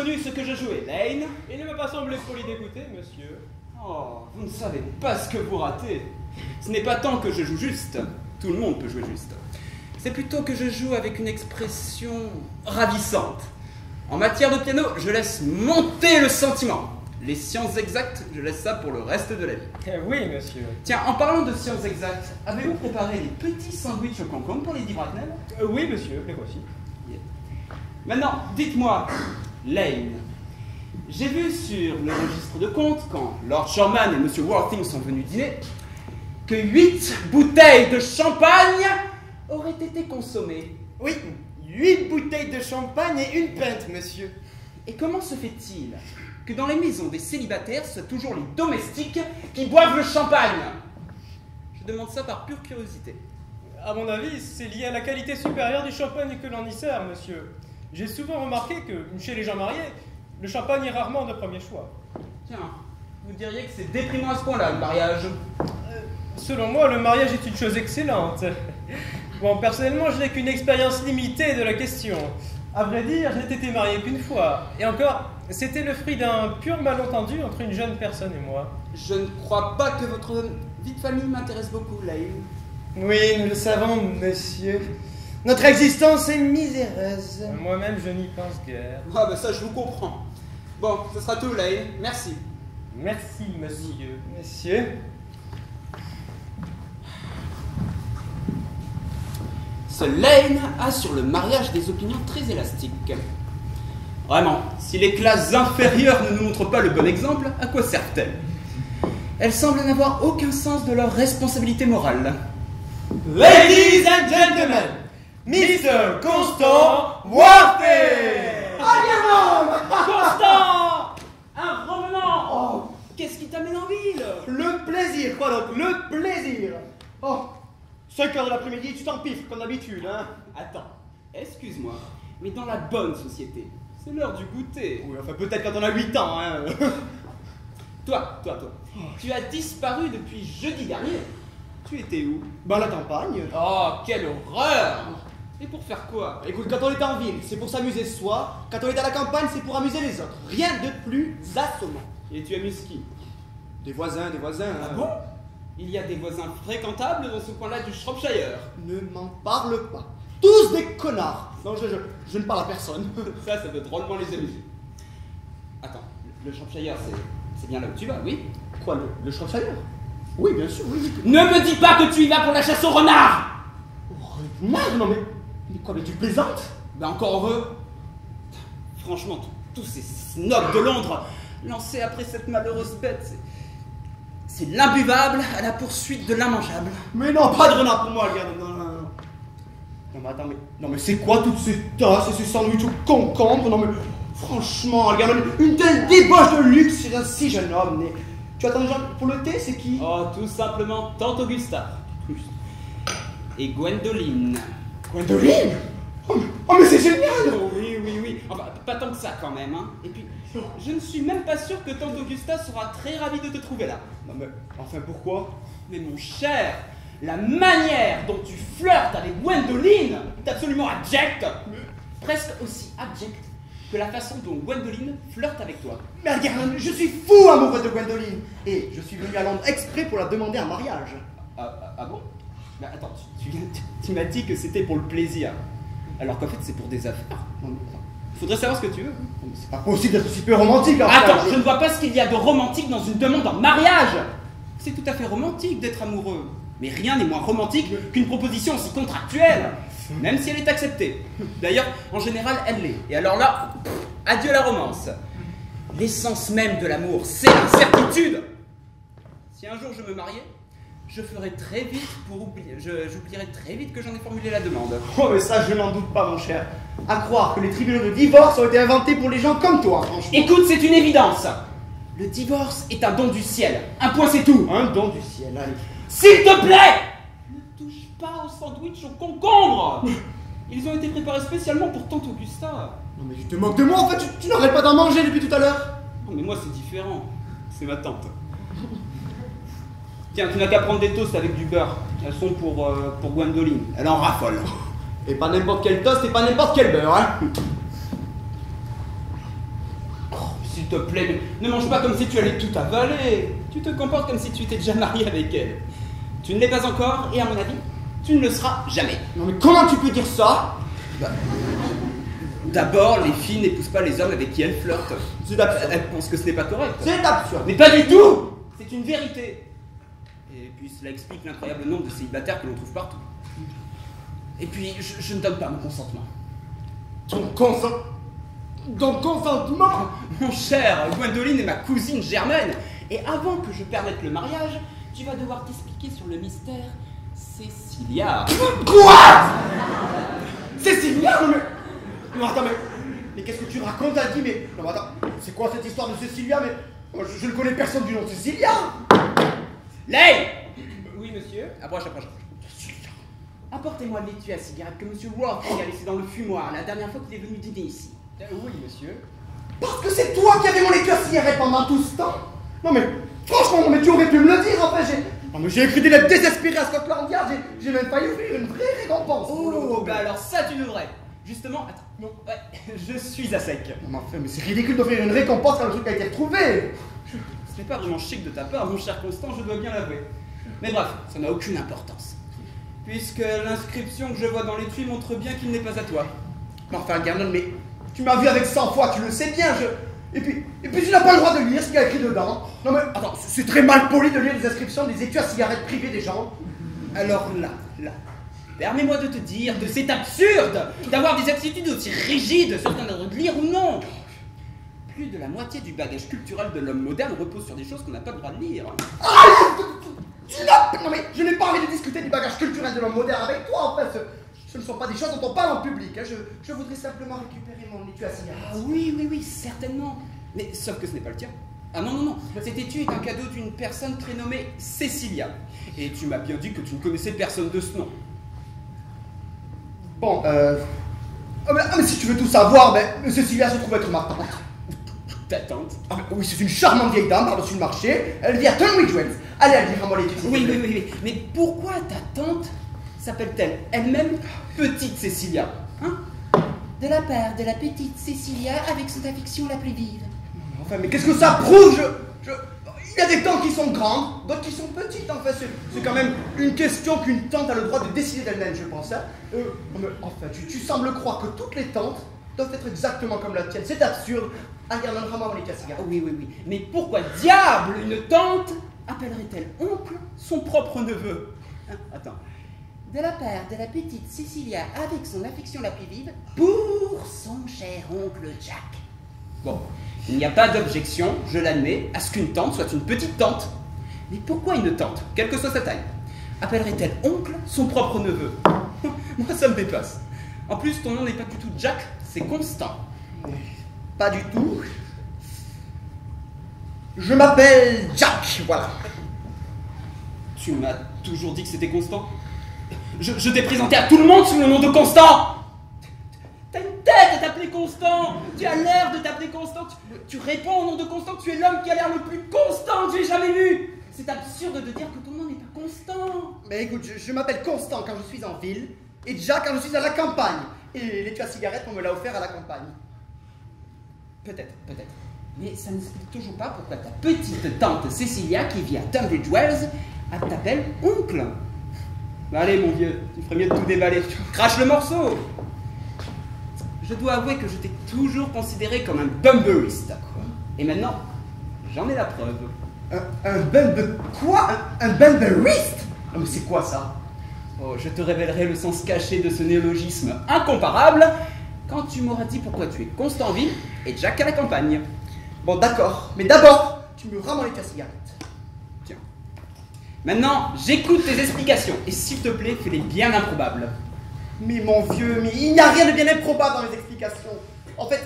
reconnu ce que je jouais, Lane? Il ne m'a pas semblé poli d'écouter, monsieur. Oh, vous ne savez pas ce que vous ratez. Ce n'est pas tant que je joue juste. Tout le monde peut jouer juste. C'est plutôt que je joue avec une expression ravissante. En matière de piano, je laisse monter le sentiment. Les sciences exactes, je laisse ça pour le reste de la vie. Oui, monsieur. Tiens, en parlant de sciences exactes, avez-vous préparé les petits sandwichs au concombre pour Lady Bracknell? Oui, monsieur, les voici. Yeah. Maintenant, dites-moi, Lane, j'ai vu sur le registre de compte, quand Lord Sherman et Monsieur Worthing sont venus dîner, que 8 bouteilles de champagne auraient été consommées. Oui, 8 bouteilles de champagne et une pinte, monsieur. Et comment se fait-il que dans les maisons des célibataires, ce soit toujours les domestiques qui boivent le champagne? Je demande ça par pure curiosité. À mon avis, c'est lié à la qualité supérieure du champagne que l'on y sert, monsieur. J'ai souvent remarqué que, chez les gens mariés, le champagne est rarement de premier choix. Tiens, vous diriez que c'est déprimant à ce point-là, le mariage? Selon moi, le mariage est une chose excellente. Bon, personnellement, je n'ai qu'une expérience limitée de la question. À vrai dire, je n'ai été marié qu'une fois. Et encore, c'était le fruit d'un pur malentendu entre une jeune personne et moi. Je ne crois pas que votre vie de famille m'intéresse beaucoup, Lane. Oui, nous le savons, monsieur. Notre existence est miséreuse. Moi-même, je n'y pense guère. Ah ben ça, je vous comprends. Bon, ce sera tout, Lane. Merci. Merci, monsieur. Monsieur. Ce Lane a sur le mariage des opinions très élastiques. Vraiment, si les classes inférieures ne nous montrent pas le bon exemple, à quoi servent-elles? Elles semblent n'avoir aucun sens de leur responsabilité morale. Ladies and gentlemen, Mr. Constant Worthing! Constant! Un revenant! Oh, qu'est-ce qui t'amène en ville? Le plaisir, quoi donc? Le plaisir! Oh, 5 heures de l'après-midi, tu t'empiffres comme d'habitude, hein? Attends, excuse-moi, mais dans la bonne société, c'est l'heure du goûter. Oui, enfin peut-être quand on a 8 ans, hein? Toi, tu as disparu depuis jeudi dernier. Tu étais où? Ben, la campagne. Oh, quelle horreur! Et pour faire quoi? Écoute, quand on est en ville, c'est pour s'amuser soi. Quand on est à la campagne, c'est pour amuser les autres. Rien de plus assommant. Et tu amuses qui? Des voisins. Ah bon? Il y a des voisins fréquentables dans ce coin-là du Shropshire. Ne m'en parle pas. Tous des connards. Non, je ne parle à personne. Ça peut drôlement les amuser. Attends, le Shropshire, c'est bien là où tu vas, oui? Quoi, le Shropshire? Oui, bien sûr, oui. Ne me dis pas que tu y vas pour la chasse au renard! Renard? Non, mais quoi, mais tu plaisantes? Ben encore heureux. Franchement, tous ces snobs de Londres lancés après cette malheureuse bête, c'est l'imbuvable à la poursuite de l'immangeable. Mais non, pas de renard pour moi, regarde. Non, mais attends, mais c'est quoi toutes ces tasses et ces sandwichs au concombre? Non, mais franchement, regarde, une telle débauche de luxe chez un si jeune homme. Mais tu attends déjà pour le thé, c'est qui? Oh, tout simplement Tante Augusta. Et Gwendoline. Gwendoline? Oh, mais c'est génial! Oh, oui. Enfin, pas tant que ça quand même, hein. Et puis, je ne suis même pas sûr que Tante Augusta sera très ravie de te trouver là. Non, mais enfin, pourquoi? Mais mon cher, la manière dont tu flirtes avec Gwendoline est absolument abjecte. Presque aussi abjecte que la façon dont Gwendoline flirte avec toi. Mais regarde, je suis fou amoureux de Gwendoline. Et je suis venu à Londres exprès pour la demander en mariage. Ah bon? Bah, attends, tu m'as dit que c'était pour le plaisir. Alors qu'en fait, c'est pour des affaires. Faudrait savoir ce que tu veux. C'est pas possible d'être aussi peu romantique. Attends, je ne vois pas ce qu'il y a de romantique dans une demande en mariage. C'est tout à fait romantique d'être amoureux. Mais rien n'est moins romantique qu'une proposition aussi contractuelle, même si elle est acceptée. D'ailleurs, en général, elle l'est. Et alors là, adieu la romance. L'essence même de l'amour, c'est l'incertitude. Si un jour je me mariais, je ferai très vite pour oublier. J'oublierai très vite que j'en ai formulé la demande. Oh, mais ça, je n'en doute pas, mon cher. À croire que les tribunaux de divorce ont été inventés pour les gens comme toi, franchement. Écoute, c'est une évidence. Le divorce est un don du ciel. Un point, c'est tout. Un don du ciel, allez. S'il te plaît, ne touche pas au sandwich au concombre. Ils ont été préparés spécialement pour Tante Augusta. Non, mais tu te moques de moi, en fait, tu n'arrêtes pas d'en manger depuis tout à l'heure. Non, mais moi, c'est différent. C'est ma tante. Tiens, tu n'as qu'à prendre des toasts avec du beurre. Elles sont pour Gwendoline. Elle en raffole. Et pas n'importe quel toast et pas n'importe quel beurre, hein. s'il te plaît, ne mange pas comme si tu allais tout avaler. Tu te comportes comme si tu étais déjà marié avec elle. Tu ne l'es pas encore, et à mon avis, tu ne le seras jamais. Non mais comment tu peux dire ça? D'abord, les filles n'épousent pas les hommes avec qui elles flirtent. C'est absurde. Elles pensent que ce n'est pas correct. C'est absurde. Mais pas du tout! C'est une vérité. Et puis cela explique l'incroyable nombre de célibataires que l'on trouve partout. Et puis, je ne donne pas mon consentement. Ton consentement? Mon cher, Gwendoline est ma cousine germaine. Et avant que je permette le mariage, tu vas devoir t'expliquer sur le mystère Cécilia. Quoi? Cécilia? Non, attends, mais qu'est-ce que tu racontes, Aldi? Mais non, attends, c'est quoi cette histoire de Cécilia? Mais je ne connais personne du nom de Cécilia. Lay! Oui, monsieur. Approche. Apportez-moi l'étui à cigarette que monsieur Worthy a laissé dans le fumoir la dernière fois qu'il est venu dîner ici. Oui, monsieur. Parce que c'est toi qui avais mon étui à cigarette pendant tout ce temps. Non mais, franchement, non, mais tu aurais pu me le dire, en fait. J'ai écrit des lettres désespérées à Scotland Yard, j'ai même failli ouvrir une vraie récompense. Oh, bah alors ça tu devrais. Justement, attends, non, ouais, je suis à sec. Non, mais c'est ridicule d'offrir une récompense quand le truc a été retrouvé. Ce n'est pas vraiment chic de ta part, mon cher Constant, je dois bien l'avouer. Mais bref, ça n'a aucune importance. Puisque l'inscription que je vois dans l'étui montre bien qu'il n'est pas à toi. Mais enfin, Garnon, mais tu m'as vu avec 100 fois, tu le sais bien, Et puis tu n'as pas le droit de lire ce qu'il y a écrit dedans. Non mais, attends, c'est très mal poli de lire les inscriptions des étuis à cigarettes privées des gens. Alors là, permets-moi de te dire que c'est absurde d'avoir des attitudes aussi rigides sur ce qu'on a le droit de lire ou non. Plus de la moitié du bagage culturel de l'homme moderne repose sur des choses qu'on n'a pas le droit de lire. Non mais, je n'ai pas envie de discuter du bagage culturel de l'homme moderne avec toi, en fait. Ce ne sont pas des choses dont on parle en public. Hein. Je voudrais simplement récupérer mon étui à cigarette. Ah oui, certainement. Mais sauf que ce n'est pas le tien. Ah non. Cet étui est un cadeau d'une personne prénommée Cécilia. Et tu m'as bien dit que tu ne connaissais personne de ce nom. Bon, mais si tu veux tout savoir, Cécilia se trouve être ma tante. Ta tante? Ah, oui, c'est une charmante vieille dame par-dessus le marché. Elle vit à Tunbridge Wells. Allez, rends-moi l'étui. Oui. Mais pourquoi ta tante s'appelle-t-elle elle-même Petite Cécilia? Hein? De la part de la petite Cécilia avec son affection la plus vive. Enfin, mais qu'est-ce que ça prouve? Il y a des tantes qui sont grandes, d'autres qui sont petites. Enfin, c'est quand même une question qu'une tante a le droit de décider d'elle-même, je pense. Hein. Mais enfin, tu sembles croire que toutes les tantes doivent être exactement comme la tienne. C'est absurde. Regarde, rends-moi les cigarettes. Oui. Mais pourquoi diable une tante appellerait-elle oncle son propre neveu? Hein? Attends. De la part de la petite Cécilia avec son affection la plus vive pour son cher oncle Jack. Bon, il n'y a pas d'objection, je l'admets, à ce qu'une tante soit une petite tante. Mais pourquoi une tante, quelle que soit sa taille, appellerait-elle oncle son propre neveu? Moi, ça me dépasse. En plus, ton nom n'est pas du tout Jack, c'est Constant. Pas du tout. Je m'appelle Jack, voilà. Tu m'as toujours dit que c'était Constant? Je t'ai présenté à tout le monde sous le nom de Constant. T'as une tête de t'appeler Constant. Tu as l'air de t'appeler Constant. Tu réponds au nom de Constant. Tu es l'homme qui a l'air le plus constant que j'ai jamais vu. C'est absurde de dire que ton nom n'est pas Constant. Mais écoute, je m'appelle Constant quand je suis en ville et Jack quand je suis à la campagne. Et l'étui à cigarette, on me l'a offert à la campagne. Peut-être. Mais ça n'explique toujours pas pourquoi ta petite tante Cécilia, qui vit à Tunbridge Wells, t'appelle oncle. Allez, mon vieux, tu ferais mieux de tout déballer. Crache le morceau. Je dois avouer que je t'ai toujours considéré comme un bumberiste. Quoi. Et maintenant, j'en ai la preuve. Quoi? Un bumberiste? Non mais c'est quoi ça? Oh, je te révélerai le sens caché de ce néologisme incomparable quand tu m'auras dit pourquoi tu es Constant en ville et Jack à la campagne. Bon, d'accord. Mais d'abord, tu me rends mon étui à cigarette. Tiens. Maintenant, j'écoute tes explications. Et s'il te plaît, fais-les bien improbables. Mais mon vieux, mais il n'y a rien de bien improbable dans les explications. En fait,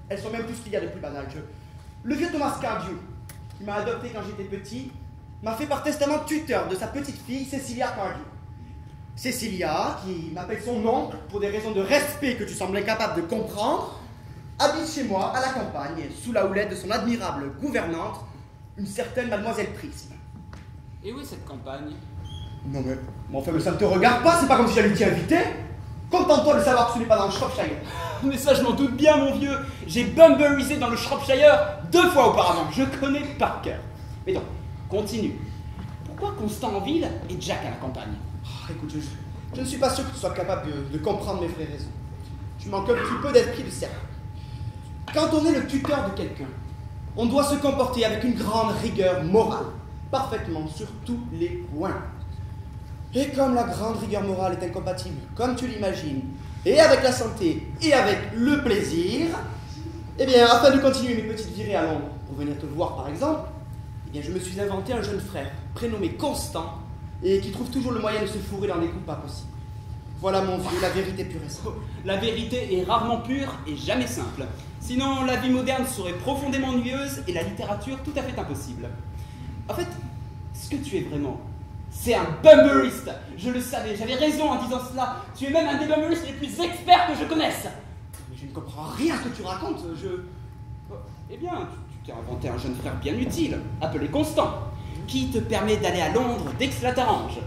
elles sont même plus ce qu'il y a de plus banal. Le vieux Thomas Cardew, qui m'a adopté quand j'étais petit, m'a fait par testament tuteur de sa petite fille, Cécilia Cardew. Cécilia, qui m'appelle son oncle pour des raisons de respect que tu sembles incapable de comprendre, habite chez moi, à la campagne, sous la houlette de son admirable gouvernante, une certaine mademoiselle Prisme. Et où est cette campagne? Non mais enfin, mais ça ne te regarde pas, c'est pas comme si j'allais t'y inviter. Contente-toi de savoir que ce n'est pas dans le Shropshire. Mais ça, je m'en doute bien, mon vieux. J'ai bumberisé dans le Shropshire 2 fois auparavant, je connais par cœur. Mais donc, continue. Pourquoi Constant en ville et Jack à la campagne? Écoute, je ne suis pas sûr que tu sois capable de comprendre mes vraies raisons. Tu manques un petit peu d'esprit de cercle. Quand on est le tuteur de quelqu'un, on doit se comporter avec une grande rigueur morale, parfaitement sur tous les points. Et comme la grande rigueur morale est incompatible, comme tu l'imagines, et avec la santé, et avec le plaisir, eh bien, afin de continuer mes petites virées à Londres, pour venir te voir par exemple, eh bien, je me suis inventé un jeune frère, prénommé Constant, et qui trouve toujours le moyen de se fourrer dans les coups pas possibles. Voilà mon vieux, la vérité pure et simple. La vérité est rarement pure et jamais simple. Sinon, la vie moderne serait profondément ennuyeuse et la littérature tout à fait impossible. En fait, ce que tu es vraiment, c'est un bumberiste. Je le savais, j'avais raison en disant cela. Tu es même un des bumberistes les plus experts que je connaisse. Mais je ne comprends rien à ce que tu racontes, Eh bien, tu t'es inventé un jeune frère bien utile, appelé Constant, qui te permet d'aller à Londres dès que cela t'arrange.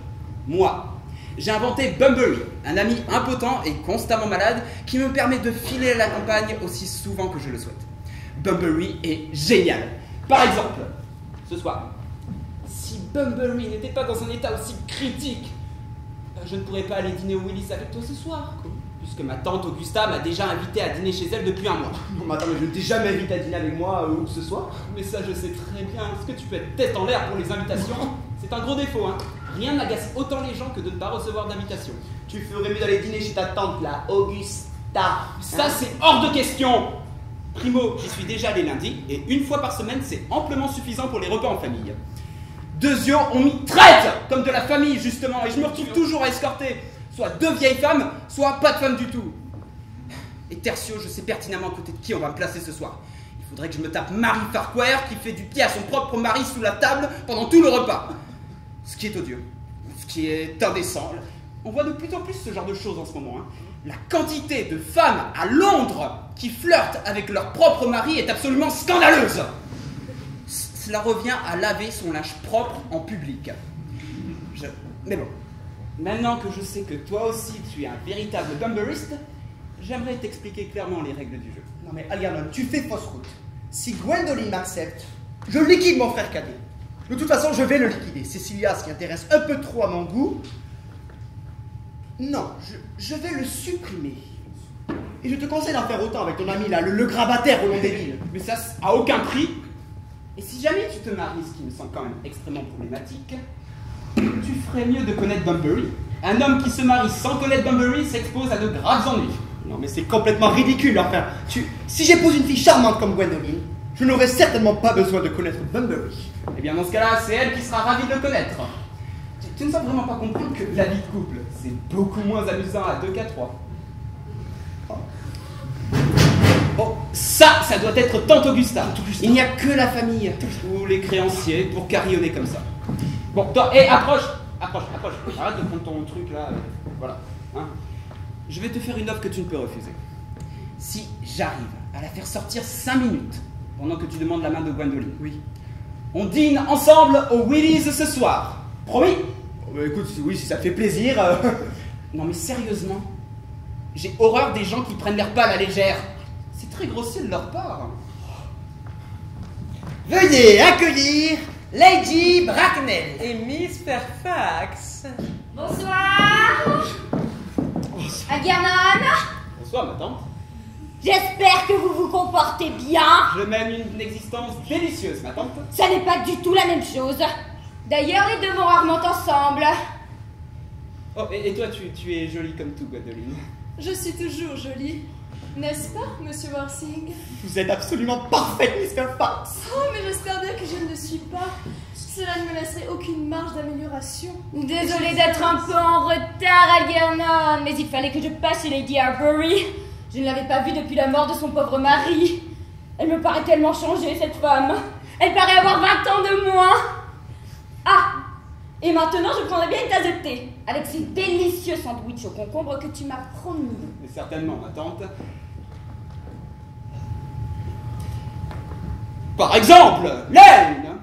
Moi, j'ai inventé Bunbury, un ami impotent et constamment malade qui me permet de filer à la campagne aussi souvent que je le souhaite. Bunbury est génial. Par exemple, ce soir, si Bunbury n'était pas dans un état aussi critique, je ne pourrais pas aller dîner au Willis avec toi ce soir, puisque ma tante Augusta m'a déjà invité à dîner chez elle depuis un mois. Non, mais attends, mais je ne t'ai jamais invité à dîner avec moi où que ce soit. Mais ça, je sais très bien. Est-ce que tu peux être tête en l'air pour les invitations? C'est un gros défaut, hein. Rien n'agace autant les gens que de ne pas recevoir d'invitation. Tu ferais mieux d'aller dîner chez ta tante, là, Augusta. Ça, c'est hors de question. Primo, j'y suis déjà allé lundi, et une fois par semaine, c'est amplement suffisant pour les repas en famille. Deuxio, on m'y traite comme de la famille, justement, et je me retrouve toujours à escorter soit 2 vieilles femmes, soit pas de femmes du tout. Et tertio, je sais pertinemment à côté de qui on va me placer ce soir. Il faudrait que je me tape Marie Farquhar qui fait du pied à son propre mari sous la table pendant tout le repas. Ce qui est odieux, ce qui est indécent. On voit de plus en plus ce genre de choses en ce moment. Hein. La quantité de femmes à Londres qui flirtent avec leur propre mari est absolument scandaleuse. Cela revient à laver son linge propre en public. Mais bon, maintenant que je sais que toi aussi tu es un véritable bumberiste, j'aimerais t'expliquer clairement les règles du jeu. Non mais Algernon, tu fais fausse route. Si Gwendoline m'accepte, je liquide mon frère cadet. De toute façon, je vais le liquider. Cécilia, ce qui intéresse un peu trop à mon goût, non, je vais le supprimer. Et je te conseille d'en faire autant avec ton ami là, le grabataire au long des villes. Mais ça, à aucun prix. Et si jamais tu te maries, ce qui me semble quand même extrêmement problématique, tu ferais mieux de connaître Bunbury. Un homme qui se marie sans connaître Bunbury s'expose à de graves ennuis. Non mais c'est complètement ridicule, enfin. Si j'épouse une fille charmante comme Gwendoline, je n'aurai certainement pas besoin de connaître Bunbury. Eh bien dans ce cas-là, c'est elle qui sera ravie de le connaître. Tu ne sembles vraiment pas comprendre que la vie de couple, c'est beaucoup moins amusant à 2 qu'à 3. Oh, ça doit être Tante Augusta. Il n'y a que la famille ou les créanciers pour carillonner comme ça. Bon, toi, approche. Arrête de prendre ton truc là. Voilà. Hein. Je vais te faire une offre que tu ne peux refuser. Si j'arrive à la faire sortir 5 minutes pendant que tu demandes la main de Gwendoline, Oui. on dîne ensemble au Willy's ce soir. Promis? Bah, écoute, oui, si ça te fait plaisir. Non mais sérieusement, j'ai horreur des gens qui prennent l'air pas à la légère. C'est très grossier de leur part. Veuillez accueillir Lady Bracknell. Et Miss Fairfax. Bonsoir Algernon. Bonsoir ma tante. J'espère que vous vous comportez bien. Je mène une existence délicieuse ma tante. Ça n'est pas du tout la même chose. D'ailleurs, les deux vont rarement ensemble. Oh, et toi tu es jolie comme tout Gwendoline. Je suis toujours jolie, n'est-ce pas, monsieur Worsing? Vous êtes absolument parfaite, Miss Fairfax. Oh, mais j'espère bien que je ne le suis pas. Cela ne me laisserait aucune marge d'amélioration. Désolée d'être un peu en retard, Algernon, mais il fallait que je passe chez Lady Arbery. Je ne l'avais pas vue depuis la mort de son pauvre mari. Elle me paraît tellement changée, cette femme. Elle paraît avoir 20 ans de moins. Ah, et maintenant, je prendrai bien une tasse de thé, avec ces délicieux sandwichs au concombre que tu m'as promis. Mais certainement ma tante. Par exemple, Laine,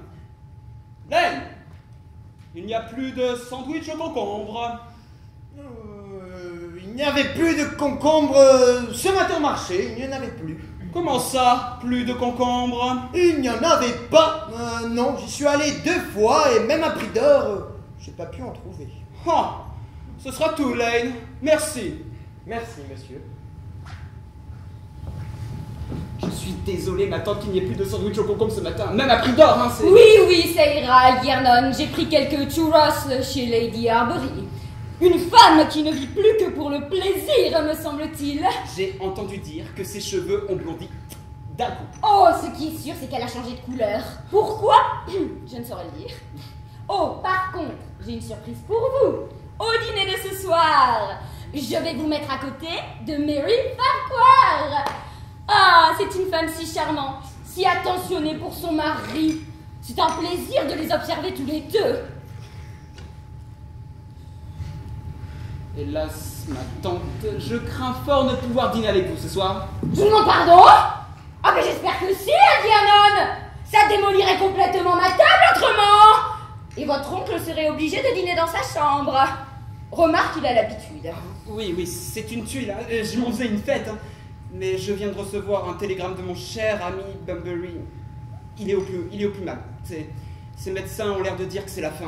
il n'y a plus de sandwich au concombre. Il n'y avait plus de concombre ce matin au marché, il n'y en avait plus. Comment ça, plus de concombres? Il n'y en avait pas. Non, j'y suis allé 2 fois et même à prix d'or, j'ai pas pu en trouver. Ah, ce sera tout, Lane. Merci. Merci, monsieur. Je suis désolé, ma tante, qu'il n'y ait plus de sandwich au concombre ce matin. Même à prix d'or, hein, c'est... Oui, ça ira, Algernon. J'ai pris quelques churros chez Lady Arbery. Une femme qui ne vit plus que pour le plaisir, me semble-t-il. J'ai entendu dire que ses cheveux ont blondi d'un coup. Oh, ce qui est sûr, c'est qu'elle a changé de couleur. Pourquoi? Je ne saurais le dire. Oh, par contre, j'ai une surprise pour vous. Au dîner de ce soir, je vais vous mettre à côté de Mary Farquhar. Ah, c'est une femme si charmante, si attentionnée pour son mari. C'est un plaisir de les observer tous les deux. Hélas, ma tante, je crains fort ne pouvoir dîner avec vous ce soir. Je vous demande pardon? Ah, mais j'espère que si, Algernon. Ça démolirait complètement ma table autrement. Et votre oncle serait obligé de dîner dans sa chambre. Remarque, il a l'habitude. Oui, c'est une tuile, hein. Je m'en faisais une fête. Hein. Mais je viens de recevoir un télégramme de mon cher ami Bunbury. Il est au plus mal. Ces médecins ont l'air de dire que c'est la fin.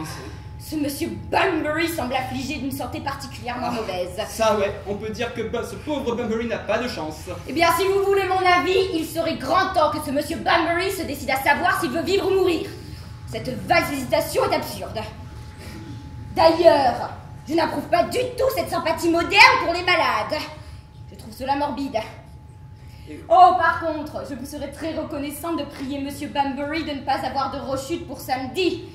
Ce monsieur Bunbury semble affligé d'une santé particulièrement mauvaise. Ça ouais, on peut dire que ce pauvre Bunbury n'a pas de chance. Eh bien, si vous voulez mon avis, il serait grand temps que ce monsieur Bunbury se décide à savoir s'il veut vivre ou mourir. Cette valse hésitation est absurde. D'ailleurs, je n'approuve pas du tout cette sympathie moderne pour les malades. Je trouve cela morbide. Oh, par contre, je vous serais très reconnaissante de prier monsieur Bunbury de ne pas avoir de rechute pour samedi.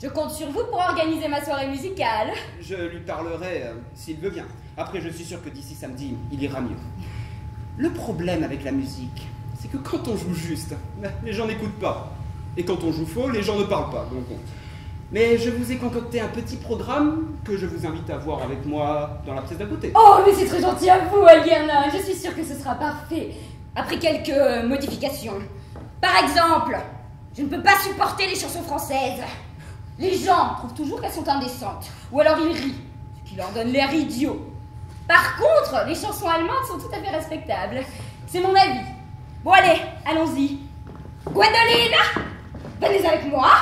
Je compte sur vous pour organiser ma soirée musicale. Je lui parlerai s'il veut bien. Après, je suis sûr que d'ici samedi, il ira mieux. Le problème avec la musique, c'est que quand on joue juste, les gens n'écoutent pas. Et quand on joue faux, les gens ne parlent pas. Donc Mais je vous ai concocté un petit programme que je vous invite à voir avec moi dans la pièce d'à côté. Oh, mais c'est très gentil à vous, Algernon. Je suis sûre que ce sera parfait. Après quelques modifications. Par exemple, je ne peux pas supporter les chansons françaises. Les gens trouvent toujours qu'elles sont indécentes. Ou alors ils rient, ce qui leur donne l'air idiot. Par contre, les chansons allemandes sont tout à fait respectables. C'est mon avis. Bon allez, allons-y. Gwendoline, venez avec moi.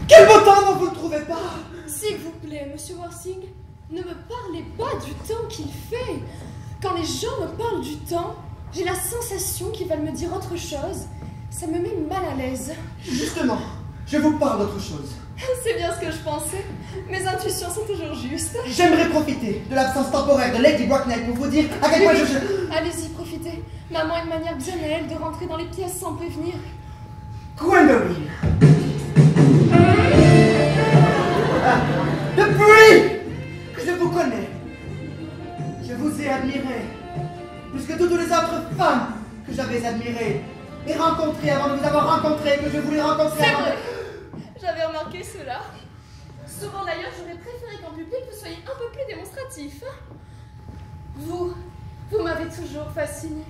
Quel beau temps, non, vous ne trouvez pas? S'il vous plaît, monsieur Worsing, ne me parlez pas du temps qu'il fait. Quand les gens me parlent du temps, j'ai la sensation qu'ils veulent me dire autre chose. Ça me met mal à l'aise. Justement, je vous parle d'autre chose. C'est bien ce que je pensais. Mes intuitions sont toujours justes. J'aimerais profiter de l'absence temporaire de Lady Bracknell pour vous dire à quel point je... Allez-y, profitez. Maman a une manière bien à elle de rentrer dans les pièces sans prévenir. Gwendoline. Depuis que je vous connais, je vous ai admiré plus que toutes les autres femmes que j'avais admirées et rencontrées avant de vous avoir rencontré, que je voulais rencontrer C'est avant vrai. J'avais remarqué cela. Souvent d'ailleurs, j'aurais préféré qu'en public vous soyez un peu plus démonstratif. Vous m'avez toujours fasciné.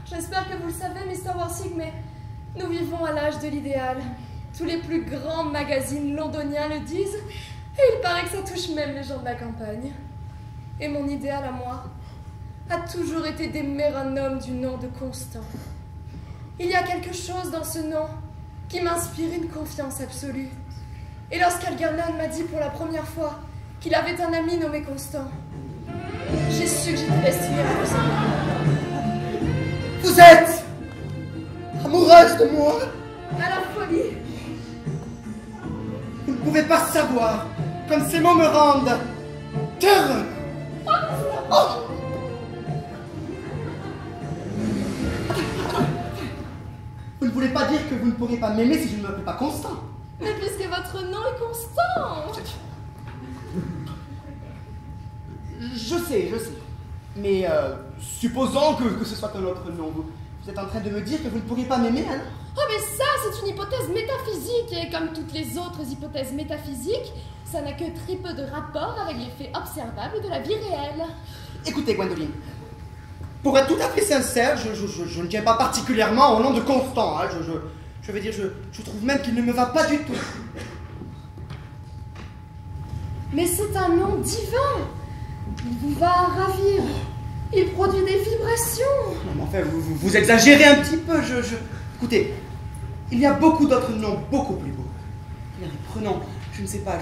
J'espère que vous le savez, Mr. Worsing, mais nous vivons à l'âge de l'idéal. Tous les plus grands magazines londoniens le disent, et il paraît que ça touche même les gens de la campagne. Et mon idéal à moi a toujours été d'aimer un homme du nom de Constant. Il y a quelque chose dans ce nom qui m'inspire une confiance absolue. Et lorsqu'Algernon m'a dit pour la première fois qu'il avait un ami nommé Constant, j'ai su que j'étais destinée à vous aimer. Vous êtes amoureuse de moi. À la folie. Vous ne pouvez pas savoir comme ces mots me rendent heureux. Oh. Vous ne voulez pas dire que vous ne pourrez pas m'aimer si je ne m'appelle pas Constant. Mais puisque votre nom est Constant. Je sais. Mais supposons que ce soit un autre nom. Vous êtes en train de me dire que vous ne pourrez pas m'aimer, alors? Oh mais ça, c'est une hypothèse métaphysique, et comme toutes les autres hypothèses métaphysiques, ça n'a que très peu de rapport avec les faits observables de la vie réelle. Écoutez, Gwendoline, pour être tout à fait sincère, je ne tiens pas particulièrement au nom de Constant. Hein. Je veux dire, je trouve même qu'il ne me va pas du tout. Mais c'est un nom divin. Il vous va ravir. Il produit des vibrations. Non, mais enfin, vous exagérez un petit peu. Écoutez, il y a beaucoup d'autres noms beaucoup plus beaux. Prenons, je ne sais pas,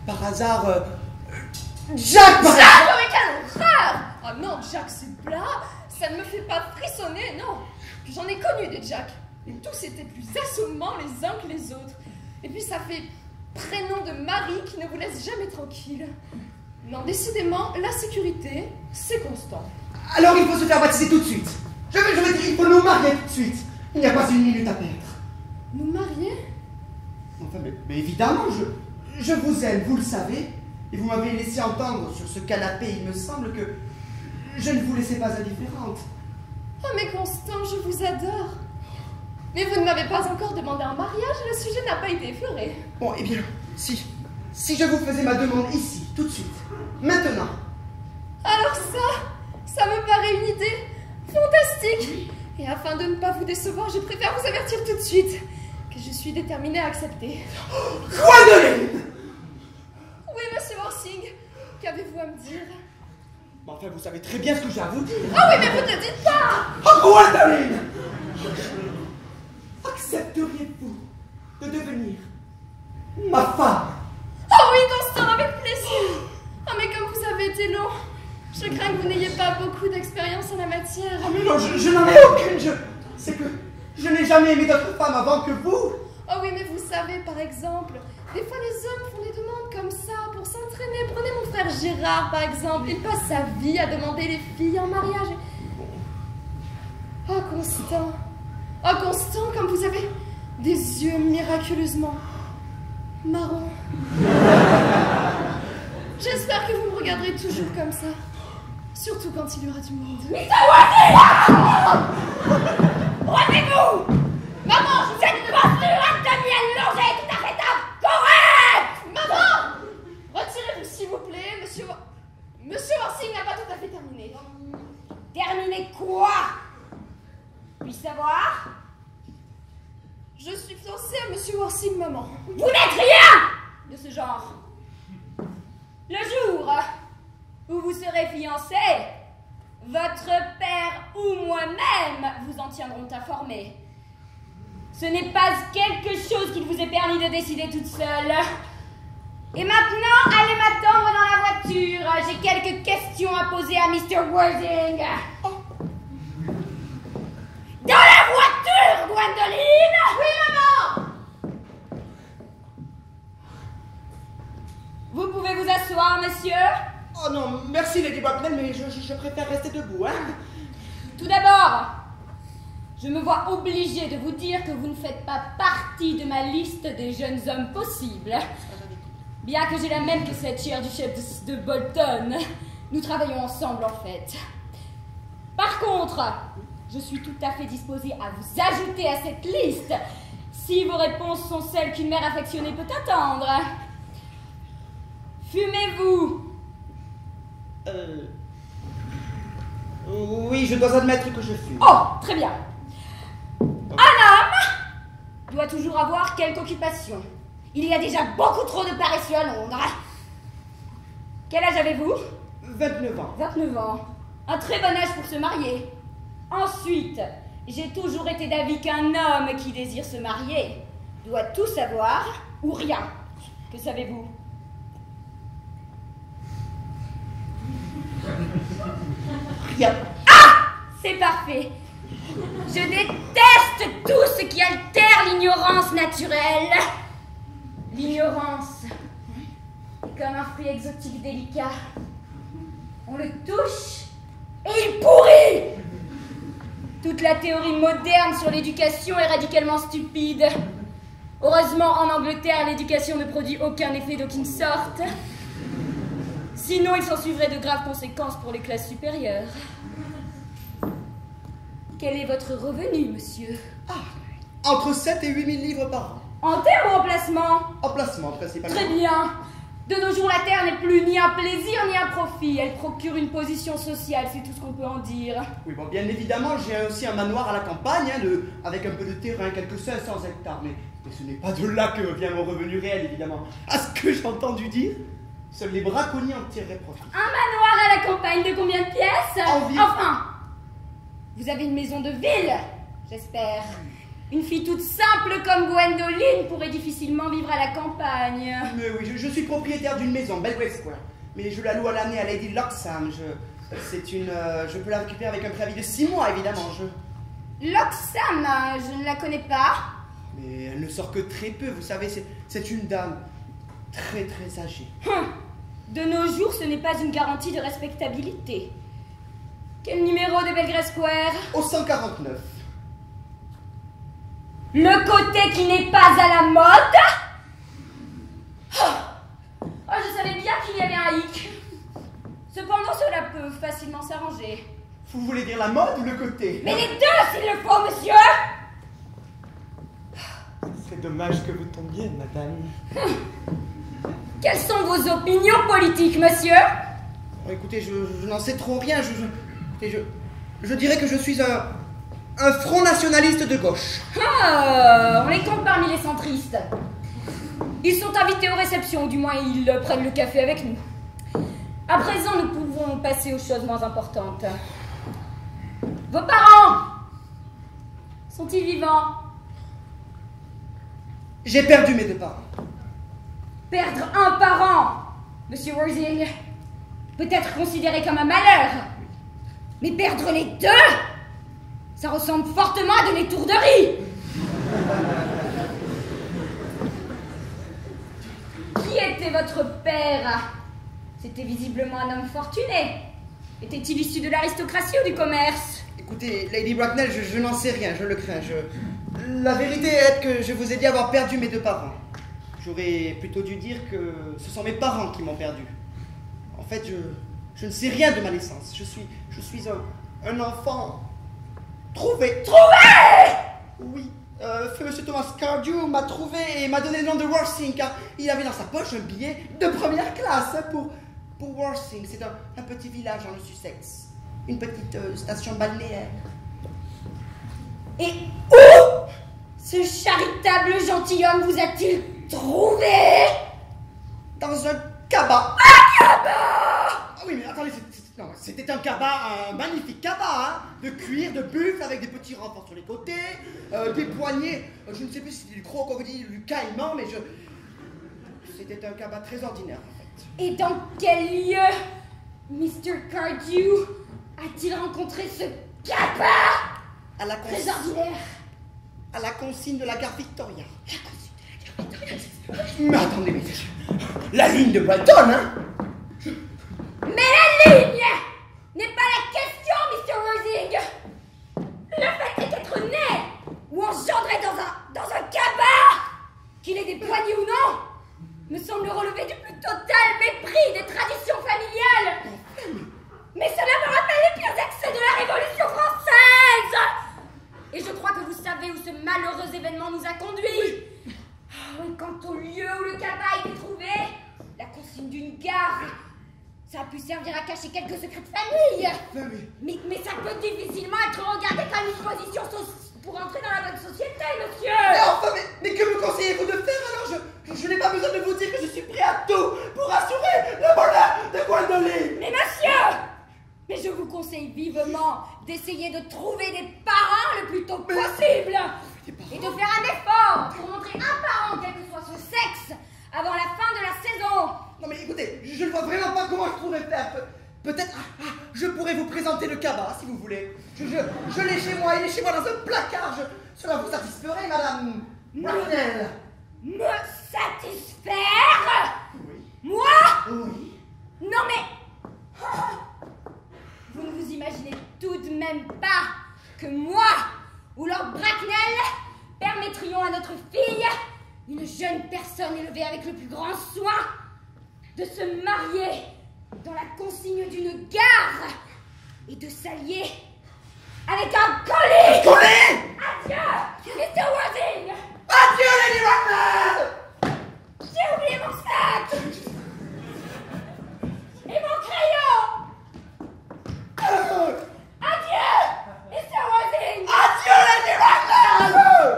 par hasard, Jack. Jack, oh, mais quelle horreur! Oh non, Jack, c'est plat. Ça ne me fait pas frissonner, non. J'en ai connu des Jack. Et tous étaient plus assommants les uns que les autres. Et puis ça fait prénom de mari qui ne vous laisse jamais tranquille. Non, décidément, la sécurité, c'est constant. Alors il faut se faire baptiser tout de suite. Je veux dire, il faut nous marier tout de suite. Il n'y a pas une minute à perdre. Nous marier? Enfin, mais évidemment, je vous aime, vous le savez. Et vous m'avez laissé entendre sur ce canapé, il me semble que je ne vous laissais pas indifférente. Oh mais Constant, je vous adore. Mais vous ne m'avez pas encore demandé un mariage et le sujet n'a pas été effleuré. Bon, eh bien, si je vous faisais ma demande ici, tout de suite, maintenant. Alors ça me paraît une idée fantastique. Et afin de ne pas vous décevoir, je préfère vous avertir tout de suite que je suis déterminée à accepter. Gwendoline! Oui, monsieur Worsing, qu'avez-vous à me dire? Enfin, vous savez très bien ce que j'ai à vous dire. Ah oui, mais vous ne le dites pas! Oh, Gwendoline! Accepteriez-vous de devenir ma femme? Oh oui, Constant, avec plaisir. Oh, mais comme vous avez été long, je crains que vous n'ayez pas beaucoup d'expérience en la matière. Ah mais non, je n'en ai aucune. C'est que je n'ai jamais aimé d'autre femme avant que vous. Oh oui, mais vous savez, par exemple, des fois les hommes font des demandes comme ça pour s'entraîner. Prenez mon frère Gérard, par exemple. Il passe sa vie à demander les filles en mariage. Oh, Constant. Oh, Constant, comme vous avez des yeux miraculeusement marrons. J'espère que vous me regarderez toujours comme ça. Surtout quand il y aura du monde. Rendez-vous! Maman, cette posture à demi allongée est tout à fait incorrecte! Maman! Retirez-vous, s'il vous plaît. Monsieur Worsing n'a pas tout à fait terminé. Terminez quoi? Puis-je savoir? Je suis fiancée à Monsieur Worsing, maman. Vous n'êtes rien de ce genre. Le jour où vous serez fiancé, votre père ou moi-même vous en tiendront informé. Ce n'est pas quelque chose qu'il vous est permis de décider toute seule. Et maintenant, allez m'attendre dans la voiture. J'ai quelques questions à poser à Mr. Worsing. Dans la voiture, Gwendoline! Oui, maman! Vous pouvez vous asseoir, monsieur? Oh non, merci Lady Bracknell, mais je préfère rester debout, hein. Tout d'abord, je me vois obligée de vous dire que vous ne faites pas partie de ma liste des jeunes hommes possibles. Bien que j'ai la même que cette chère duchesse de Bolton, nous travaillons ensemble en fait. Par contre, je suis tout à fait disposée à vous ajouter à cette liste si vos réponses sont celles qu'une mère affectionnée peut attendre. Fumez-vous? Oui, je dois admettre que je fume. Oh, très bien. Un homme doit toujours avoir quelque occupation. Il y a déjà beaucoup trop de paresseux à Londres. Quel âge avez-vous? 29 ans. 29 ans. Un très bon âge pour se marier. Ensuite, j'ai toujours été d'avis qu'un homme qui désire se marier doit tout savoir ou rien. Que savez-vous? Rien. Ah! C'est parfait. Je déteste tout ce qui altère l'ignorance naturelle. L'ignorance est comme un fruit exotique délicat. On le touche et il pourrit. Toute la théorie moderne sur l'éducation est radicalement stupide. Heureusement, en Angleterre, l'éducation ne produit aucun effet d'aucune sorte. Sinon, il s'en suivrait de graves conséquences pour les classes supérieures. Quel est votre revenu, monsieur? Entre 7 et 8 000 livres par an. En terre ou en placement? En placement, principalement. Très bien. De nos jours, la terre n'est plus ni un plaisir ni un profit. Elle procure une position sociale, c'est tout ce qu'on peut en dire. Oui, bon, bien évidemment, j'ai aussi un manoir à la campagne, hein, avec un peu de terrain, quelques 500 hectares. Mais ce n'est pas de là que vient mon revenu réel, évidemment. À ce que j'ai entendu dire, Seuls les braconniers en tireraient profit. Un manoir à la campagne de combien de pièces? Environ. Enfin, vous avez une maison de ville, j'espère. Une fille toute simple comme Gwendoline pourrait difficilement vivre à la campagne. Mais oui, je suis propriétaire d'une maison, Belgrave Square. Mais je la loue à l'année à Lady Loxham. Je peux la récupérer avec un préavis de 6 mois, évidemment. Loxham, je ne la connais pas. Mais elle ne sort que très peu, vous savez, c'est une dame très très âgée. De nos jours, ce n'est pas une garantie de respectabilité. Quel numéro de Belgrave Square? Au 149. Le côté qui n'est pas à la mode? Oh, je savais bien qu'il y avait un hic. Cependant, cela peut facilement s'arranger. Vous voulez dire la mode ou le côté? Mais les deux, s'il le faut, monsieur! C'est dommage que vous tombiez, madame. Quelles sont vos opinions politiques, monsieur? Écoutez, je n'en sais trop rien. Je dirais que je suis un front nationaliste de gauche. Ah, on les compte parmi les centristes. Ils sont invités aux réceptions, ou du moins ils prennent le café avec nous. À présent, nous pouvons passer aux choses moins importantes. Vos parents sont-ils vivants? J'ai perdu mes 2 parents. Perdre un parent, monsieur Worthing, peut être considéré comme un malheur. Mais perdre les 2, ça ressemble fortement à de l'étourderie. Qui était votre père? C'était visiblement un homme fortuné. Était-il issu de l'aristocratie ou du commerce? Écoutez, Lady Bracknell, je n'en sais rien, je le crains. La vérité est que je vous ai dit avoir perdu mes 2 parents. J'aurais plutôt dû dire que ce sont mes parents qui m'ont perdu. En fait, je ne sais rien de ma naissance. Je suis un enfant trouvé. Trouvé! Oui, feu monsieur Thomas Cardew m'a trouvé et m'a donné le nom de Worthing car il avait dans sa poche un billet de première classe pour Worthing. C'est un petit village dans le Sussex. Une petite station balnéaire. Et où ce charitable gentilhomme vous a-t-il trouvé? Dans un cabas. Un cabas! Ah oui, mais attendez, c'était un cabas, un magnifique cabas, hein, de cuir, de buffle, avec des petits renforts sur les côtés, des poignées, je ne sais plus si c'était du crocodile ou du caïman, mais c'était un cabas très ordinaire, en fait. Et dans quel lieu Mr. Cardew a-t-il rencontré ce cabas? À la Très ordinaire. À la consigne de la gare Victoria. Mais attendez, mais la ligne de Brighton, hein? Mais la ligne n'est pas la question, Mr. Worthing. Le fait est qu'être né ou engendré dans un cabas, qu'il ait des poignées ou non, me semble relever du plus total mépris des traditions familiales. Mais cela me rappelle les pires excès de la Révolution française. Et je crois que vous savez où ce malheureux événement nous a conduits. Et quant au lieu où le cabas a été trouvé, la consigne d'une gare, ça a pu servir à cacher quelques secrets de famille. Mais ça peut difficilement être regardé comme une position pour entrer dans la bonne société, monsieur. Mais enfin, mais que me conseillez-vous de faire alors? Je n'ai pas besoin de vous dire que je suis prêt à tout pour assurer le bonheur de Gwendoline. Mais monsieur, mais je vous conseille vivement d'essayer de trouver des parents le plus tôt possible. Et de faire un effort pour montrer un parent, quel que soit son sexe, avant la fin de la saison. Non mais écoutez, je ne vois vraiment pas comment je pourrais faire. Peut-être, je pourrais vous présenter le cabas si vous voulez. Je l'ai chez moi, il est chez moi dans un placard. Cela vous satisferait, madame Bracknell? Me satisfaire? Oui. Moi? Oui. Non mais... Vous ne vous imaginez tout de même pas que moi ou Lord Bracknell permettrions à notre fille, une jeune personne élevée avec le plus grand soin, de se marier dans la consigne d'une gare et de s'allier avec un colis. Un colis? Adieu, Mr. Worthing. Adieu, Lady Bracknell. J'ai oublié mon sac et mon crayon. Adieu, Mr. Worthing. Adieu, Lady Bracknell.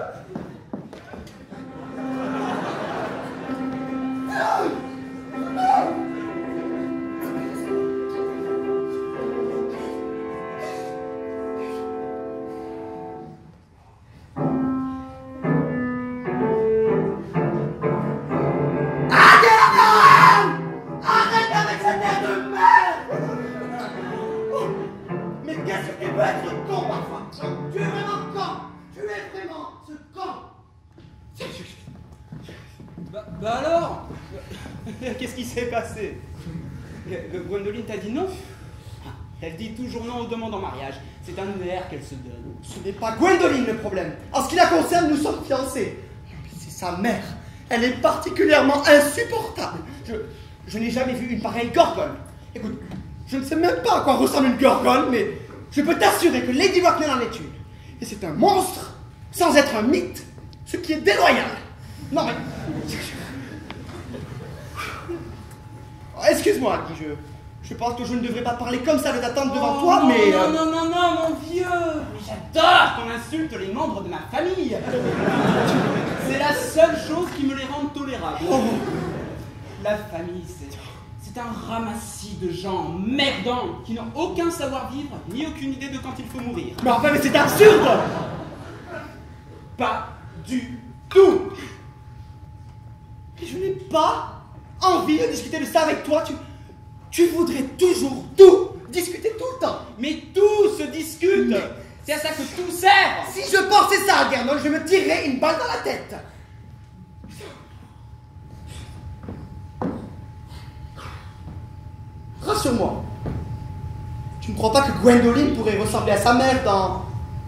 Bah alors? Qu'est-ce qui s'est passé? Gwendoline t'a dit non? Elle dit toujours non aux demandes en mariage. C'est un air qu'elle se donne. Ce n'est pas Gwendoline le problème. En ce qui la concerne, nous sommes fiancés. C'est sa mère. Elle est particulièrement insupportable. Je n'ai jamais vu une pareille gorgone. Écoute, je ne sais même pas à quoi ressemble une gorgone, mais je peux t'assurer que Lady Bracknell en est une. Et c'est un monstre, sans être un mythe, ce qui est déloyal. Non mais... Oh, excuse-moi, Guy, je pense que je ne devrais pas parler comme ça de t'attendre devant toi, non, mais... Non, mon vieux. J'adore qu'on insulte les membres de ma famille. C'est la seule chose qui me les rend tolérables. Oh. La famille, c'est un ramassis de gens merdants qui n'ont aucun savoir-vivre ni aucune idée de quand il faut mourir. Mais enfin, mais c'est absurde. Pas du tout. Et je n'ai pas envie de discuter de ça avec toi. Tu voudrais toujours tout discuter tout le temps. Mais tout se discute. C'est à ça que tout sert. Si je pensais ça, Algernon, je me tirerais une balle dans la tête. Rassure-moi. Tu ne crois pas que Gwendoline pourrait ressembler à sa mère dans,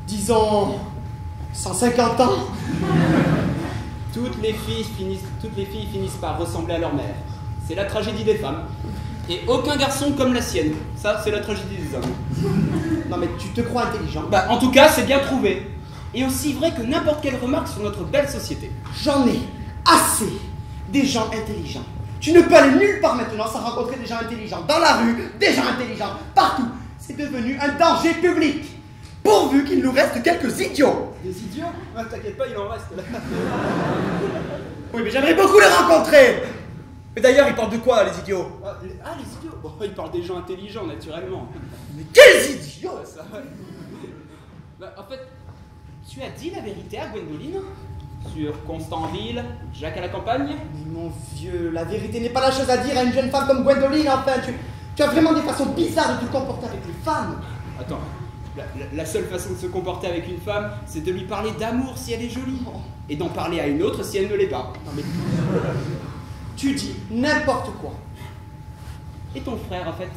disons, 150 ans? Toutes les filles finissent par ressembler à leur mère. C'est la tragédie des femmes. Et aucun garçon comme la sienne. Ça, c'est la tragédie des hommes. Non mais tu te crois intelligent? Bah, en tout cas, c'est bien trouvé. Et aussi vrai que n'importe quelle remarque sur notre belle société. J'en ai assez des gens intelligents. Tu ne peux aller nulle part maintenant sans rencontrer des gens intelligents. Dans la rue, des gens intelligents. Partout. C'est devenu un danger public. Pourvu qu'il nous reste quelques idiots. Des idiots? Ah, t'inquiète pas, il en reste là. Oui, mais j'aimerais beaucoup les rencontrer. Mais d'ailleurs, ils parlent de quoi, les idiots? Les idiots? Bon, ils parlent des gens intelligents, naturellement. Mais quels idiots? Ça, ouais. Bah, en fait, tu as dit la vérité à Gwendoline? Sur Constantville, Jacques à la campagne? Mais mon vieux, la vérité n'est pas la chose à dire à une jeune femme comme Gwendoline, enfin. Tu as vraiment des façons bizarres de te comporter avec les femmes. Attends, la seule façon de se comporter avec une femme, c'est de lui parler d'amour si elle est jolie. Et d'en parler à une autre si elle ne l'est pas. Non mais... Tu dis n'importe quoi. Et ton frère, en fait?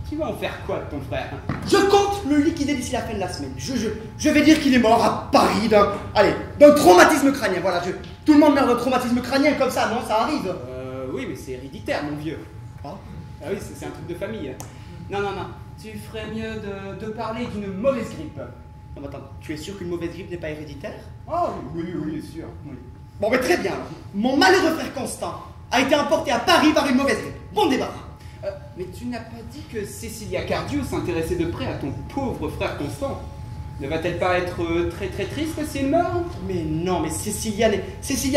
Tu vas en faire quoi de ton frère? Je compte le liquider d'ici la fin de la semaine. Je vais dire qu'il est mort à Paris d'un traumatisme crânien. Voilà, tout le monde meurt d'un traumatisme crânien comme ça, non? Ça arrive. Oui, mais c'est héréditaire, mon vieux. Ah oui, c'est un truc de famille. Non. Tu ferais mieux de parler d'une mauvaise grippe. Non mais attends, tu es sûr qu'une mauvaise grippe n'est pas héréditaire? Oh, oui, sûr. Oui. Bon, mais très bien. Mon malheureux frère Constant a été emporté à Paris par une mauvaise grippe. Bon débarras. Mais tu n'as pas dit que Cecilia Cardew s'intéressait de près à ton pauvre frère Constant. Ne va-t-elle pas être très très triste si elle meurt? Mais non, mais Cecilia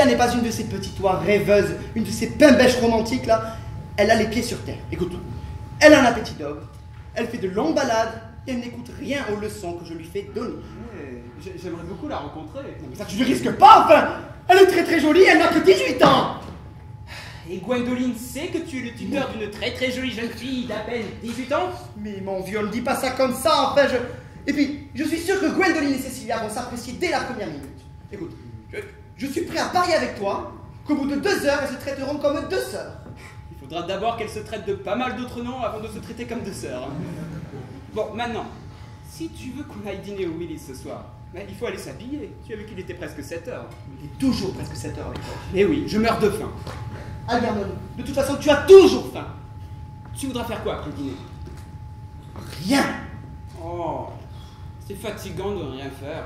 n'est pas une de ces petites oies rêveuses, une de ces pains-bêches romantiques là. Elle a les pieds sur terre. Écoute, elle a un appétit d'ogre, elle fait de longues balades et elle n'écoute rien aux leçons que je lui fais donner. Ouais, j'aimerais beaucoup la rencontrer. Non, mais ça tu ne risques pas, enfin. Elle est très très jolie, elle n'a que 18 ans. Et Gwendoline sait que tu es le tuteur d'une très très jolie jeune fille d'à peine 18 ans? Mais mon vieux, ne dis pas ça comme ça, enfin Et puis, je suis sûr que Gwendoline et Cecilia vont s'apprécier dès la première minute. Écoute, je suis prêt à parier avec toi qu'au bout de 2 heures, elles se traiteront comme 2 sœurs. Il faudra d'abord qu'elles se traitent de pas mal d'autres noms avant de se traiter comme 2 sœurs. Bon, maintenant, si tu veux qu'on aille dîner au Willis ce soir, il faut aller s'habiller. Tu as vu qu'il était presque 7 heures. Il est toujours presque 7 heures avec toi. Eh oui, je meurs de faim. Algernon, de toute façon, tu as toujours faim. Tu voudras faire quoi après le dîner? Rien. Oh, c'est fatigant de rien faire.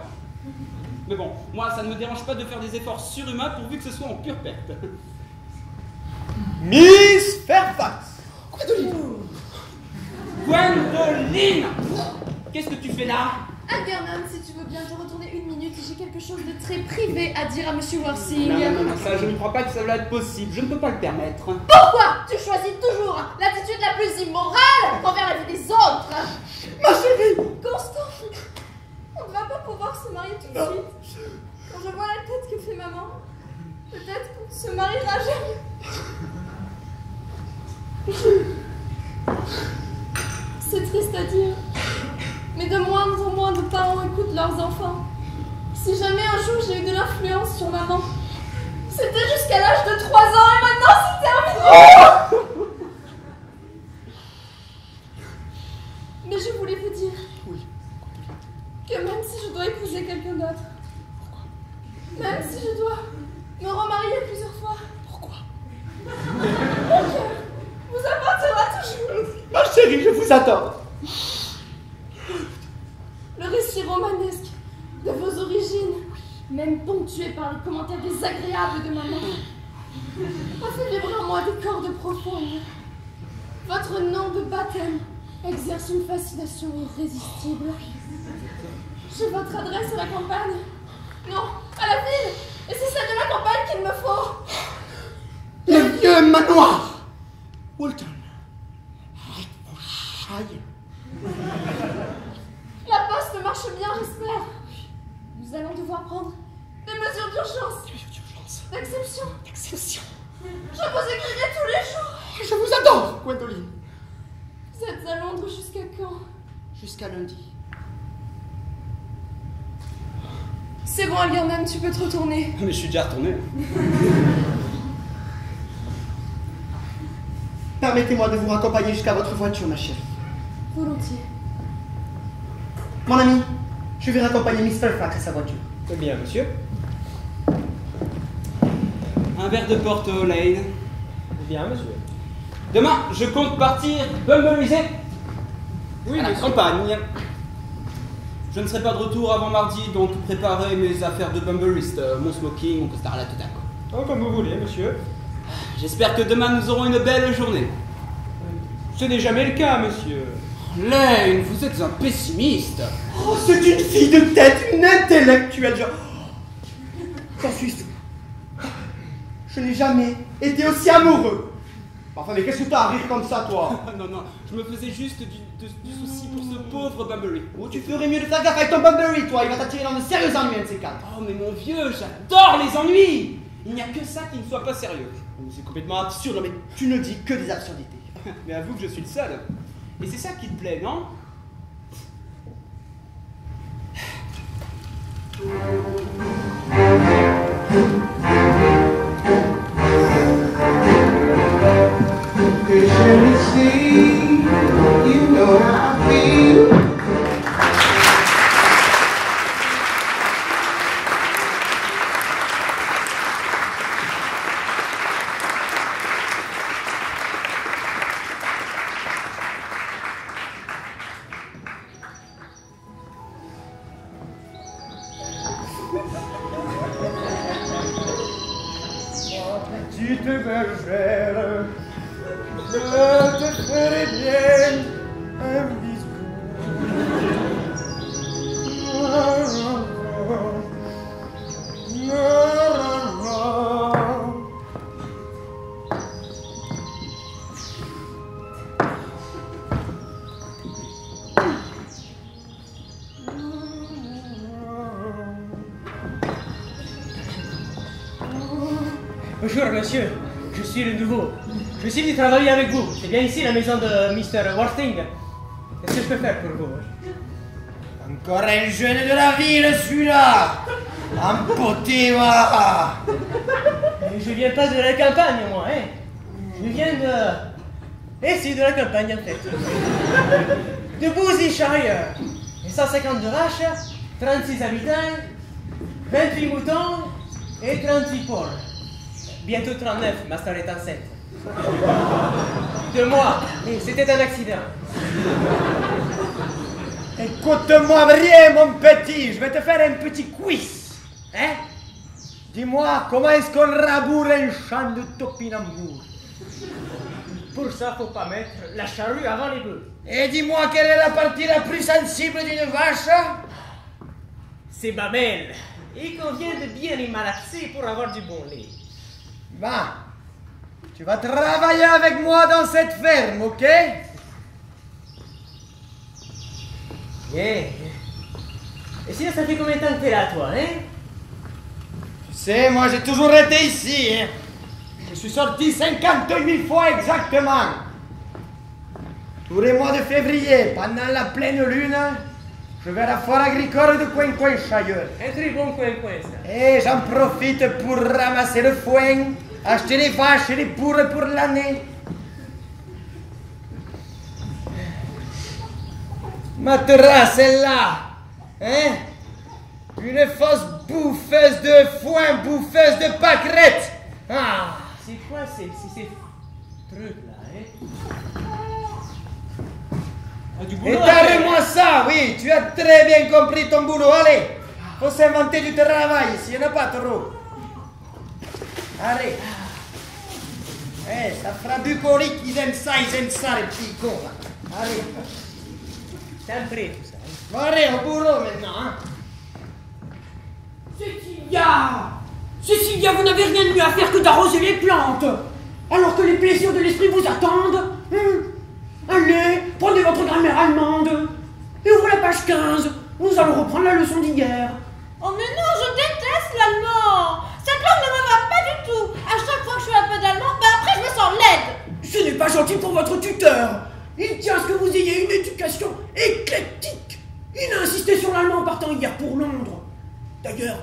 Mais bon, moi, ça ne me dérange pas de faire des efforts surhumains pourvu que ce soit en pure perte. Miss Fairfax. Gwendoline! Qu'est-ce que tu fais là? Algernon, si tu veux bien te retourner 1 minute, j'ai quelque chose de très privé à dire à Monsieur Worsing. Non, ça, je ne crois pas que ça va être possible. Je ne peux pas le permettre. Pourquoi tu choisis toujours l'attitude la plus immorale envers la vie des autres? Ma chérie. Constant, on ne va pas pouvoir se marier tout de suite. Quand je vois la tête que fait maman, peut-être qu'on ne se mariera jamais. C'est triste à dire, mais de moins en moins de parents écoutent leurs enfants. Si jamais un jour j'ai eu de l'influence sur maman, c'était jusqu'à l'âge de 3 ans et Non, c'est terminé. Mais je voulais vous dire que même si je dois épouser quelqu'un d'autre, même si je dois me remarier plusieurs fois, Pourquoi? mon cœur vous appartiendra toujours. Ma chérie, je vous attends. Le récit romanesque de vos origines, même ponctué par les commentaires désagréables de ma mère, a fait vibrer en moi des cordes profondes. Votre nom de baptême exerce une fascination irrésistible. J'ai votre adresse à la campagne. Non, à la ville. Et c'est celle de la campagne qu'il me faut. Le vieux manoir. Walton. Hertfordshire. La poste marche bien, j'espère. Nous allons devoir prendre des mesures d'urgence, d'exception. Exception. Je vous écrirai tous les jours. Je vous adore, Gwendoline. Vous êtes à Londres jusqu'à quand? Jusqu'à lundi. C'est bon, Algernon, tu peux te retourner. Mais je suis déjà retourné. Permettez-moi de vous raccompagner jusqu'à votre voiture, ma chérie. Volontiers. Mon ami, je vais raccompagner Miss Fairfax à sa voiture. Eh bien, monsieur. Un verre de Porto, Lane. Eh bien, monsieur. Demain, je compte partir bumbleiser Oui, à la monsieur. campagne. Je ne serai pas de retour avant mardi, donc préparez mes affaires de bumbleiste, mon smoking, mon costard à la totale. Oh, comme vous voulez, monsieur. J'espère que demain nous aurons une belle journée. Ce n'est jamais le cas, monsieur. Lane, vous êtes un pessimiste. Oh, c'est une fille de tête, une intellectuelle. J'en suis sûr. Je n'ai jamais été aussi amoureux. Enfin, mais qu'est-ce que t'as à rire comme ça, toi? Non, non, je me faisais juste du souci pour ce pauvre Bunbury. Oh, tu ferais mieux de faire gaffe avec ton Bunbury, toi. Il va t'attirer dans de sérieux ennuis, un de ces quatre. Oh, mais mon vieux, j'adore les ennuis. Il n'y a que ça qui ne soit pas sérieux. C'est complètement absurde, non, mais tu ne dis que des absurdités. Mais avoue que je suis le seul. Et c'est ça qui te plaît, non? You know how I feel. Petite bergère, je te ferai bien un Bonjour, monsieur. Je suis le nouveau. Je suis venu travailler avec vous. C'est bien ici la maison de Mr. Worthing. Qu'est-ce que je peux faire pour vous? Encore un jeune de la ville, celui-là. Empoté, va. Mais je viens pas de la campagne, moi, hein. Je viens de... Ici, de la campagne, en fait. De Booseyshire. Et 150 de vaches, 36 habitants, 28 moutons et 38 porcs. Bientôt 39, ma sœur est enceinte. 2 mois, et c'était un accident. Écoute-moi bien, mon petit. Je vais te faire un petit quiz. Hein? Dis-moi, comment est-ce qu'on raboure un champ de topinambour? Pour ça, faut pas mettre la charrue avant les bœufs. Et dis-moi, quelle est la partie la plus sensible d'une vache? C'est mamelle. Il convient de bien les malaxer pour avoir du bon lait. Ben, tu vas travailler avec moi dans cette ferme, ok? Bien. Et sinon, ça fait combien de temps que t'es là, toi, hein? Tu sais, moi j'ai toujours été ici, hein? Je suis sorti 58 fois exactement. Tous les mois de février, pendant la pleine lune, je vais à la foire agricole de Coin-Coin-Shire. Un très bon coin-coin, ça. Et j'en profite pour ramasser le foin acheter des vaches et des bourres pour l'année. Matera, celle-là, hein? Une fausse bouffeuse de foin, bouffeuse de pâquerettes. Ah! C'est quoi ces trucs-là, hein? Ah, du boulot, Étale-moi ça, oui, tu as très bien compris ton boulot, allez. Faut s'inventer du travail ici, il n'y en a pas trop. Allez. Ça fera bucolique, ils aiment ça, les petits cons. Là. Allez. C'est un prêt, tout ça. Bon, allez, au boulot maintenant, hein. Cécilia, vous n'avez rien de mieux à faire que d'arroser les plantes, alors que les plaisirs de l'esprit vous attendent. Allez, prenez votre grammaire allemande et ouvrez la page 15. Nous allons reprendre la leçon d'hier. Oh mais non, je déteste l'allemand. Cette langue ne me va pas du tout. À chaque fois que je fais un peu d'allemand, après je me sens laide. Ce n'est pas gentil pour votre tuteur. Il tient à ce que vous ayez une éducation éclectique. Il a insisté sur l'allemand en partant hier pour Londres. D'ailleurs,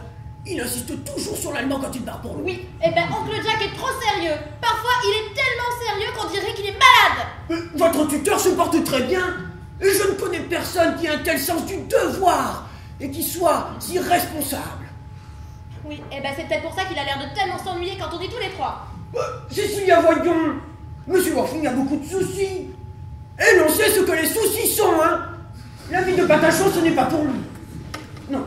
il insiste toujours sur l'allemand quand il part pour Londres. Oui, eh ben oncle Jack est trop sérieux. Parfois, il est tellement sérieux qu'on dirait qu'il est malade. Votre tuteur se porte très bien. Et je ne connais personne qui ait un tel sens du devoir et qui soit si responsable. Oui, eh ben c'est peut-être pour ça qu'il a l'air de tellement s'ennuyer quand on dit tous les trois. Cécilia, voyons. Monsieur Worfing a beaucoup de soucis. Et l'on sait ce que les soucis sont, hein. La vie de Patachon, ce n'est pas pour lui. Non.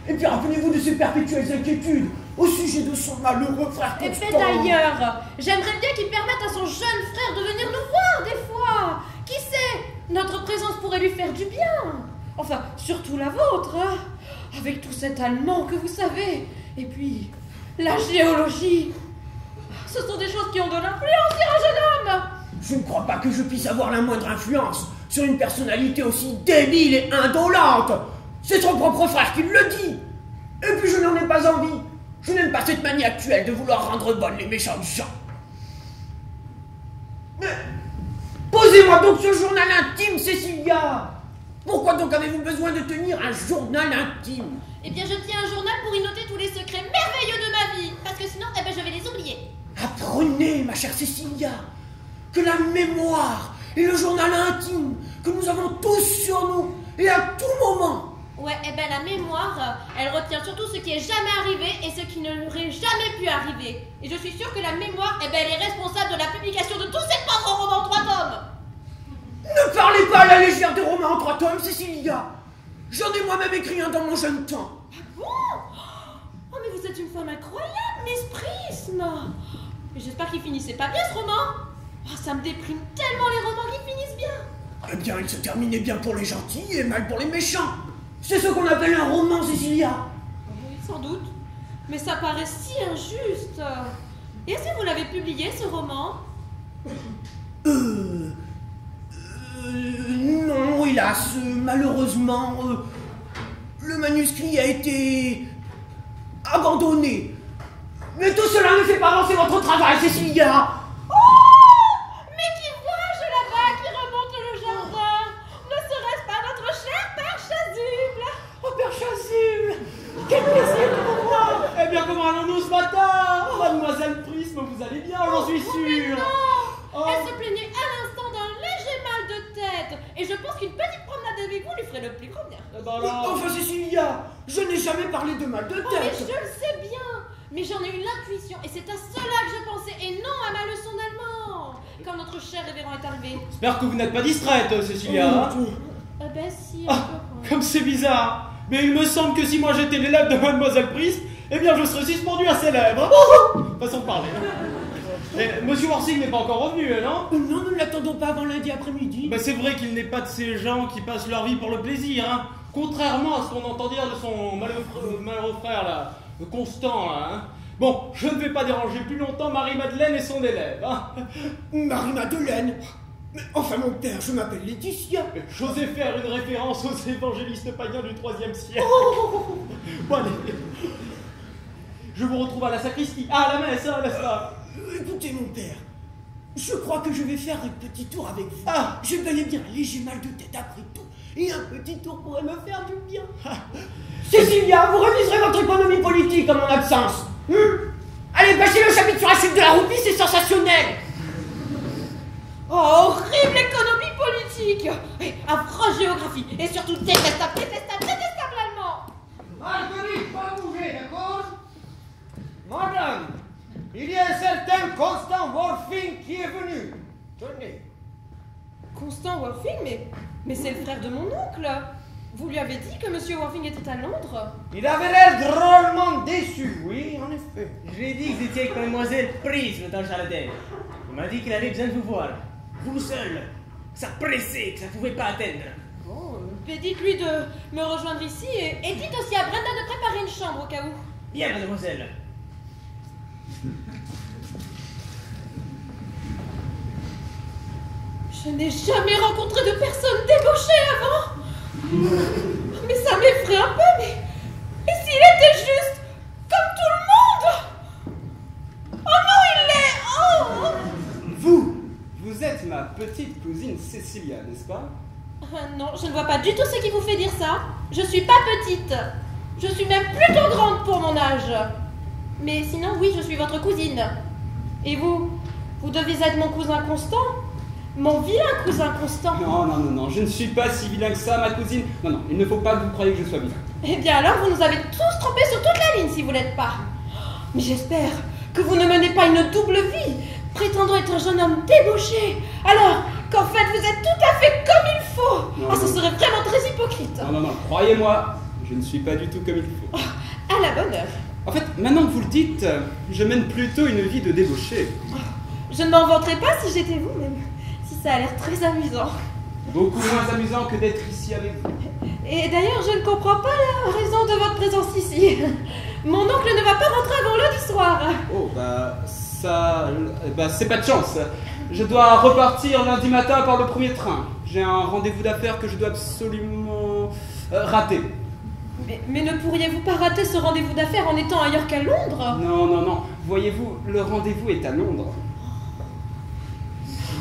Et puis rappelez-vous de ses perpétuelles inquiétudes au sujet de son malheureux frère Et Constant. puis d'ailleurs, j'aimerais bien qu'il permette à son jeune frère de venir nous voir des fois. Qui sait, notre présence pourrait lui faire du bien. Enfin, surtout la vôtre, hein. Avec tout cet allemand que vous savez. Et puis, la géologie. Ce sont des choses qui ont de l'influence sur un jeune homme. Je ne crois pas que je puisse avoir la moindre influence sur une personnalité aussi débile et indolente. C'est son propre frère qui le dit. Et puis je n'en ai pas envie. Je n'aime pas cette manie actuelle de vouloir rendre bonnes les méchantes gens. Mais posez-moi donc ce journal intime, Cécilia. Pourquoi donc avez-vous besoin de tenir un journal intime? Eh bien, je tiens un journal pour y noter tous les secrets merveilleux de ma vie. Parce que sinon, je vais les oublier. Apprenez, ma chère Cécilia, que la mémoire est le journal intime que nous avons tous sur nous et à tout moment. Ouais, la mémoire, elle retient surtout ce qui est jamais arrivé et ce qui n'aurait jamais pu arriver. Et je suis sûre que la mémoire, elle est responsable de la publication de tous ces pauvres romans en 3 tomes. Ne parlez pas à la légère des romans en 3 tomes, Cécilia. J'en ai moi-même écrit un dans mon jeune temps. Ah bon? Oh, mais vous êtes une femme incroyable, Miss Prism. Mais j'espère qu'il finissait pas bien ce roman. Oh, ça me déprime tellement les romans qui finissent bien. Eh bien, il se terminait bien pour les gentils et mal pour les méchants. C'est ce qu'on appelle un roman, Cécilia. Oui, sans doute. Mais ça paraît si injuste. Et est-ce que vous l'avez publié, ce roman? Non, hélas, malheureusement, le manuscrit a été abandonné. Mais tout cela ne fait pas avancer votre travail, Cécilia. Mais qui vois-je là-bas qui remonte le jardin? Ne serait-ce pas notre cher Père Chasuble? Oh, Père Chasuble, quel plaisir de vous voir. Eh bien, comment allons-nous ce matin? Mademoiselle Prisme, vous allez bien, j'en suis sûr. Non. Elle se plaignait à l'instant d'un léger mal de tête. Et je pense qu'une petite promenade avec vous lui ferait le plus grand bien. Enfin, Cécilia, je n'ai jamais parlé de mal de Oh, mais tête. je le sais bien. Mais j'en ai eu l'intuition et c'est à cela que je pensais et non à ma leçon d'allemand. Quand notre cher révérend est arrivé. J'espère que vous n'êtes pas distraite, Cécilia. Ben si, Ah, comme c'est bizarre. Mais il me semble que si moi j'étais l'élève de Mademoiselle Prisme, eh bien je serais suspendu à ses lèvres. Façon de parler. Et Monsieur Worsing n'est pas encore revenu, non? Non, nous ne l'attendons pas avant lundi après-midi. Ben, c'est vrai qu'il n'est pas de ces gens qui passent leur vie pour le plaisir, hein. Contrairement à ce qu'on entend dire de son malheureux frère, là, Constant, là, hein. Bon, je ne vais pas déranger plus longtemps Marie-Madeleine et son élève, hein. Marie-Madeleine. Mais enfin, mon père, je m'appelle Laetitia. J'osais faire une référence aux évangélistes païens du IIIe siècle. Bon, allez. Je vous retrouve à la sacristie. Ah, à la messe, hein, n'est-ce pas? Écoutez, mon père, je crois que je vais faire un petit tour avec vous. Ah. J'ai bel et bien un léger mal de tête après tout. Et un petit tour pourrait me faire du bien. Cécilia, vous réviserez votre économie politique en mon absence. Allez, bâchez le chapitre sur la chute de mathématiques, et affreux géographie, et surtout détestable allemand. Marguerite, pas bouger, d'accord? Madame, il y a un certain Constant Worfing qui est venu. Tenez. Constant Worthing, mais c'est le frère de mon oncle. Vous lui avez dit que Monsieur Worthing était à Londres? Il avait l'air drôlement déçu, oui, en effet. Je lui ai dit que vous étiez avec mademoiselle Prisme dans le jardin. Il m'a dit qu'il avait besoin de vous voir. Vous seul. Ça pressait, que ça pouvait pas attendre. Oh, mais dites-lui de me rejoindre ici et dites aussi à Brenda de préparer une chambre au cas où. Bien, mademoiselle. Je n'ai jamais rencontré de personne débauchée avant. Mais ça m'effraie un peu, mais s'il était juste comme tout le monde. Oh non, il l'est. Oh. Vous êtes ma petite cousine Cécilia, n'est-ce pas? Non, je ne vois pas du tout ce qui vous fait dire ça. Je suis pas petite. Je suis même plutôt grande pour mon âge. Mais sinon, oui, je suis votre cousine. Et vous devez être mon cousin Constant? Mon vilain cousin Constant? Non, je ne suis pas si vilain que ça, ma cousine. Non, il ne faut pas que vous croyiez que je sois vilain. Eh bien alors, vous nous avez tous trompés sur toute la ligne si vous l'êtes pas. Mais j'espère que vous ne menez pas une double vie, prétendant être un jeune homme débauché, alors qu'en fait vous êtes tout à fait comme il faut. Ce serait vraiment très hypocrite. Non, croyez-moi, je ne suis pas du tout comme il faut. À la bonne heure. En fait, maintenant que vous le dites, je mène plutôt une vie de débauché. Je ne m'en vanterais pas si j'étais vous, même si ça a l'air très amusant. Beaucoup moins amusant que d'être ici avec vous. Et d'ailleurs, je ne comprends pas la raison de votre présence ici. Mon oncle ne va pas rentrer avant lundi soir. Oh, c'est pas de chance. Je dois repartir lundi matin par le premier train. J'ai un rendez-vous d'affaires que je dois absolument rater. Mais ne pourriez-vous pas rater ce rendez-vous d'affaires en étant ailleurs qu'à Londres? Non. Voyez-vous, le rendez-vous est à Londres.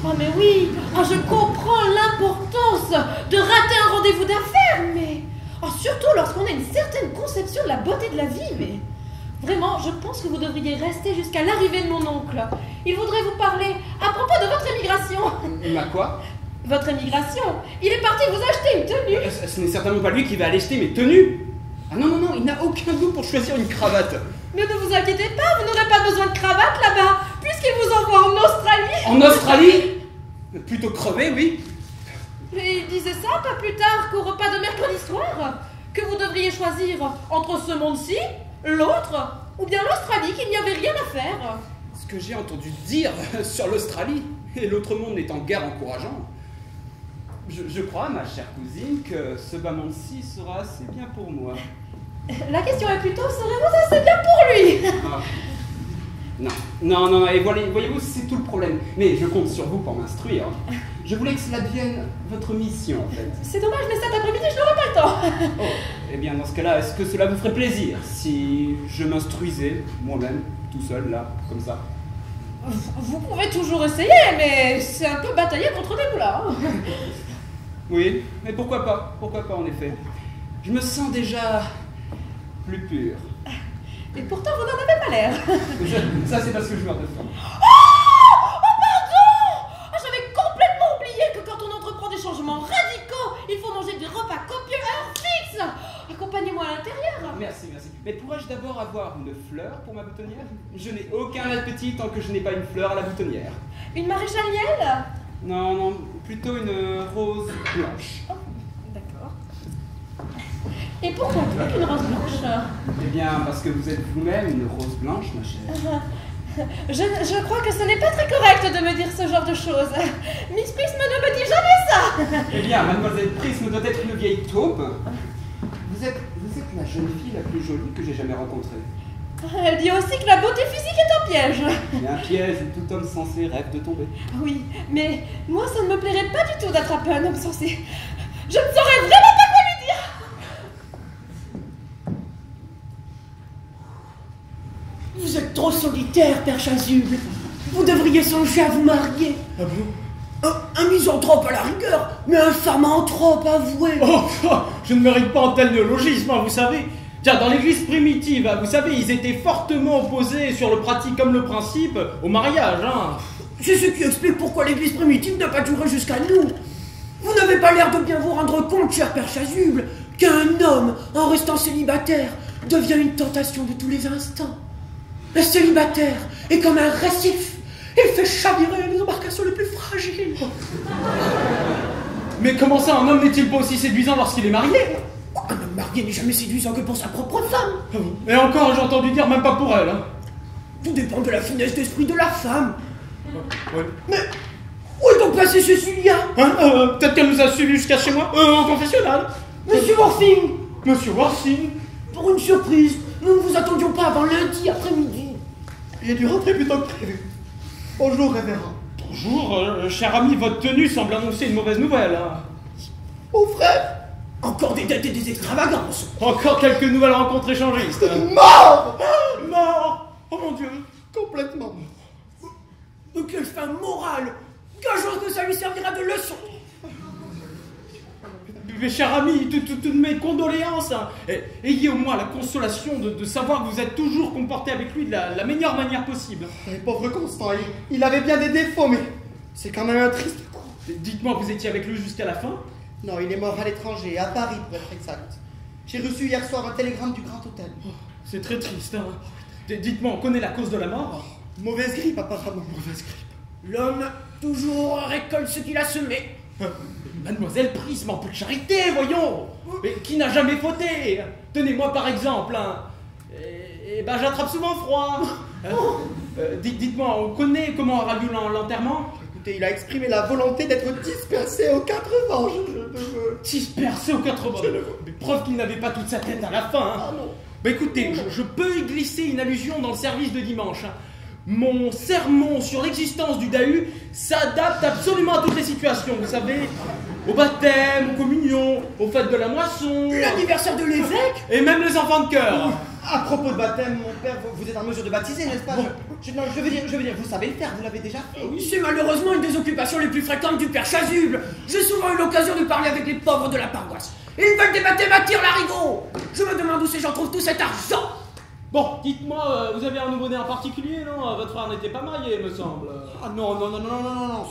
Oh mais oui, je comprends l'importance de rater un rendez-vous d'affaires, mais surtout lorsqu'on a une certaine conception de la beauté de la vie, mais vraiment, je pense que vous devriez rester jusqu'à l'arrivée de mon oncle. Il voudrait vous parler à propos de votre émigration. Ma quoi? Votre émigration? Il est parti vous acheter une tenue. Ce n'est certainement pas lui qui va aller acheter mes tenues. Ah non, il n'a aucun goût pour choisir une cravate. Mais ne vous inquiétez pas, vous n'aurez pas besoin de cravate là-bas, puisqu'il vous envoie en Australie. En Australie? Plutôt crevé, oui. Mais il disait ça pas plus tard qu'au repas de mercredi soir, que vous devriez choisir entre ce monde-ci, l'autre, ou bien l'Australie, qu'il n'y avait rien à faire. Ce que j'ai entendu dire sur l'Australie, et l'autre monde n'est en guère encourageant. Je crois, ma chère cousine, que ce bas monde-ci sera assez bien pour moi. La question est plutôt, serez-vous assez bien pour lui? Non, et voyez-vous, c'est tout le problème. Mais je compte sur vous pour m'instruire. Je voulais que cela devienne votre mission, en fait. C'est dommage, mais cet après-midi, je n'aurai pas le temps. Oh, eh bien, dans ce cas-là, est-ce que cela vous ferait plaisir si je m'instruisais moi-même, tout seul, là, comme ça? Vous pouvez toujours essayer, mais c'est un peu batailler contre des moulins. Oui, mais pourquoi pas, en effet. Je me sens déjà plus pur. Et pourtant, vous n'en avez pas l'air. Ça, c'est parce que je meurs de faim. Oh, pardon! J'avais complètement oublié que quand on entreprend des changements radicaux, il faut manger des repas copieux à heure fixe. Accompagnez-moi à l'intérieur. Merci. Mais pourrais-je d'abord avoir une fleur pour ma boutonnière? Je n'ai aucun appétit tant que je n'ai pas une fleur à la boutonnière. Une maréchale miel? Non, plutôt une rose blanche. Oh, d'accord. Et pourquoi donc une rose blanche? Eh bien, parce que vous êtes vous-même une rose blanche, ma chère. Je crois que ce n'est pas très correct de me dire ce genre de choses. Miss Prisme ne me dit jamais ça. Eh bien, mademoiselle Prisme doit être une vieille taupe. Vous êtes la jeune fille la plus jolie que j'ai jamais rencontrée. Elle dit aussi que la beauté physique est un piège. C'est un piège où tout homme sensé rêve de tomber. Oui, mais moi ça ne me plairait pas du tout d'attraper un homme sensé. Je ne saurais vraiment pas quoi lui dire. Vous êtes trop solitaire, Père Chasuble. Vous devriez songer à vous marier. Ah bon? Un misanthrope à la rigueur, mais un pharmanthrope avoué. Oh, je ne mérite pas un tel néologisme, vous savez. Tiens, dans l'église primitive, vous savez, ils étaient fortement opposés sur le pratique comme le principe au mariage. C'est ce qui explique pourquoi l'église primitive n'a pas duré jusqu'à nous. Vous n'avez n'avez pas l'air de bien vous rendre compte, cher père Chasuble, qu'un homme, en restant célibataire, devient une tentation de tous les instants. Un célibataire est comme un récif. Il fait chavirer les embarcations les plus fragiles. Mais comment ça, un homme n'est-il pas aussi séduisant lorsqu'il est marié? Un homme marié n'est jamais séduisant que pour sa propre femme. Et encore, j'ai entendu dire, même pas pour elle. Hein. Tout dépend de la finesse d'esprit de la femme. Ouais. Mais où est donc passée Cécilia? Peut-être qu'elle nous a suivis jusqu'à chez moi, au confessionnal. Monsieur Worthing, Monsieur Worthing, pour une surprise, nous ne vous attendions pas avant lundi après-midi. Il a dû rentrer plus tôt que prévu. Bonjour, révérend. Bonjour, cher ami, votre tenue semble annoncer une mauvaise nouvelle. Hein. Mon frère, Encore des dettes et des extravagances. Encore quelques nouvelles rencontres échangistes. mort! Mort! Oh mon Dieu! Complètement. De quelle fin morale? Gageons que ça lui servira de leçon. Mes chers amis, toutes mes condoléances. Hein. Ayez au moins la consolation de savoir que vous êtes toujours comporté avec lui de la meilleure manière possible. Le pauvre Constant, il avait bien des défauts, mais c'est quand même un triste coup. Dites-moi, vous étiez avec lui jusqu'à la fin? Non, il est mort à l'étranger, à Paris pour être exact. J'ai reçu hier soir un télégramme du Grand Hôtel. C'est très triste. Hein. Dites-moi, on connaît la cause de la mort? Mauvaise grippe, apparemment. Mauvaise grippe. L'homme toujours récolte ce qu'il a semé. Mademoiselle Prisme, un peu de charité, voyons. Mais qui n'a jamais fauté? Tenez-moi par exemple. Hein. Et ben j'attrape souvent froid. Dites-moi, on connaît comment aura lieu l'enterrement? Écoutez, il a exprimé la volonté d'être dispersé aux quatre vents. Dispersé aux quatre vents. Preuve qu'il n'avait pas toute sa tête à la fin. Hein. Ah non. Bah écoutez, je peux y glisser une allusion dans le service de dimanche. Hein. Mon sermon sur l'existence du Dahu s'adapte absolument à toutes les situations, vous savez, au baptême, aux communions, aux fêtes de la moisson, L'anniversaire de l'évêque. et même les enfants de cœur. À propos de baptême, mon père, vous êtes en mesure de baptiser, n'est-ce pas? Non, je veux dire, vous savez le faire, vous l'avez déjà fait. C'est malheureusement une des occupations les plus fréquentes du père Chasuble. J'ai souvent eu l'occasion de parler avec les pauvres de la paroisse. Ils veulent des baptêmes à tire-larigot. Je me demande où ces gens trouvent tout cet argent. Bon, dites-moi, vous avez un nouveau-né en particulier, non? Votre frère n'était pas marié, me semble. Ah non,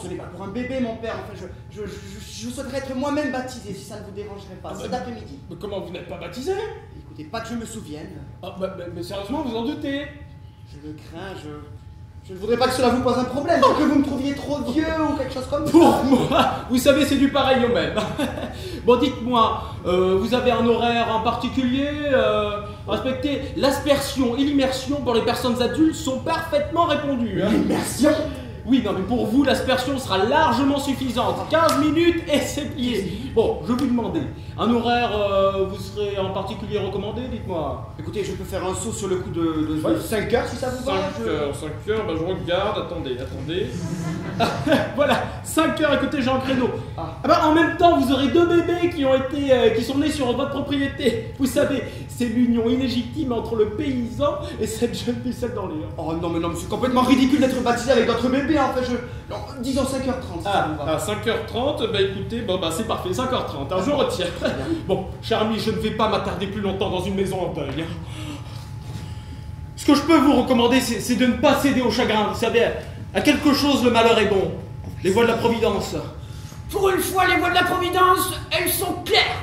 ce n'est pas pour un bébé, mon père. Enfin, je souhaiterais être moi-même baptisé, si ça ne vous dérangerait pas, cet après-midi. Mais comment vous n'êtes pas baptisé? Écoutez, pas que je me souvienne. Ah, mais sérieusement, vous en doutez? Je le crains, je ne voudrais pas que cela vous pose un problème, que vous me trouviez trop vieux ou quelque chose comme ça. Pour moi, vous savez, c'est du pareil au même. Bon, dites-moi, vous avez un horaire en particulier respectez l'aspersion et l'immersion pour les personnes adultes sont parfaitement répondues. Hein. L'immersion? Oui, non, mais pour vous, l'aspersion sera largement suffisante. 15 minutes et c'est plié. Bon, je vous demandais, un horaire vous serait en particulier recommandé, dites-moi. Écoutez, je peux faire un saut sur le coup de Ouais. 5 heures si ça vous va. 5 heures, bah je regarde, attendez. Voilà, 5 heures, écoutez, j'ai un créneau. Ah bah, en même temps, vous aurez deux bébés qui sont nés sur votre propriété. Vous savez, c'est l'union illégitime entre le paysan et cette jeune pucelle dans les airs. Oh non, mais c'est complètement ridicule d'être baptisé avec votre bébé, en fait, non, disons 5h30 si ça vous va. À 5h30, bah écoutez, c'est parfait, 5h30, hein, je retiens. Bon, cher ami, je ne vais pas m'attarder plus longtemps dans une maison en deuil. Ce que je peux vous recommander, c'est de ne pas céder au chagrin. Vous savez, à quelque chose, le malheur est bon. Les voies de la Providence. Pour une fois, les voies de la Providence, elles sont claires.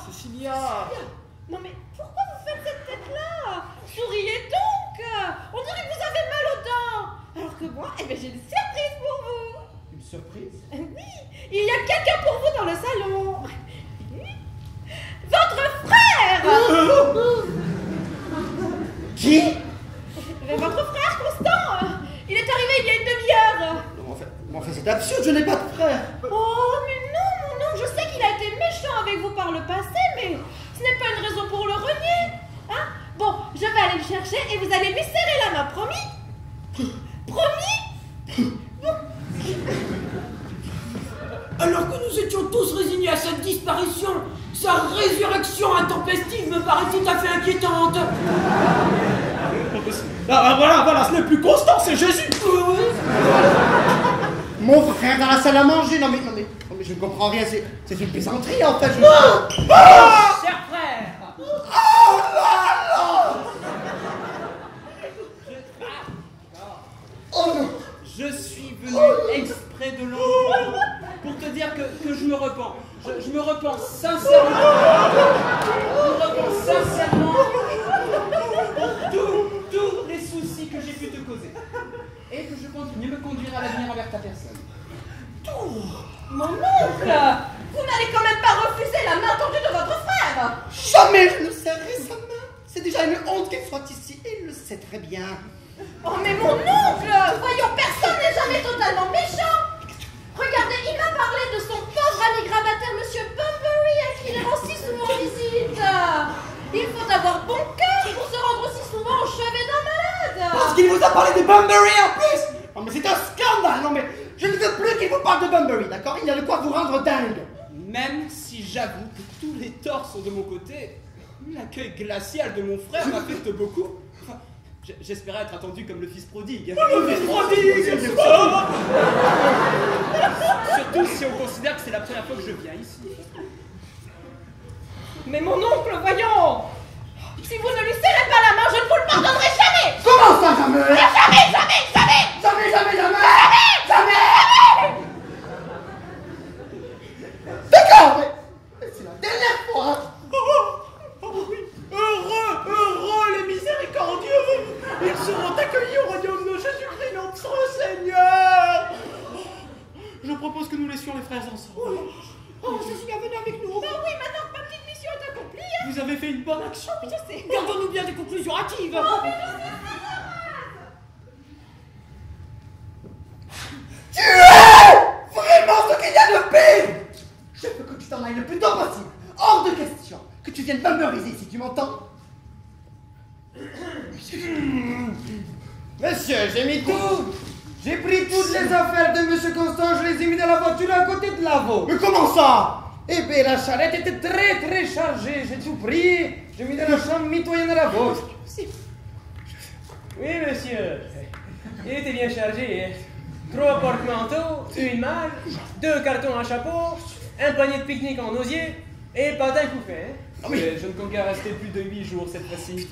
Cécilia! Non mais pourquoi vous faites cette tête-là? Souriez donc. On dirait que vous avez mal aux dents. Alors que moi, j'ai une surprise pour vous. Une surprise? Oui, il y a quelqu'un pour vous dans le salon. Votre frère. Qui? Votre frère, Constant. Il est arrivé il y a une demi-heure. Non, en fait, c'est absurde, je n'ai pas de frère. Oh, mais non, je sais qu'il a été méchant avec vous par le passé, mais ce n'est pas une raison pour le renier. Hein? Bon, je vais aller le chercher et vous allez lui serrer la main, promis? Promis? Alors que nous étions tous résignés à cette disparition, sa résurrection intempestive me paraît tout à fait inquiétante. Voilà, ce n'est plus Constant, c'est Jésus. Mon frère dans la salle à manger, non mais je ne comprends rien, c'est une plaisanterie en fait. Cher Je suis venu exprès de Londres pour te dire que je me repens. Je me repens sincèrement. Je me repens sincèrement pour tous les soucis que j'ai pu te causer. Et que je compte mieux me conduire à l'avenir envers ta personne. Mon oncle, vous n'allez quand même pas refuser la main tendue de votre frère. Jamais je ne serrerai sa main. C'est déjà une honte qu'il soit ici, et il le sait très bien. Oh mais mon oncle, voyons, personne n'est jamais totalement méchant. Regardez, il m'a parlé de son pauvre ami grabataire, Monsieur Bunbury, à qui il rend si souvent visite. Il faut avoir bon cœur pour se rendre aussi souvent au chevet d'un malade. Parce qu'il vous a parlé de Bunbury en plus. Non mais c'est un scandale. Non mais je ne veux plus qu'il vous parle de Bunbury, d'accord? Il y a de quoi vous rendre dingue. Même si j'avoue que tous les torts sont de mon côté, l'accueil glacial de mon frère m'affecte beaucoup. Enfin, j'espérais être attendu comme le fils prodigue. Le fils prodigue. Surtout si on considère que c'est la première fois que je viens ici. Mais mon oncle, voyons. Si vous ne lui serrez pas la main, je ne vous le pardonnerai jamais. Comment ça, jamais? Jamais, jamais, jamais. Jamais, jamais, jamais. Jamais. D'accord, mais c'est la dernière fois. Heureux les miséricordieux. Ils seront accueillis au royaume de Jésus-Christ notre Seigneur. Je propose que nous laissions les frères ensemble. Oh, je suis bienvenue avec nous. Ben oui, maintenant que ma petite mission est accomplie. Vous avez fait une bonne action. Oui, je sais. Gardons-nous bien des conclusions hâtives. Tu es vraiment ce qu'il y a de pire. Je veux que tu t'en ailles le plus tôt possible. Hors de question que tu viennes Bunbury ici, tu m'entends? Monsieur, j'ai mis tout. J'ai pris toutes les affaires de Monsieur Constant, je les ai mis dans la voiture à côté de la vôtre. Mais comment ça? Eh bien, la charrette était très très chargée, j'ai tout pris. J'ai mis dans la chambre mitoyenne à la vôtre. Oui, monsieur. Il était bien chargé. 3 porte-manteaux, une malle, 2 cartons à chapeau, un panier de pique-nique en osier et pas d'un coupé. Ah oui, je ne compte qu'à rester plus de 8 jours cette fois-ci.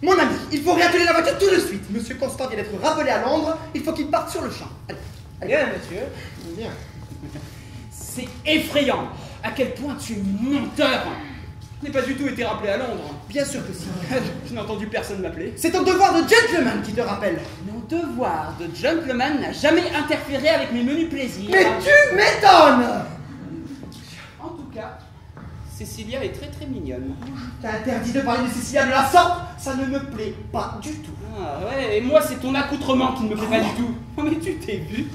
Mon ami, il faut réatteler la voiture tout de suite. Monsieur Constant vient d'être rappelé à Londres, il faut qu'il parte sur le champ. Allez, allez. Bien, monsieur. Bien. C'est effrayant à quel point tu es menteur. Je n'ai pas du tout été rappelé à Londres. Bien sûr que si. Je n'ai entendu personne m'appeler. C'est ton devoir de gentleman qui te rappelle. Mon devoir de gentleman n'a jamais interféré avec mes menus plaisirs. Mais tu m'étonnes. En tout cas, Cécilia est très très mignonne. T'as interdit de parler de Cécilia de la sorte. Ça ne me plaît pas du tout. Ah ouais, et moi c'est ton accoutrement qui ne me plaît pas du tout. Oh mais tu t'es vu.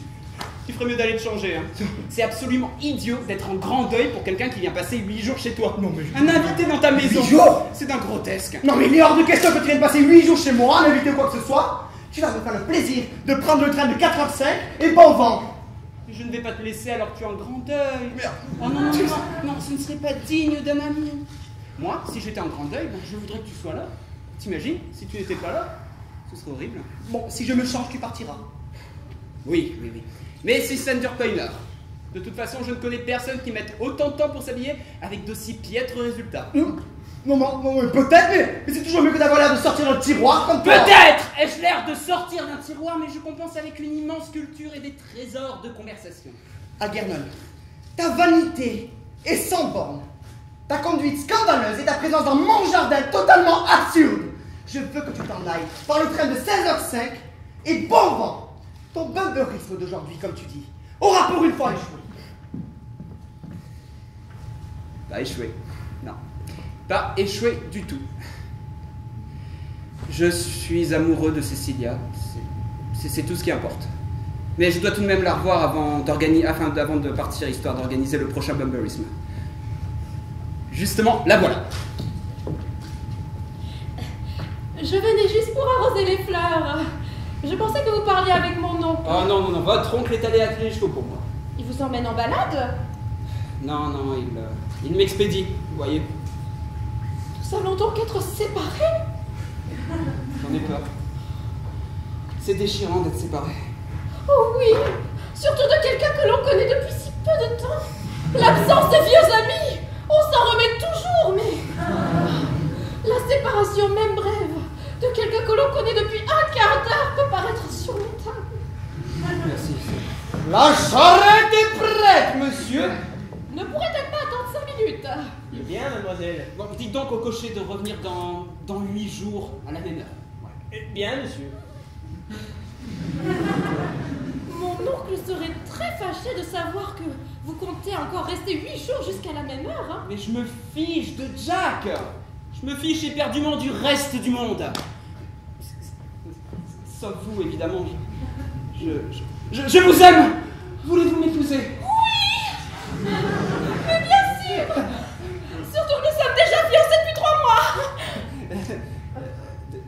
Tu ferais mieux d'aller te changer. Hein. C'est absolument idiot d'être en grand deuil pour quelqu'un qui vient passer 8 jours chez toi. Non mais un invité dans ta maison. 8 jours? C'est d'un grotesque. Non mais il est hors de question que tu viennes passer 8 jours chez moi, n'inviter quoi que ce soit. Tu vas me faire le plaisir de prendre le train de 4h05 et bon vent. Je ne vais pas te laisser alors que tu es en grand deuil. Merde. Oh non, non, non, non, ce ne serait pas digne d'un ami. Moi, si j'étais en grand deuil, ben, je voudrais que tu sois là. T'imagines, si tu n'étais pas là, ce serait horrible. Bon, si je me change, tu partiras. Oui, oui, oui. Mais si ça ne dure pas 1 heure. De toute façon, je ne connais personne qui mette autant de temps pour s'habiller avec d'aussi piètres résultats. Non, mais peut-être, mais c'est toujours mieux que d'avoir l'air de sortir d'un tiroir comme toi. Peut-être ai-je l'air de sortir d'un tiroir, mais je compense avec une immense culture et des trésors de conversation. Algernon, ta vanité est sans borne. Ta conduite scandaleuse et ta présence dans mon jardin totalement absurde. Je veux que tu t'en ailles par le train de 16h05 et bon vent. Ton bunburisme d'aujourd'hui, comme tu dis, aura pour une fois échoué. Pas échoué. Non. Pas échoué du tout. Je suis amoureux de Cécilia. C'est tout ce qui importe. Mais je dois tout de même la revoir avant de partir, histoire d'organiser le prochain bumberisme. Justement, la voilà. Je venais juste pour arroser les fleurs. Je pensais que vous parliez avec mon oncle. Oh non, votre oncle est allé atteler les chevaux pour moi. Il vous emmène en balade? Non, il m'expédie, vous voyez. Nous allons donc être séparés? J'en ai peur. C'est déchirant d'être séparés. Oh oui, surtout de quelqu'un que l'on connaît depuis si peu de temps. L'absence des vieux amis, on s'en remet toujours, mais la séparation, même brève, de quelqu'un que l'on connaît depuis un quart d'heure peut paraître surmontable. La charrette est prête, monsieur. Ne pourrait-elle pas attendre 5 minutes? Eh bien, mademoiselle. Bon, dites donc au cocher de revenir dans 8 jours à la même heure. Eh bien, monsieur. Mon oncle serait très fâché de savoir que vous comptez encore rester 8 jours jusqu'à la même heure, hein. Mais je me fiche de Jack. Je me fiche éperdument du reste du monde. Sauf vous, évidemment. Je vous aime. Voulez-vous m'épouser? Mais bien sûr. Surtout que nous sommes déjà fiancés depuis 3 mois.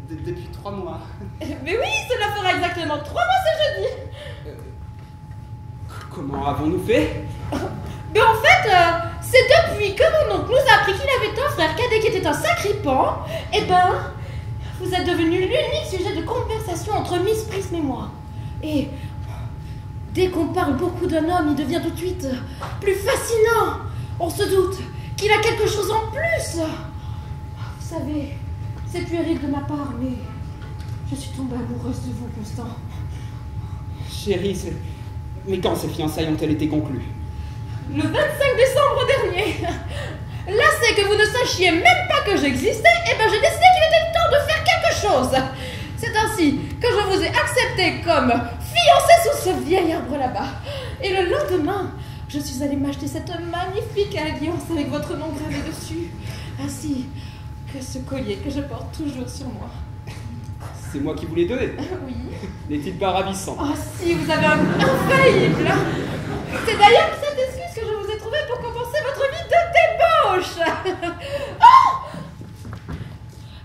Depuis 3 mois. Mais oui, cela fera exactement 3 mois ce jeudi. Comment avons-nous fait? Mais en fait, c'est depuis que mon oncle nous a appris qu'il avait un frère cadet qui était un sacripant, et ben, vous êtes devenu l'unique sujet de conversation entre Miss Prism et moi. Et dès qu'on parle beaucoup d'un homme, il devient tout de suite plus fascinant. On se doute qu'il a quelque chose en plus. Vous savez, c'est puéril de ma part, mais je suis tombée amoureuse de vous, Constant. Chérie, mais quand ces fiançailles ont-elles été conclues? Le 25 décembre dernier. Là, c'est que vous ne sachiez même pas que j'existais, et ben j'ai décidé qu'il était temps de faire quelque chose. C'est ainsi que je vous ai accepté comme fiancée sous ce vieil arbre là-bas. Et le lendemain, je suis allée m'acheter cette magnifique alliance avec votre nom gravé dessus, ainsi que ce collier que je porte toujours sur moi. C'est moi qui vous l'ai donné. Oui. N'est-il pas ravissant? Oh si, vous avez un infaillible. C'est d'ailleurs cette excuse que je vous ai trouvée pour compenser votre vie de débauche. Oh!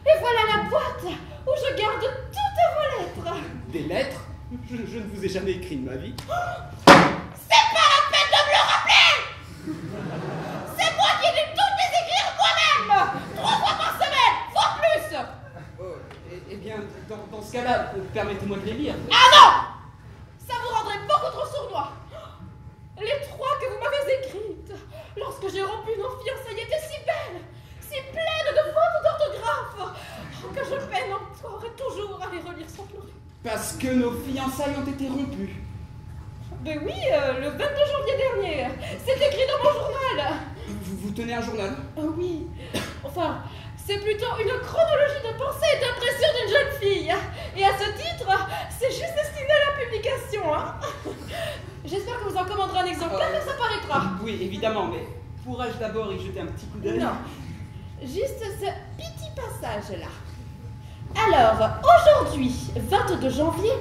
Et voilà la boîte où je garde toutes vos lettres. Des lettres? Je ne vous ai jamais écrit de ma vie. C'est pas la peine de me le rappeler. C'est moi qui ai dû toutes les écrire moi-même. 3 fois par semaine, voire plus. Oh, eh bien, dans ce cas-là, permettez-moi de les lire. Ah non! Ça vous rendrait beaucoup trop sournois. Les 3 que vous m'avez écrites, lorsque j'ai rompu nos fiançailles, étaient si belles, si pleines de fautes d'orthographe, que je peine encore et toujours à les relire sans pleurer. Parce que nos fiançailles ont été rompues. Ben oui, le 22 janvier dernier. C'est écrit dans mon journal. Vous tenez un journal? Oui. Enfin, c'est plutôt une chronologie de pensées et d'impressions d'une jeune fille. Et à ce titre, c'est juste destiné à la publication, hein. J'espère que vous en commanderez un exemplaire quand ça paraîtra. Oui, évidemment, mais pourrais-je d'abord y jeter un petit coup d'œil? Non. Juste ce petit passage-là. Alors, aujourd'hui, 22 janvier,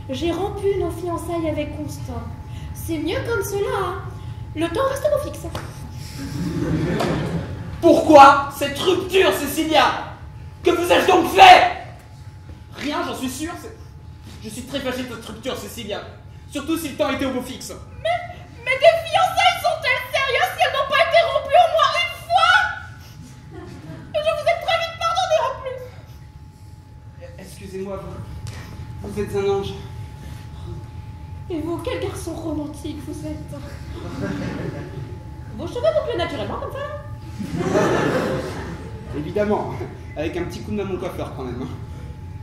j'ai rompu nos fiançailles avec Constant. C'est mieux comme cela, hein. Le temps reste beau fixe. Pourquoi cette rupture, Cécilia? Que vous ai-je donc fait? Rien, j'en suis sûr. Je suis très fâché de cette rupture, Cécilia. Surtout si le temps était au beau fixe. Mais tes fiançailles sont-elles sérieuses si elles n'ont pas été rompues au moins une fois? Et je vous ai très vite pardonné en plus. Excusez-moi, vous êtes un ange. Et vous, quel garçon romantique vous êtes. Vos cheveux bouclent naturellement comme ça? Évidemment, avec un petit coup de main à mon coiffeur quand même.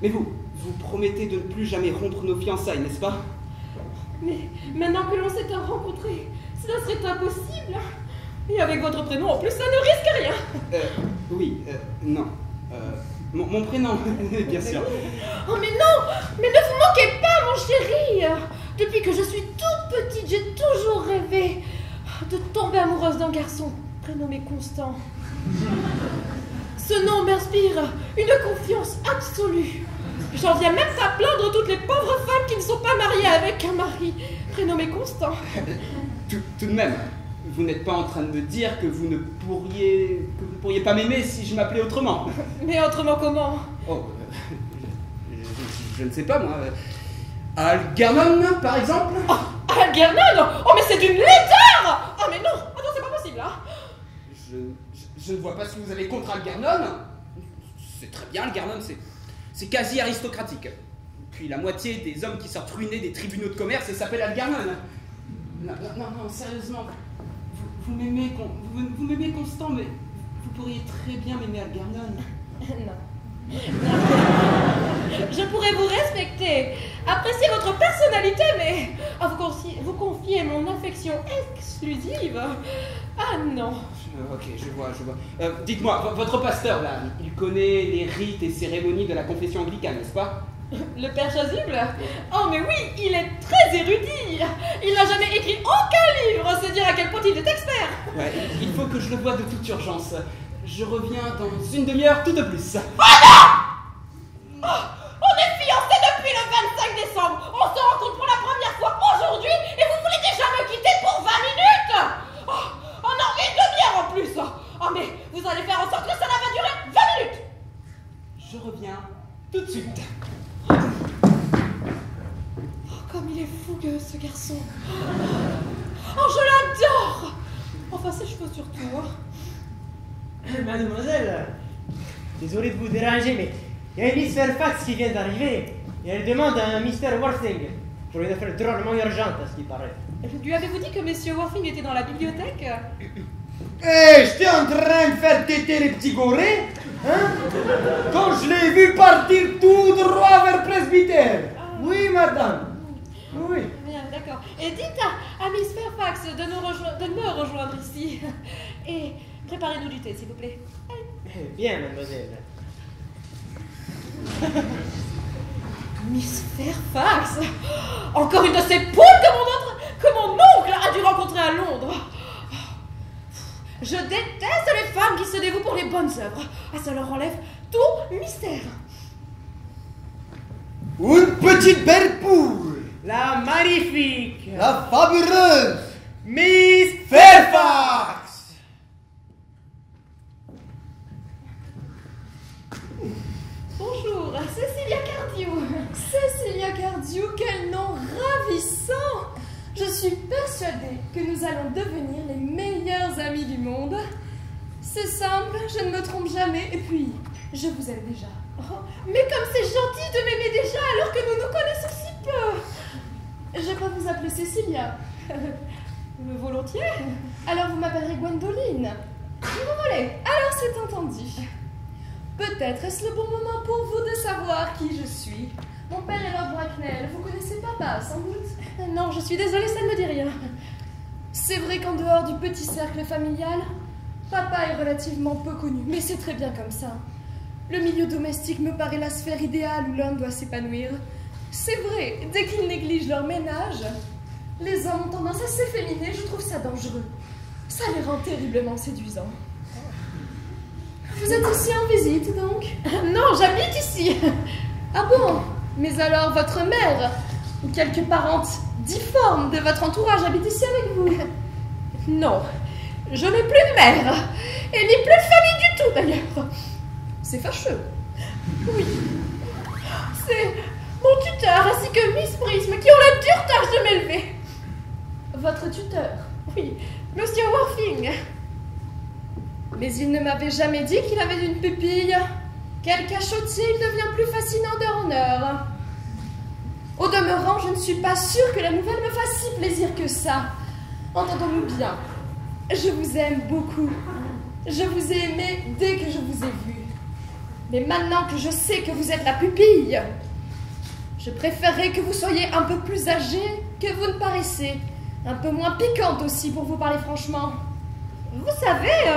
Mais vous promettez de ne plus jamais rompre nos fiançailles, n'est-ce pas? Mais maintenant que l'on s'est rencontrés, cela serait impossible. Et avec votre prénom en plus, ça ne risque rien. Oui, non. Mon prénom, bien sûr. Oh mais non! Mais ne vous moquez pas, mon chéri! Depuis que je suis toute petite, j'ai toujours rêvé de tomber amoureuse d'un garçon prénommé Constant. Ce nom m'inspire une confiance absolue. J'en viens même à plaindre toutes les pauvres femmes qui ne sont pas mariées avec un mari prénommé Constant. Tout de même, vous n'êtes pas en train de me dire que vous ne pourriez pas m'aimer si je m'appelais autrement. Mais autrement comment? Oh, je ne sais pas moi. Algernon, par exemple? Oh, Algernon? Oh mais c'est une laideur! Oh mais non! Ah non, c'est pas possible, hein. Je ne vois pas ce que vous avez contre Algernon. C'est très bien, Algernon, c'est quasi aristocratique. Puis la moitié des hommes qui sortent ruinés des tribunaux de commerce s'appellent Algernon. Non, sérieusement, vous m'aimez Constant, mais vous pourriez très bien m'aimer Algernon. Non. Je pourrais vous respecter, apprécier votre personnalité, mais vous confier mon affection exclusive. Ah non. Ok, je vois. Dites-moi, votre pasteur, là, il connaît les rites et cérémonies de la confession anglicane, n'est-ce pas? Le père chasuble? Oh mais oui, il est très érudit. Il n'a jamais écrit aucun livre, c'est dire à quel point il est expert. Ouais, il faut que je le voie de toute urgence. Je reviens dans une demi-heure tout de plus. Oh non! On est fiancés depuis le 25 décembre. On se rencontre pour la première fois aujourd'hui et vous voulez déjà me quitter pour 20 minutes? Oh non, une demi-heure en plus. Oh mais vous allez faire en sorte que ça va durer 20 minutes. Je reviens tout de suite. Comme il est fougueux, ce garçon. Oh, je l'adore. Enfin, ses cheveux surtout. Mademoiselle, désolé de vous déranger, mais il y a une Miss Fairfax qui vient d'arriver et elle demande à un Mr. Worthing pour une affaire drôlement urgente, à ce qui paraît. Lui avez-vous dit que Monsieur Worthing était dans la bibliothèque? J'étais en train de faire téter les petits gorées, hein, quand je l'ai vu partir tout droit vers Presbytère. Oui, madame. Oui. Bien, d'accord. Et dites à Miss Fairfax de me rejoindre ici. Et préparez-nous du thé, s'il vous plaît. Allez. Bien, mademoiselle. Miss Fairfax? Encore une de ces poules que mon oncle a dû rencontrer à Londres. Je déteste les femmes qui se dévouent pour les bonnes œuvres. Ah, ça leur enlève tout mystère. Une petite belle poule. La magnifique, La fabuleuse Miss Fairfax. Bonjour, Cecilia Cardew. Cecilia Cardew, quel nom ravissant! Je suis persuadée que nous allons devenir les meilleurs amis du monde. C'est simple, je ne me trompe jamais, et puis, je vous aime déjà. Oh, mais comme c'est gentil de m'aimer déjà alors que nous nous connaissons si peu. Je peux vous appeler Cecilia. Volontiers. Alors vous m'appellerez Gwendoline. Si vous voulez. Alors c'est entendu. Peut-être est-ce le bon moment pour vous de savoir qui je suis. Mon père est Lord Bracknell. Vous connaissez papa, sans doute? Non, je suis désolée, ça ne me dit rien. C'est vrai qu'en dehors du petit cercle familial, papa est relativement peu connu, mais c'est très bien comme ça. Le milieu domestique me paraît la sphère idéale où l'homme doit s'épanouir. C'est vrai, dès qu'ils négligent leur ménage, les hommes ont tendance à s'efféminer, je trouve ça dangereux. Ça les rend terriblement séduisants. Vous êtes ici en visite, donc? Non, j'habite ici. Ah bon? Mais alors, votre mère, ou quelques parentes difformes de votre entourage habitent ici avec vous? Non, je n'ai plus de mère, et ni plus de famille du tout, d'ailleurs. C'est fâcheux. Oui, c'est mon tuteur ainsi que Miss Prism qui ont la dure tâche de m'élever. Votre tuteur? Oui, Monsieur Worthing. Mais il ne m'avait jamais dit qu'il avait une pupille. Quel cachotier, il devient plus fascinant d'heure en heure. Au demeurant, je ne suis pas sûre que la nouvelle me fasse si plaisir que ça. Entendons-nous bien. Je vous aime beaucoup. Je vous ai aimé dès que je vous ai vu. Mais maintenant que je sais que vous êtes la pupille, je préférerais que vous soyez un peu plus âgée que vous ne paraissez. Un peu moins piquante aussi, pour vous parler franchement. Vous savez,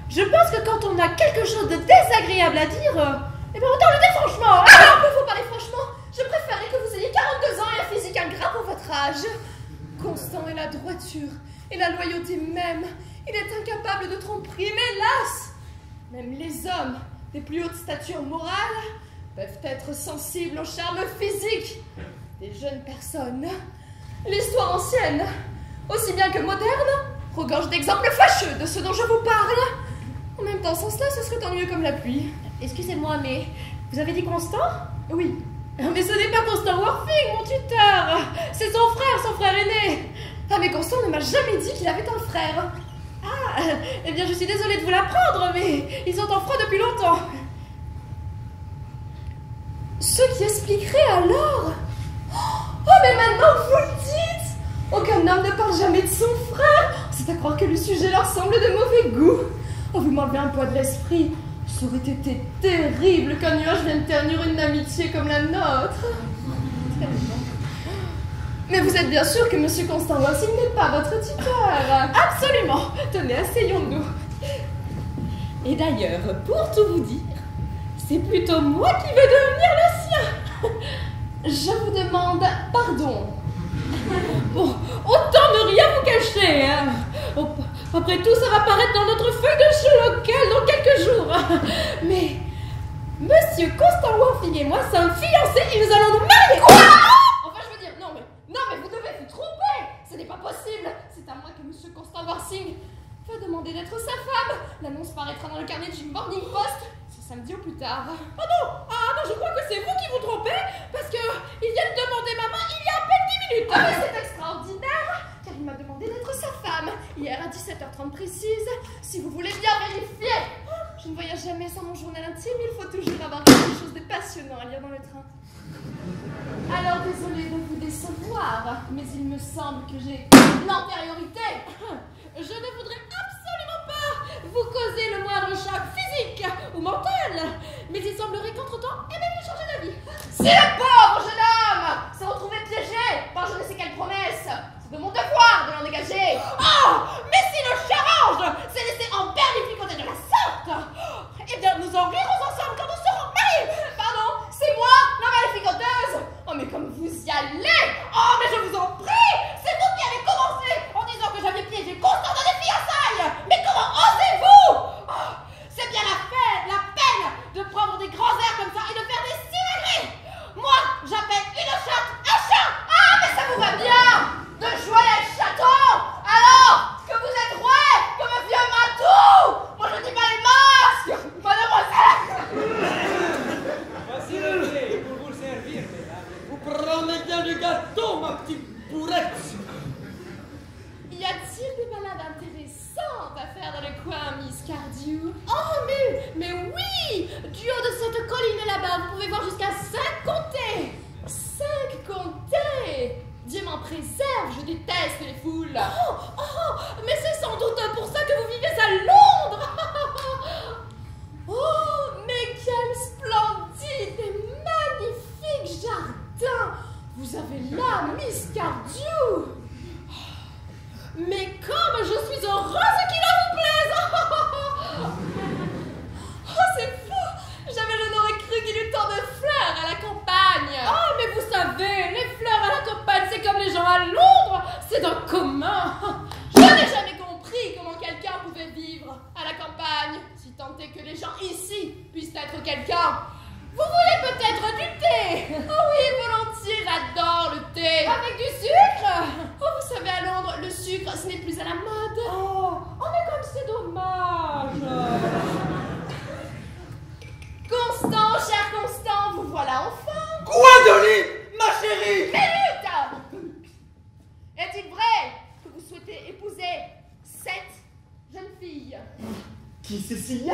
je pense que quand on a quelque chose de désagréable à dire, eh bien autant le dire franchement. Alors, pour vous parler franchement, je préférerais que vous ayez 42 ans et un physique ingrat pour votre âge. Constant est la droiture et la loyauté même. Il est incapable de tromperie, mais hélas, même les hommes des plus hautes statures morales peuvent être sensibles au charme physique des jeunes personnes. L'histoire ancienne, aussi bien que moderne, regorge d'exemples fâcheux de ce dont je vous parle. En même temps, sans cela, ce serait ennuyeux comme la pluie. Excusez-moi, mais vous avez dit Constant? Oui. Mais ce n'est pas Constant Worthing, mon tuteur. C'est son frère aîné. Ah, mais Constant ne m'a jamais dit qu'il avait un frère. Ah, eh bien je suis désolée de vous l'apprendre, mais ils sont en froid depuis longtemps. Ce qui expliquerait alors... Oh, mais maintenant vous le dites! Aucun homme ne parle jamais de son frère. C'est à croire que le sujet leur semble de mauvais goût. Oh, vous m'enlevez un poids de l'esprit. ça aurait été terrible qu'un nuage vienne ternir une amitié comme la nôtre. Mais vous êtes bien sûr que Monsieur Constant Wassing n'est pas votre tuteur. Absolument. Tenez, asseyons-nous. Et d'ailleurs, pour tout vous dire, c'est plutôt moi qui vais devenir le sien. Je vous demande pardon. Bon, autant ne rien vous cacher, hein. Après tout, ça va apparaître dans notre feuille de jeu local dans quelques jours. Mais Monsieur Constant Wassing et moi sommes fiancés et nous allons nous marier. Quoi? Enfin, je veux dire, non mais vous devez vous tromper. Ce n'est pas possible. C'est à moi que Monsieur Constant Wassing va demander d'être sa femme. L'annonce paraîtra dans le carnet du Morning Post. C'est samedi au plus tard. Ah non, je crois que c'est vous qui vous trompez, parce que il vient de demander ma main il y a à peine 10 minutes. Ah mais c'est extraordinaire, car il m'a demandé d'être sa femme, hier à 17h30 précise, si vous voulez bien vérifier. Je ne voyage jamais sans mon journal intime, il faut toujours avoir quelque chose de passionnant à lire dans le train. Alors désolée de vous décevoir, mais il me semble que j'ai l'antériorité. Je ne voudrais absolument pas vous causer le moindre choc physique ou mental, mais il semblerait qu'entre-temps, elle ait changé d'avis. C'est le pauvre jeune homme s'est retrouvé piégé par je ne sais quelle promesse. C'est de mon devoir de l'en dégager. Oh, mais si le charrange s'est laissé emberlificoter de la sorte, eh bien nous en rirons ensemble quand nous serons mariés. Pardon, c'est moi, la maléficoteuse. Oh mais comme vous y allez. Oh mais je vous en prie, c'est vous qui avez commencé en disant que j'avais piégé Constant dans des fiançailles. Mais comment osez-vous? Oh, c'est bien la peine de prendre des grands airs comme ça et de faire des simagrées. Moi, j'appelle une chatte un chat. Ah mais ça vous va bien de jouer les chatons. Alors que vous êtes roué comme un vieux matou. Moi je dis pas les masques, mademoiselle. Voici le thé pour vous servir, mesdames. Vous prenez bien du gâteau, ma petite bourrette. Y a-t-il des balades intéressantes à faire dans le coin, Miss Cardew? Oh mais oui. Du haut de cette colline là-bas, vous pouvez voir jusqu'à 5 comtés. 5 comtés. Dieu m'en préserve, je déteste les foules. Oh, mais c'est sans doute pour ça que vous vivez à Londres. Oh, mais quel splendide et magnifique jardin vous avez là, Miss Cardew. Mais comme je suis heureuse qu'il en vous plaise. Oh, c'est fou. Jamais je n'aurais cru qu'il y eût tant de fleurs à la campagne. Oh, mais vous savez, les fleurs à la campagne, c'est comme les gens à Londres. C'est d'un commun. Je n'ai jamais compris comment quelqu'un pouvait vivre à la campagne, si tant est que les gens ici puissent être quelqu'un. Vous voulez peut-être du thé? Oh oui, volontiers, j'adore le thé. Avec du sucre? Oh, vous savez, à Londres, le sucre, ce n'est plus à la mode. Oh, mais comme c'est dommage. Constant, cher Constant, vous voilà enfin. Gwendoline, ma chérie. Minute. Est-il vrai que vous souhaitez épouser cette jeune fille? Qui, Cécilia?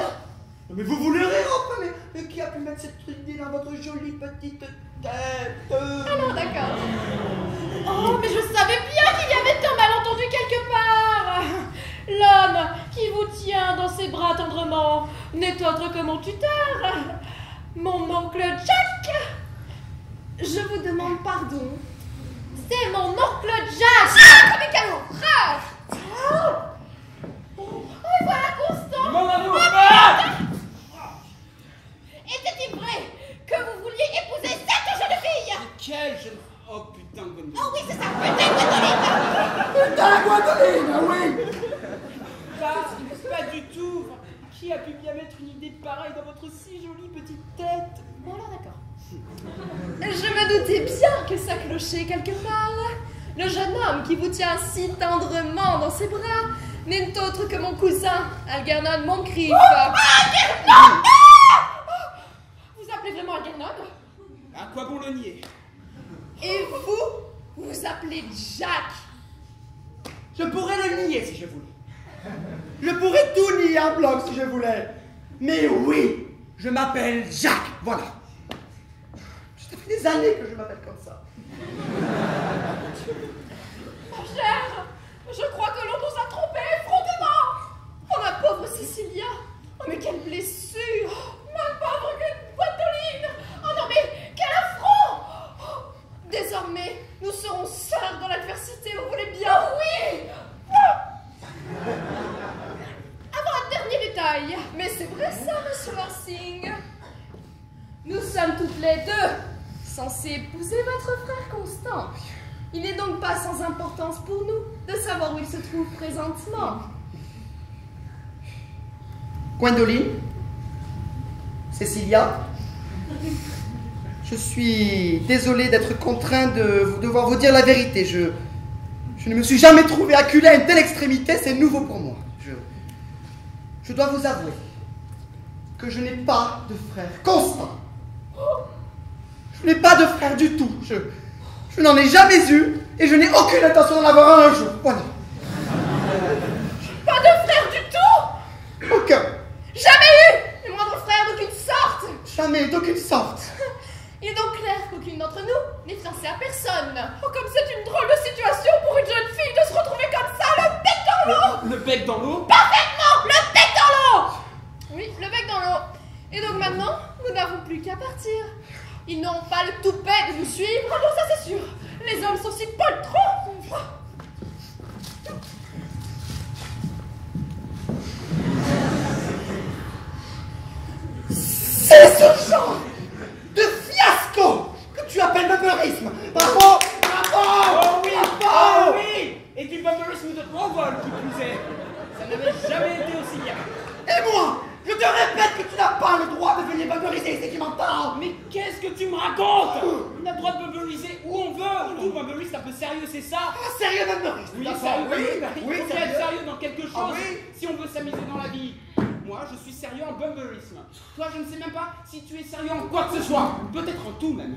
Non, mais vous voulez rire enfin, mais qui a pu mettre cette idée dans votre jolie petite tête? Alors d'accord. Oh, mais je savais bien qu'il y avait un malentendu quelque part. L'homme qui vous tient dans ses bras tendrement n'est autre que mon tuteur, mon oncle Jack. Je vous demande pardon. C'est mon oncle Jack. Ah, mais quelle horreur! Oh, et voilà Constant. Mon amour. Était-il vrai que vous vouliez épouser cette jeune fille? Quelle jeune... Oh putain, Gwendoline. Oh oui, c'est ça, putain, Gwendoline. Putain, Gwendoline, ah oui. Pas du tout. Enfin, qui a pu bien mettre une idée pareille dans votre si jolie petite tête? Bon alors d'accord. Je me doutais bien que ça clochait quelque part. Le jeune homme qui vous tient si tendrement dans ses bras n'est autre que mon cousin, Algernon Moncrief. Algernon! Vous appelez vraiment Algernon? À quoi bon le nier? Et vous, vous appelez Jack. Je pourrais le nier si je voulais. Je pourrais tout nier en bloc si je voulais. Mais oui, je m'appelle Jacques, voilà. Ça fait des années que je m'appelle comme ça. Mon cher, je crois que l'on nous a trompés effrontément. Oh ma pauvre Cécilia. Oh mais quelle blessure. Nous serons sœurs dans l'adversité, vous voulez bien? Oui! Avant un dernier détail, mais c'est vrai ça, monsieur Warsing. Nous sommes toutes les deux censées épouser votre frère Constant. Il n'est donc pas sans importance pour nous de savoir où il se trouve présentement. Gwendoline, Cécilia, je suis désolé d'être contraint de devoir vous dire la vérité. Je ne me suis jamais trouvé acculé à une telle extrémité, c'est nouveau pour moi. Je dois vous avouer que je n'ai pas de frère Constant. Je n'ai pas de frère du tout. Je n'en ai jamais eu et je n'ai aucune intention d'en avoir un jour. Voilà. Pas de frère du tout? Aucun. Jamais eu le moindre frère d'aucune sorte. Jamais, d'aucune sorte. Il est donc clair qu'aucune d'entre nous n'est fiancée à personne. Oh, comme c'est une drôle de situation pour une jeune fille de se retrouver comme ça, le bec dans l'eau. Le bec dans l'eau? Parfaitement, le bec dans l'eau. Oui, le bec dans l'eau. Et donc maintenant, nous n'avons plus qu'à partir. Ils n'ont pas le toupet de nous suivre, non, ça c'est sûr. Les hommes sont si poltrons. C'est ce genre de fiasco que tu appelles bumberisme. Bravo, bravo. Oh oui, bravo. oh oui. Et du bumberisme de envol, qui plus est. Ça n'avait jamais été aussi bien. Et moi, je te répète que tu n'as pas le droit de venir bumberiser, c'est qui m'entend. Mais qu'est-ce que tu me racontes? On a le droit de bumberiser où on veut. Tout bumberie, c'est un peu sérieux, c'est ça? Ah, sérieux bumberisme. Oui, d'accord, sérieux. oui, Il faut bien être sérieux dans quelque chose Ah oui. si on veut s'amuser dans la vie. Moi, je suis sérieux en bumberisme. Toi, je ne sais même pas si tu es sérieux en quoi que ce soit. Peut-être en tout même.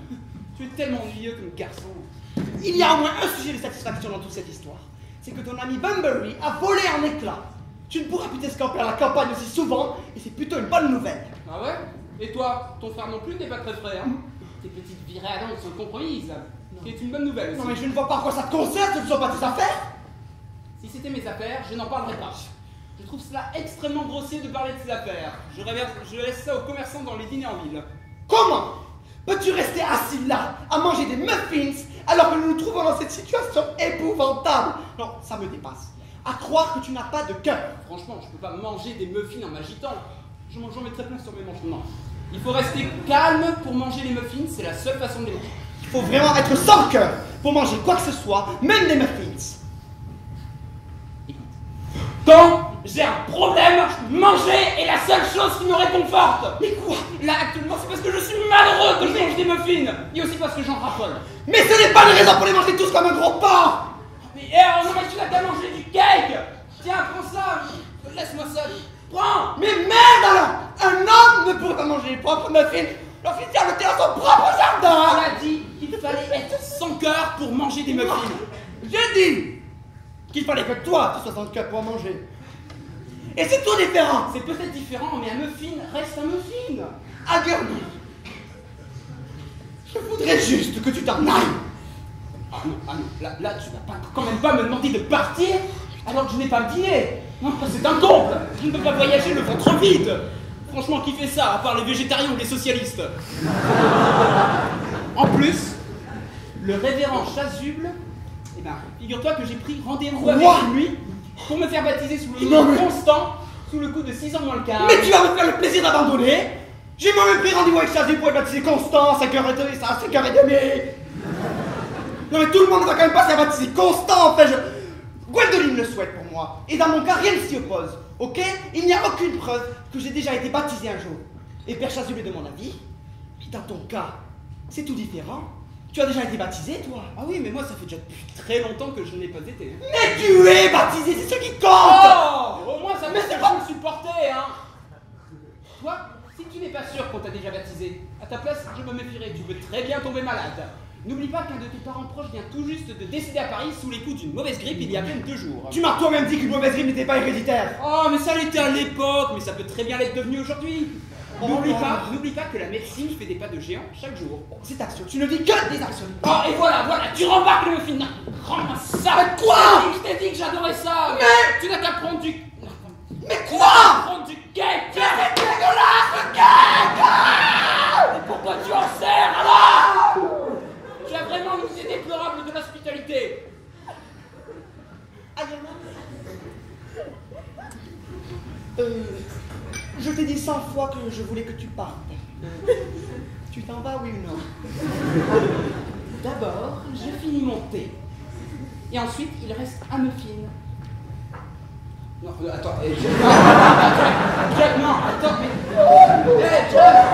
Tu es tellement ennuyeux comme garçon. Il y a au moins un sujet de satisfaction dans toute cette histoire. C'est que ton ami Bumblebee a volé en éclats. Tu ne pourras plus t'escamper à la campagne aussi souvent, et c'est plutôt une bonne nouvelle. Ah ouais? Et toi, ton frère non plus n'est pas très frère. Tes petites virées à l'angle sont compromises. Ce qui est une bonne nouvelle aussi. Non mais je ne vois pas à quoi ça te concerne, ce ne sont pas tes affaires. Si c'était mes affaires, je n'en parlerais pas. Je trouve cela extrêmement grossier de parler de ses affaires. Je laisse ça aux commerçants dans les dîners en ville. Comment peux-tu rester assis là, à manger des muffins, alors que nous nous trouvons dans cette situation épouvantable? Non, ça me dépasse. À croire que tu n'as pas de cœur. Franchement, je peux pas manger des muffins en m'agitant. J'en mettrai plein sur mes manches. Non. Il faut rester calme pour manger les muffins, c'est la seule façon de les manger. Il faut vraiment être sans cœur pour manger quoi que ce soit, même des muffins. Quand j'ai un problème, manger est la seule chose qui me réconforte. Mais quoi? Là, actuellement, c'est parce que je suis malheureux que je mange des muffins. Et aussi parce que j'en raffole. Mais ce n'est pas une raison pour les manger tous comme un gros porc. Mais non, mais tu n'as qu'à manger du cake. Tiens, prends ça. Laisse-moi ça. Prends. Mais merde alors! Un homme ne pourrait pas manger les propres muffins lorsqu'il tient le thé dans son propre jardin! On a dit qu'il fallait être sans cœur pour manger des muffins. J'ai dit qu'il fallait que toi tu sois sans cœur pour en manger. Et c'est tout différent! C'est peut-être différent, mais un muffin reste un muffin. Algernon, je voudrais juste que tu t'en ailles! Ah non, là, tu vas pas, quand même pas me demander de partir alors que je n'ai pas de billet. Non, c'est un comble. Je ne peux pas voyager le ventre vide. Franchement, qui fait ça, à part les végétariens ou les socialistes? En plus, le révérend Chasuble, eh ben, figure-toi que j'ai pris rendez-vous avec lui pour me faire baptiser sous le nom Constant, sous le coup de 6 ans moins le quart. Mais tu vas me faire le plaisir d'abandonner! J'ai moi-même pris rendez-vous avec Chasuble pour être baptisé Constant à 5h30, à 5h30. Non mais tout le monde ne va quand même pas se faire baptiser Constant, en fait, Gwendoline le souhaite pour moi, et dans mon cas, rien ne s'y oppose, ok? Il n'y a aucune preuve que j'ai déjà été baptisé un jour. Et Père Chasuble est de mon avis, mais dans ton cas, c'est tout différent. Tu as déjà été baptisé, toi? Ah oui, mais moi, ça fait déjà depuis très longtemps que je n'ai pas été. Mais tu es baptisé, c'est ce qui compte! Oh! Au moins, ça me fait pas me supporter, hein! Toi, si tu n'es pas sûr qu'on t'a déjà baptisé, à ta place, je me méfierais, tu peux très bien tomber malade. N'oublie pas qu'un de tes parents proches vient tout juste de décéder à Paris sous les coups d'une mauvaise grippe il y a à peine 2 jours. Tu m'as toi-même dit qu'une mauvaise grippe n'était pas héréditaire. Oh, mais ça l'était à l'époque, mais ça peut très bien l'être devenu aujourd'hui. N'oublie pas que la médecine fait des pas de géant chaque jour. C'est absurde, tu ne dis que des absurdes. Oh, et voilà, tu rembarques le muffin. Rends-moi ça. Mais quoi? Je t'ai dit que j'adorais ça. Mais tu n'as qu'à prendre du... Mais quoi? Prendre du cake. C'est dégueulasse, le cake. Et pourquoi tu en sers alors? Tu as vraiment une idée déplorable de la t'ai dit 100 fois que je voulais que tu partes. Tu t'en vas, oui ou non? D'abord, je finis mon thé. Et ensuite, il reste un muffin. Non, attends, Jack, non, attends, mais... Jack!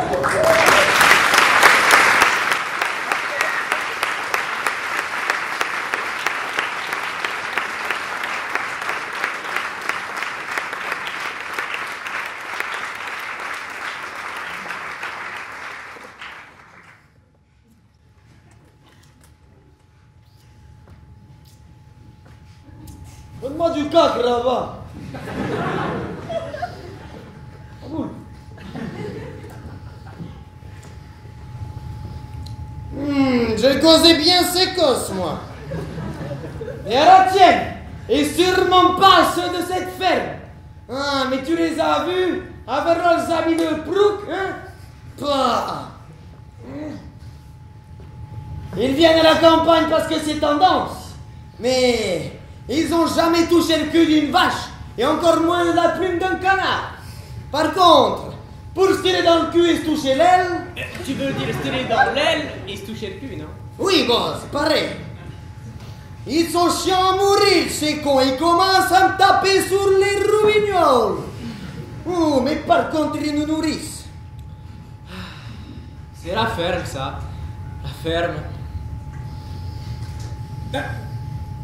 Donne-moi du coq là-bas. Je causais bien ces cosses, moi. Et à la tienne, et sûrement pas ceux de cette ferme. Ah, mais tu les as vus avec leurs habits de prouc, hein? Pas. Ils viennent à la campagne parce que c'est tendance. Mais ils ont jamais touché le cul d'une vache, et encore moins la plume d'un canard. Par contre, pour se tirer dans le cul et se toucher l'aile... Tu veux dire se tirer dans l'aile et se toucher le cul, non? Oui, bon, c'est pareil. Ils sont chiants à mourir, ces cons. Ils commencent à me taper sur les roubignoles. Oh, mais par contre, ils nous nourrissent. C'est la ferme, ça. La ferme.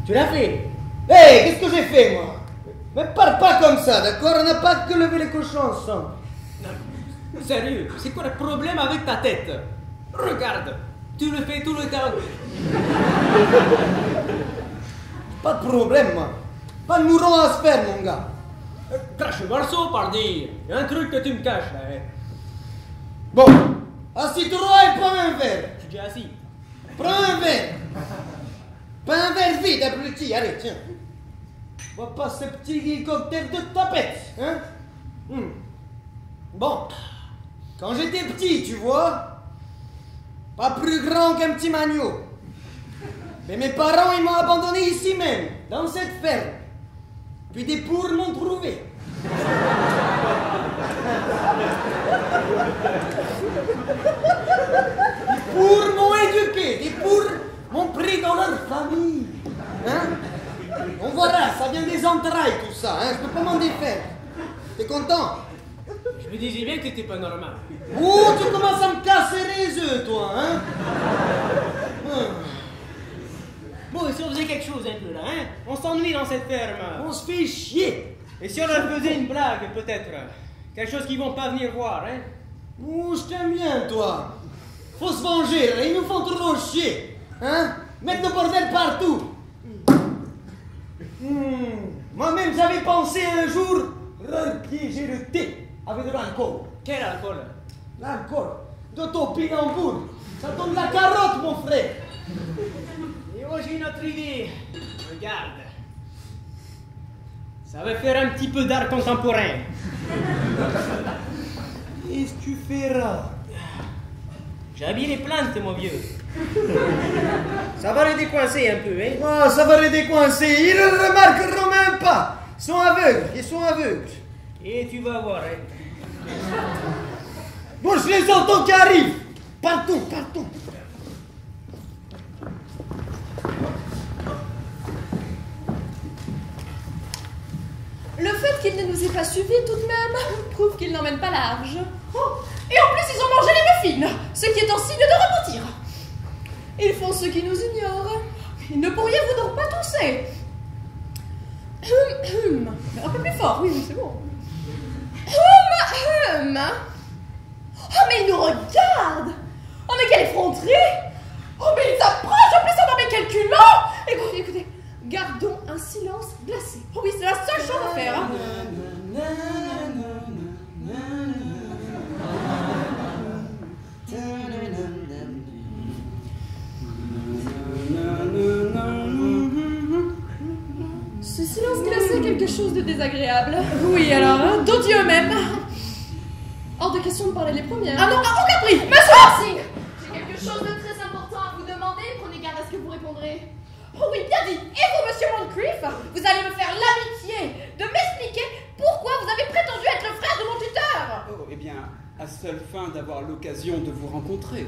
Tu l'as fait? Hé, qu'est-ce que j'ai fait, moi? Mais parle pas comme ça, d'accord? On n'a pas que lever les cochons ensemble. Sérieux, c'est quoi le problème avec ta tête? Regarde, tu le fais tout le temps. Pas de problème, moi. Pas de mouron à se faire, mon gars. Crache le morceau, pardi. Il y a un truc que tu me caches, là. Hein. Bon, assis-toi et prends un verre. Je suis déjà assis. Prends un verre. Pas un verre vide, abruti, allez, tiens. Vois pas ce petit cocktail de tapette, hein? Bon, quand j'étais petit, tu vois, pas plus grand qu'un petit magno. Mais mes parents, ils m'ont abandonné ici même, dans cette ferme. Puis des pours m'ont trouvé. Des pours m'ont éduqué, des pours m'ont pris dans leur famille. Hein? On verra, ça vient des entrailles tout ça, hein? Je peux pas m'en défaire. T'es content? Je me disais bien que t'étais pas normal. Oh, tu commences à me casser les œufs, toi, hein? Bon, et si on faisait quelque chose un peu là, hein? On s'ennuie dans cette ferme. On se fait chier. Et si on leur faisait une blague, peut-être? Quelque chose qu'ils vont pas venir voir, hein? Oh, je t'aime bien, toi. Faut se venger, ils nous font trop chier. Hein? Mettre le bordel partout. Moi-même, j'avais pensé un jour leur piéger le thé avec de l'alcool. Quel alcool? L'alcool de topinambour. Ça donne la carotte, mon frère. Et moi, j'ai une autre idée. Regarde. Ça va faire un petit peu d'art contemporain. Qu'est-ce que tu feras? J'ai habillé les plantes, mon vieux. Ça va les décoincer un peu, hein? Oh, ça va les décoincer. Ils ne remarqueront même pas. Ils sont aveugles. Ils sont aveugles. Et tu vas voir, hein? Bon, je les entends qui arrivent. Partons, partons. Le fait qu'il ne nous ait pas suivis tout de même prouve qu'il n'emmène pas large. Oh, et en plus, ils ont mangé les muffins, ce qui est un signe de repentir. Ils font ce qui nous ignorent. Ne pourriez-vous donc pas tousser? Un peu plus fort, oui, c'est bon. Oh, mais ils nous regardent. Oh, mais quelle effronterie. Oh, mais ils approchent, en plus, on en met calculant. Écoutez, écoutez, gardons un silence glacé. Oh oui, c'est la seule chose à faire. Hein. Ce silence glacé est quelque chose de désagréable. Oui, alors, hein, d'odieux même. Hors de question de parler les premières. Ah non, à aucun prix. Monsieur Horsing, j'ai quelque chose de très important à vous demander. Prenez garde à ce que vous répondrez. Oh oui, bien dit. Et vous, monsieur Moncrief, vous allez me faire l'amitié de m'expliquer pourquoi vous avez prétendu être le frère de mon tuteur. à seule fin d'avoir l'occasion de vous rencontrer.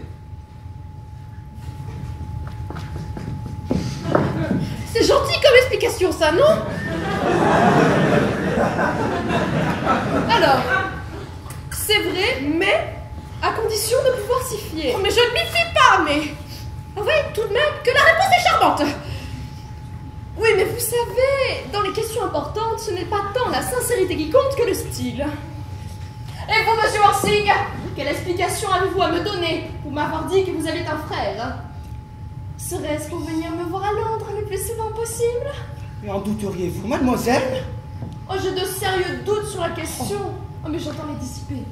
C'est gentil comme explication, ça, non? Alors, c'est vrai, mais à condition de pouvoir s'y fier. Oh, mais je ne m'y fie pas, mais... Oui, tout de même, que la réponse est charmante. Oui, mais vous savez, dans les questions importantes, ce n'est pas tant la sincérité qui compte que le style. Et vous, monsieur Orsing, quelle explication avez-vous à me donner pour m'avoir dit que vous aviez un frère? Serait-ce pour venir me voir à Londres le plus souvent possible? Mais en douteriez-vous, mademoiselle? Oh, j'ai de sérieux doutes sur la question. Oh, mais j'entends les dissiper.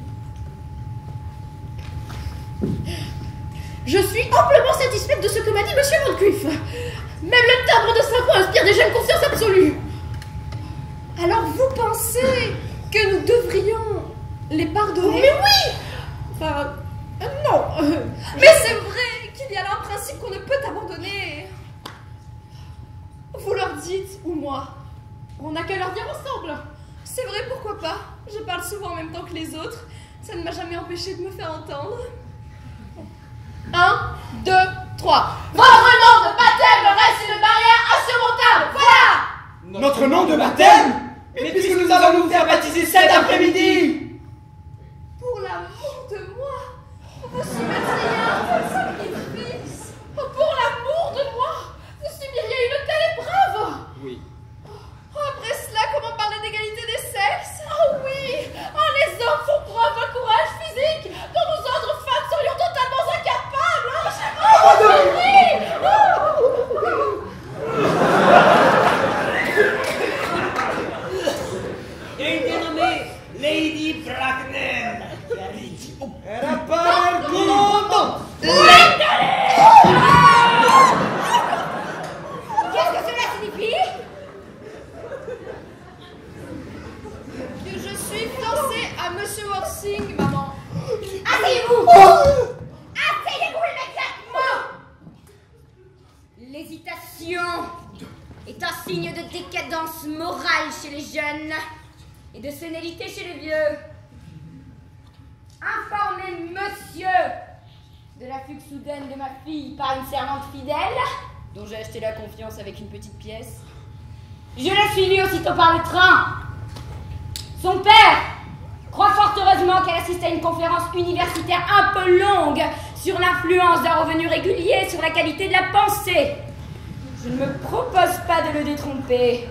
Je suis amplement satisfaite de ce que m'a dit monsieur Moncrief. Même le timbre de sa voix inspire déjà une confiance absolue. Alors vous pensez que nous devrions les pardonner? Mais oui! Enfin, non. Mais c'est vrai qu'il y a là un principe qu'on ne peut abandonner. Vous leur dites, ou moi, on n'a qu'à leur dire ensemble. C'est vrai, pourquoi pas? Je parle souvent en même temps que les autres. Ça ne m'a jamais empêché de me faire entendre. 1, 2, 3. Votre nom de baptême reste une barrière insurmontable. Voilà! Notre nom de baptême? Mais puisque nous allons nous faire baptiser cet après-midi! Pour l'amour de moi, vous soumettriez un tel sacrifice. Pour l'amour de moi, vous subiriez une telle épreuve. Oui. Après cela, comment parler d'égalité des sexes? Oh oui! Oh, les hommes font preuve d'un courage physique dont nous autres femmes serions totalement incapables! Oh, oui! Et une dénommée Lady Bracknell qui arrive. Elle a pas l'air contente. Qu'est-ce que cela signifie? Que je suis fiancée à Monsieur Orsing, maman. Asseyez-vous! Asseyez-vous immédiatement! L'hésitation est un signe de décadence morale chez les jeunes et de sénilité chez les vieux. Informez monsieur de la fugue soudaine de ma fille par une servante fidèle, dont j'ai acheté la confiance avec une petite pièce. Je l'ai suivie aussitôt par le train. Son père croit fort heureusement qu'elle assiste à une conférence universitaire un peu longue sur l'influence d'un revenu régulier sur la qualité de la pensée. Je ne me propose pas de le détromper.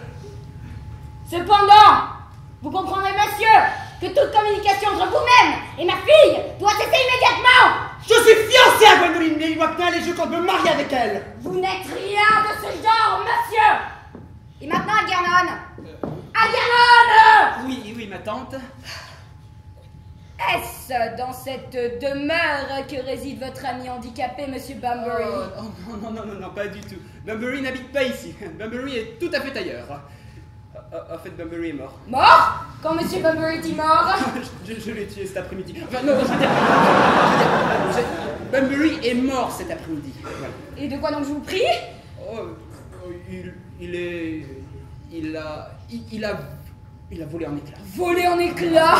Cependant, vous comprendrez, monsieur, que toute communication entre vous-même et ma fille doit cesser immédiatement. Je suis fiancé à Gwendoline Lady Bracknell et je compte me marier avec elle. Vous n'êtes rien de ce genre, monsieur. Et maintenant, Algernon. Algernon! Oui, ma tante. Est-ce dans cette demeure que réside votre ami handicapé, monsieur Bunbury? Oh, non, pas du tout. Bunbury n'habite pas ici. Bunbury est tout à fait ailleurs. En fait, Bunbury est mort. Mort? Quand monsieur Bunbury est mort? Je l'ai tué cet après-midi. Enfin, non, je veux dire, Bunbury est mort cet après-midi. Voilà. Et de quoi donc je vous prie? Il a volé en éclats. Volé en éclats?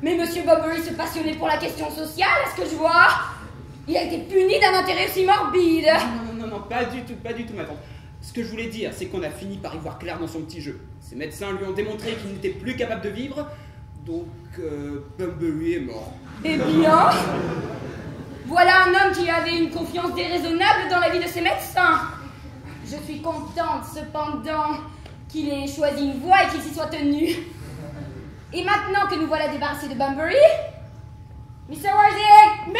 Mais monsieur Bunbury se passionnait pour la question sociale, est-ce que je vois? Il a été puni d'un intérêt si morbide. Non, pas du tout, ma tante. Ce que je voulais dire, c'est qu'on a fini par y voir clair dans son petit jeu. Ses médecins lui ont démontré qu'il n'était plus capable de vivre, donc Bunbury est mort. Eh bien, voilà un homme qui avait une confiance déraisonnable dans la vie de ses médecins. Je suis contente, cependant, qu'il ait choisi une voie et qu'il s'y soit tenu. Et maintenant que nous voilà débarrassés de Bunbury, Mr. Worthing!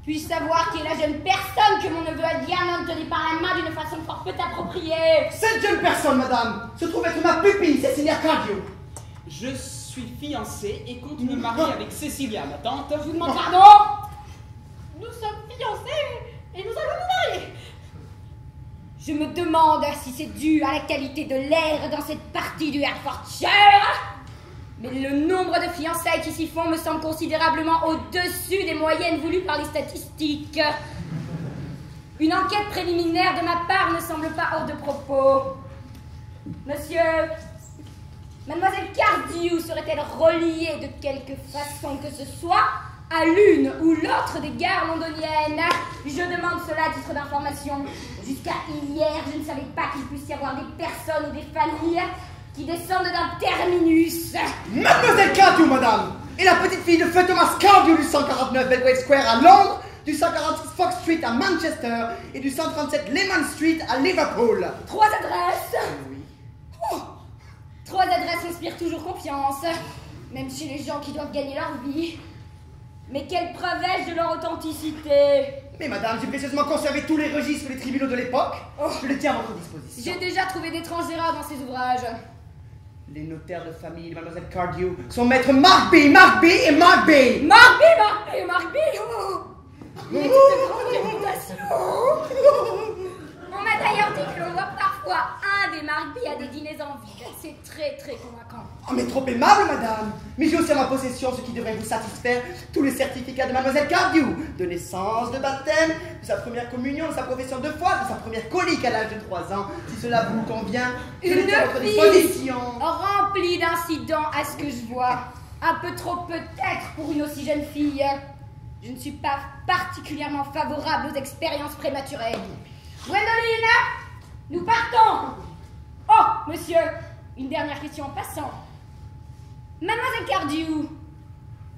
Puis-je savoir qui est la jeune personne que mon neveu Algernon tenait par la main d'une façon fort peu appropriée? Cette jeune personne, madame, se trouve être ma pupille, Cecilia Cardio. Je suis fiancé et compte me marier avec Cecilia, ma tante. Je vous demande pardon? Nous sommes fiancés et nous allons nous marier. Je me demande si c'est dû à la qualité de l'air dans cette partie du Hertfordshire. Mais le nombre de fiançailles qui s'y font me semble considérablement au-dessus des moyennes voulues par les statistiques. Une enquête préliminaire de ma part ne semble pas hors de propos. Monsieur, Mademoiselle Cardew serait-elle reliée de quelque façon que ce soit à l'une ou l'autre des gares londoniennes? Je demande cela à titre d'information. Jusqu'à hier, je ne savais pas qu'il puisse y avoir des personnes ou des familles qui descendent d'un terminus. Mademoiselle Cardew, madame! Et la petite fille de feu Thomas Cardew du 149 Belgrave Square à Londres, du 146 Fox Street à Manchester et du 137 Lehman Street à Liverpool. 3 adresses. Oui. Oh, 3 adresses inspirent toujours confiance, même chez les gens qui doivent gagner leur vie. Mais quelle preuve est-ce de leur authenticité? Mais madame, j'ai précieusement conservé tous les registres des tribunaux de l'époque. Oh. Je les tiens à votre disposition. J'ai déjà trouvé d'étranges erreurs dans ces ouvrages. Les notaires de famille de Mademoiselle Cardew sont maîtres Mark B, Mark B et Mark B. Mark B. Oh. Il est de grande réputation. On m'a d'ailleurs dit que l'on voit parfois un des Mark B à des dîners en ville. C'est très très convaincant. Oh, mais trop aimable, madame. Mais j'ai aussi à ma possession ce qui devrait vous satisfaire, tous les certificats de Mademoiselle Cardew, de naissance, de baptême, de sa première communion, de sa profession de foi, de sa première colique à l'âge de 3 ans. Si cela vous convient, je Une les tiens à votre fille disposition. remplie d'incidents à ce que je vois. Un peu trop peut-être pour une aussi jeune fille. Je ne suis pas particulièrement favorable aux expériences prématurées. Gwendoline, nous partons. Oh, monsieur, une dernière question en passant. Mademoiselle Cardew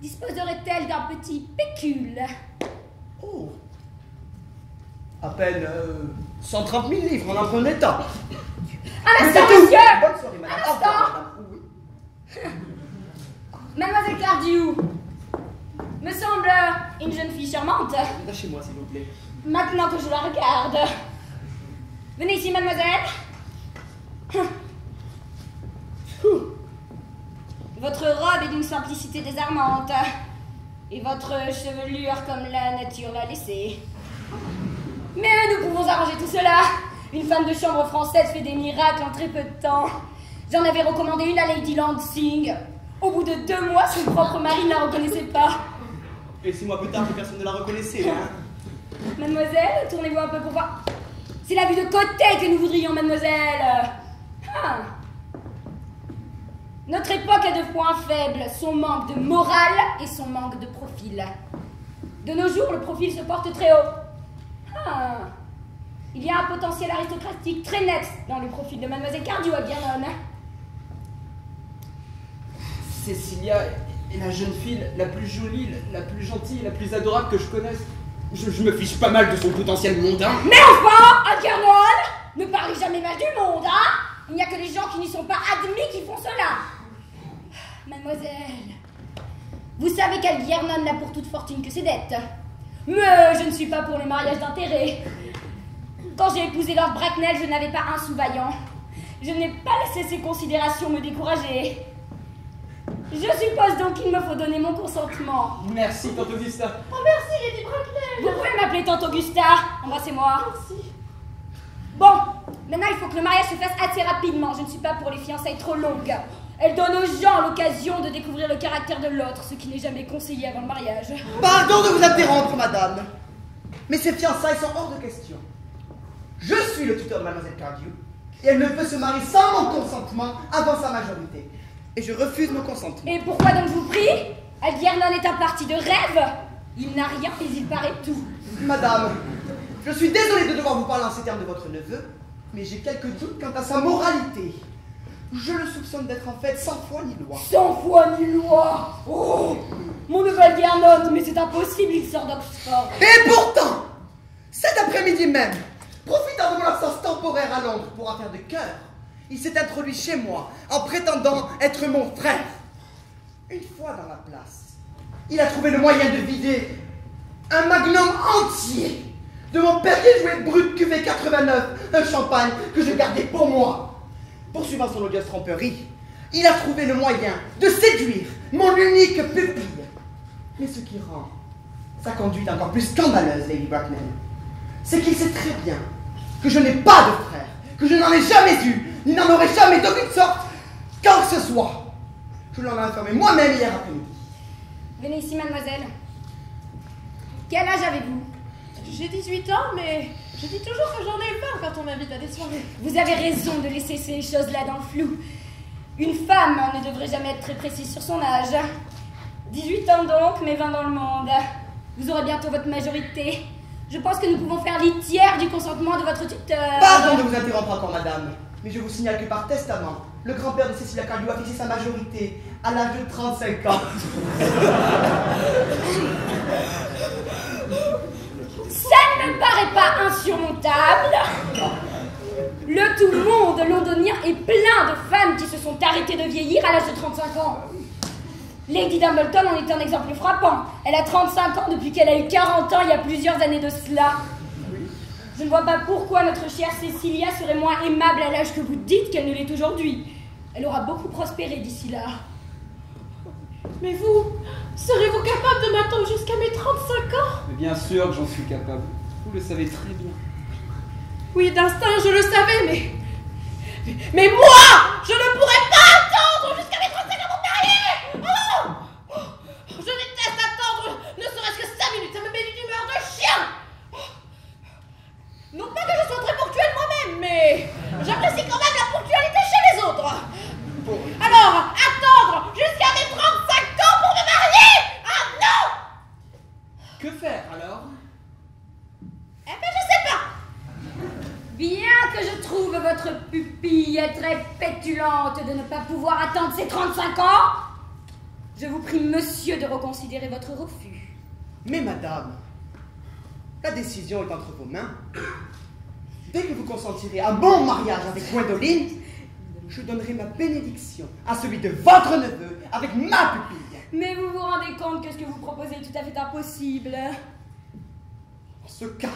disposerait-elle d'un petit pécule? Oh. À peine 130 000 livres en emprunt d'État. Un Mais instant, c'est tout. monsieur. Bonne soirée, madame. Un Au revoir, instant. madame. Oui. Mademoiselle Cardew me semble une jeune fille charmante. Lâchez-moi, s'il vous plaît. Maintenant que je la regarde. Venez ici, mademoiselle. Votre robe est d'une simplicité désarmante. Et votre chevelure comme la nature l'a laissée. Mais nous pouvons arranger tout cela. Une femme de chambre française fait des miracles en très peu de temps. J'en avais recommandé une à Lady Lansing. Au bout de 2 mois, son propre mari ne la reconnaissait pas. Et 6 mois plus tard, plus personne ne la reconnaissait, hein. Mademoiselle, tournez-vous un peu pour voir. C'est la vue de côté que nous voudrions, mademoiselle. Ah. Notre époque a 2 points faibles, son manque de morale et son manque de profil. De nos jours, le profil se porte très haut. Ah. Il y a un potentiel aristocratique très net dans le profil de mademoiselle Cardew à Guernon. Cécilia est la jeune fille la plus jolie, la plus gentille, la plus adorable que je connaisse. Je me fiche pas mal de son potentiel mondain. Mais enfin, à Guernon, ne parlez jamais mal du monde, hein. Il n'y a que les gens qui n'y sont pas admis qui font cela. Mademoiselle, vous savez qu'Algernon n'a pour toute fortune que ses dettes. Mais je ne suis pas pour les mariages d'intérêt. Quand j'ai épousé Lord Bracknell, je n'avais pas un sou vaillant. Je n'ai pas laissé ces considérations me décourager. Je suppose donc qu'il me faut donner mon consentement. Merci, tante Augusta. Oh merci Lady Bracknell. Vous pouvez m'appeler tante Augusta. Embrassez-moi. Merci. Bon, maintenant il faut que le mariage se fasse assez rapidement. Je ne suis pas pour les fiançailles trop longues. Elles donnent aux gens l'occasion de découvrir le caractère de l'autre, ce qui n'est jamais conseillé avant le mariage. Pardon de vous interrompre, madame. Mais ces fiançailles sont hors de question. Je suis le tuteur de mademoiselle Cardew et elle ne peut se marier sans mon consentement avant sa majorité. Et je refuse mon consentement. Et pourquoi donc je vous prie? Algernon est un parti de rêve. Il n'a rien, mais il paraît tout. Madame, je suis désolé de devoir vous parler en ces termes de votre neveu, mais j'ai quelques doutes quant à sa moralité. Je le soupçonne d'être en fait sans foi ni loi. Sans foi ni loi. Oh, mon neveu Algernon, mais c'est impossible, il sort d'Oxford. Et pourtant, cet après-midi même, profitant de mon absence temporaire à Londres pour affaire de cœur, il s'est introduit chez moi en prétendant être mon frère. Une fois dans la place, il a trouvé le moyen de vider un magnum entier de mon Perrier Jouet Brut cuvée 89, un champagne que je gardais pour moi. Poursuivant son odieuse tromperie, il a trouvé le moyen de séduire mon unique pupille. Mais ce qui rend sa conduite encore plus scandaleuse, Lady Bracknell, c'est qu'il sait très bien que je n'ai pas de frère, que je n'en ai jamais eu, ni n'en aurai jamais d'aucune sorte, quand que ce soit. Je l'en ai informé moi-même hier après-midi. Venez ici, mademoiselle. Quel âge avez-vous? J'ai 18 ans, mais je dis toujours que j'en ai 20 quand on m'invite à des soirées. Vous avez raison de laisser ces choses-là dans le flou. Une femme ne devrait jamais être très précise sur son âge. 18 ans donc, mais 20 dans le monde. Vous aurez bientôt votre majorité. Je pense que nous pouvons faire litière du consentement de votre tuteur. Pardon de vous interrompre encore, madame, mais je vous signale que par testament, le grand-père de Cecilia Cardio a fixé sa majorité à l'âge de 35 ans. Ça ne me paraît pas insurmontable. Le tout monde londonien est plein de femmes qui se sont arrêtées de vieillir à l'âge de 35 ans. Lady Dumbledore en est un exemple frappant. Elle a 35 ans depuis qu'elle a eu 40 ans il y a plusieurs années de cela. Je ne vois pas pourquoi notre chère Cecilia serait moins aimable à l'âge que vous dites qu'elle ne l'est aujourd'hui. Elle aura beaucoup prospéré d'ici là. Mais vous, serez-vous capable de m'attendre jusqu'à mes 35 ans? Mais bien sûr que j'en suis capable. Vous le savez très bien. Oui, d'instinct, je le savais, mais moi, je ne pourrais pas attendre jusqu'à mes 35 ans pour me marier. Oh, je déteste attendre, ne serait-ce que 5 minutes, ça me met d'une humeur de chien. Non pas que je sois très ponctuelle moi-même, mais j'apprécie quand même la ponctualité chez les autres. Alors, attendre jusqu'à mes 35 ans pour me marier? Ah non! Que faire alors? Eh ben, je sais pas. Bien que je trouve votre pupille très pétulante de ne pas pouvoir attendre ses 35 ans, je vous prie, monsieur, de reconsidérer votre refus. Mais madame, la décision est entre vos mains. Dès que vous consentirez à un bon mariage avec Gwendoline, je donnerai ma bénédiction à celui de votre neveu avec ma pupille. Mais vous vous rendez compte que ce que vous proposez est tout à fait impossible. En ce cas,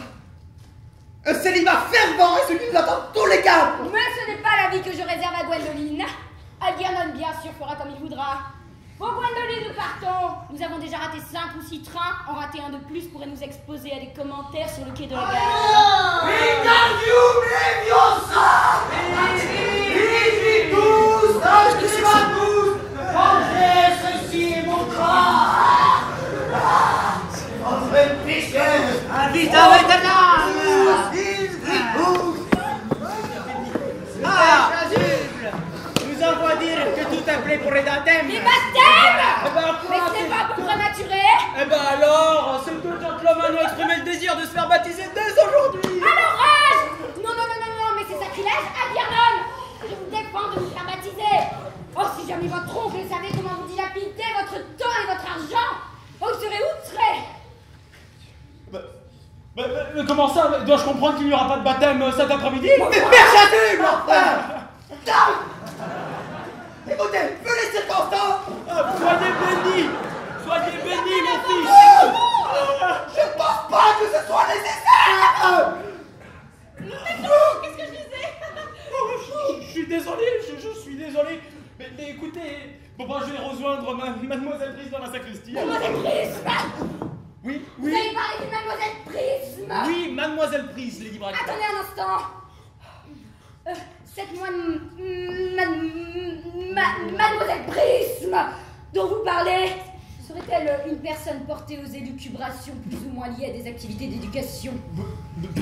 un célibat fervent est celui qui nous attend tous les cas. Mais ce n'est pas la vie que je réserve à Gwendoline. Algernon, bien sûr, fera comme il voudra. Bon, Gwendoline, nous partons. Nous avons déjà raté 5 ou 6 trains. En rater un de plus pourrait nous exposer à des commentaires sur le quai de la gare. Ceci est mon corps. Votre pêcheuse. Invite à Nous envoie dire que tout est prêt pour les baptêmes. Les baptêmes? Eh ben, Mais quoi, ce n'est pas pour prématuré. Eh ben alors, ces deux gentlemen ont exprimé le désir de se faire baptiser dès aujourd'hui. À l'orage! Non, mais c'est sacrilège, Algernon! Je vous défends de vous faire baptiser. Oh, si jamais votre oncle savait comment vous dilapidez votre temps et votre argent, vous serez outré. Mais comment ça? Dois-je comprendre qu'il n'y aura pas de baptême cet après-midi? Mais personne, enfin! Écoutez, vu les circonstances, Soyez bénis, mon fils. je pense pas que ce soit nécessaire. Qu'est-ce que je disais? Je suis désolé, je suis désolé. Mais écoutez, bon, je vais rejoindre Mademoiselle Prise dans la sacristie. Mademoiselle Prisme! Oui, Vous avez parlé d'une Mademoiselle Prisme! Oui, Mademoiselle Prise, Lady Bracknell. Attendez un instant. Cette Mademoiselle Prisme dont vous parlez, serait-elle une personne portée aux élucubrations plus ou moins liées à des activités d'éducation?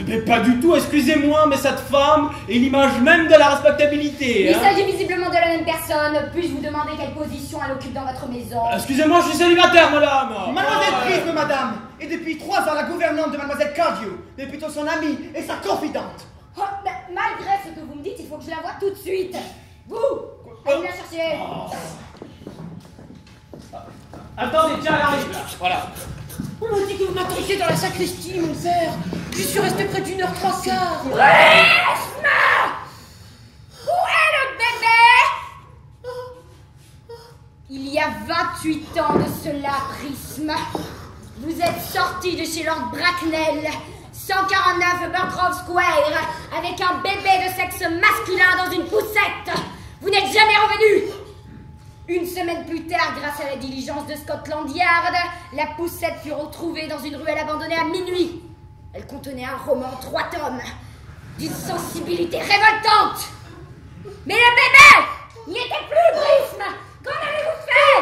Mais pas du tout, excusez-moi, mais cette femme est l'image même de la respectabilité. Il Hein. s'agit visiblement de la même personne. Puis-je vous demander quelle position elle occupe dans votre maison? Excusez-moi, je suis célibataire, madame. Mademoiselle Prisme, madame, est depuis 3 ans la gouvernante de Mademoiselle Cardio, mais plutôt son amie et sa confidente. Oh, mais malgré ce que vous me dites, il faut que je la voie tout de suite. Vous, allez la chercher. Attendez, tiens, elle arrive là. Voilà. On m'a dit que vous m'attendiez dans la sacristie, mon père. Je suis resté près d'1 heure 3 quarts. Prisme! Où est le bébé? Il y a 28 ans de cela, Prisme. Vous êtes sorti de chez Lord Bracknell, 149 Bergrove Square, avec un bébé de sexe masculin dans une poussette. Vous n'êtes jamais revenu. Une semaine plus tard, grâce à la diligence de Scotland Yard, la poussette fut retrouvée dans une ruelle abandonnée à minuit. Elle contenait un roman en 3 tomes, d'une sensibilité révoltante. Mais le bébé n'y était plus, Prisme. Qu'en avez-vous fait?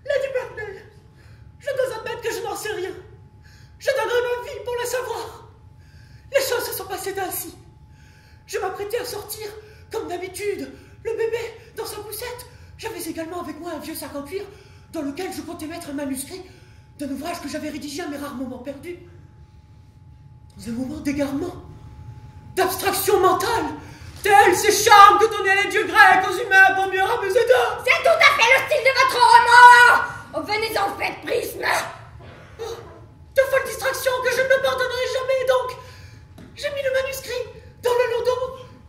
Lady Bracknell, je dois admettre que je n'en sais rien. Je donnerai ma vie pour le savoir. Les choses se sont passées ainsi. Je m'apprêtais à sortir, comme d'habitude, le bébé dans sa poussette. J'avais également avec moi un vieux sac en cuir dans lequel je comptais mettre un manuscrit d'un ouvrage que j'avais rédigé à mes rares moments perdus. Dans un moment d'égarement, d'abstraction mentale, tels ces charmes que donnaient les dieux grecs aux humains pour mieux ramuser d'or. C'est tout à fait le style de votre roman. Oh, venez-en, faites prisme. Oh, de folles distractions que je ne me pardonnerai jamais, donc j'ai mis le manuscrit dans le landau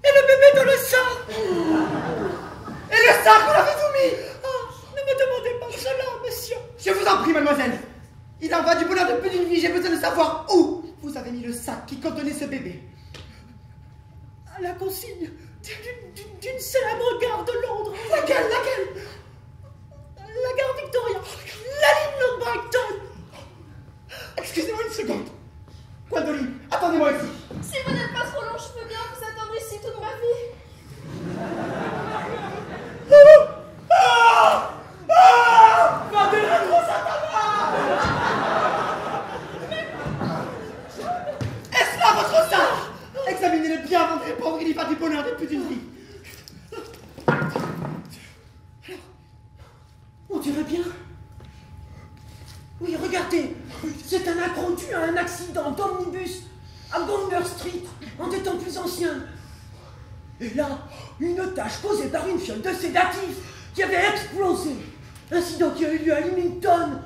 et le bébé dans le sein. Et le sac, vous l'avez tout mis. Oh, ne me demandez pas cela, monsieur. Je vous en prie, mademoiselle. Il en va du bonheur de plus d'une vie. J'ai besoin de savoir où vous avez mis le sac qui contenait ce bébé. À la consigne d'une célèbre gare de Londres. Laquelle? La gare Victoria. La ligne Lord Brighton. Excusez-moi une seconde. Gwendoline, attendez-moi ici. Si vous n'êtes pas trop long, je peux bien vous attendre ici toute ma vie. Est-ce là votre sac? Examinez-le bien avant de répondre, il y va du bonheur de plus d'une vie. On dirait bien. Oui, regardez. C'est un impromptu à un accident d'omnibus à Gounder Street, en des temps plus anciens. Et là, une tache causée par une fiole de sédatif qui avait explosé. Incident qui a eu lieu à Leamington.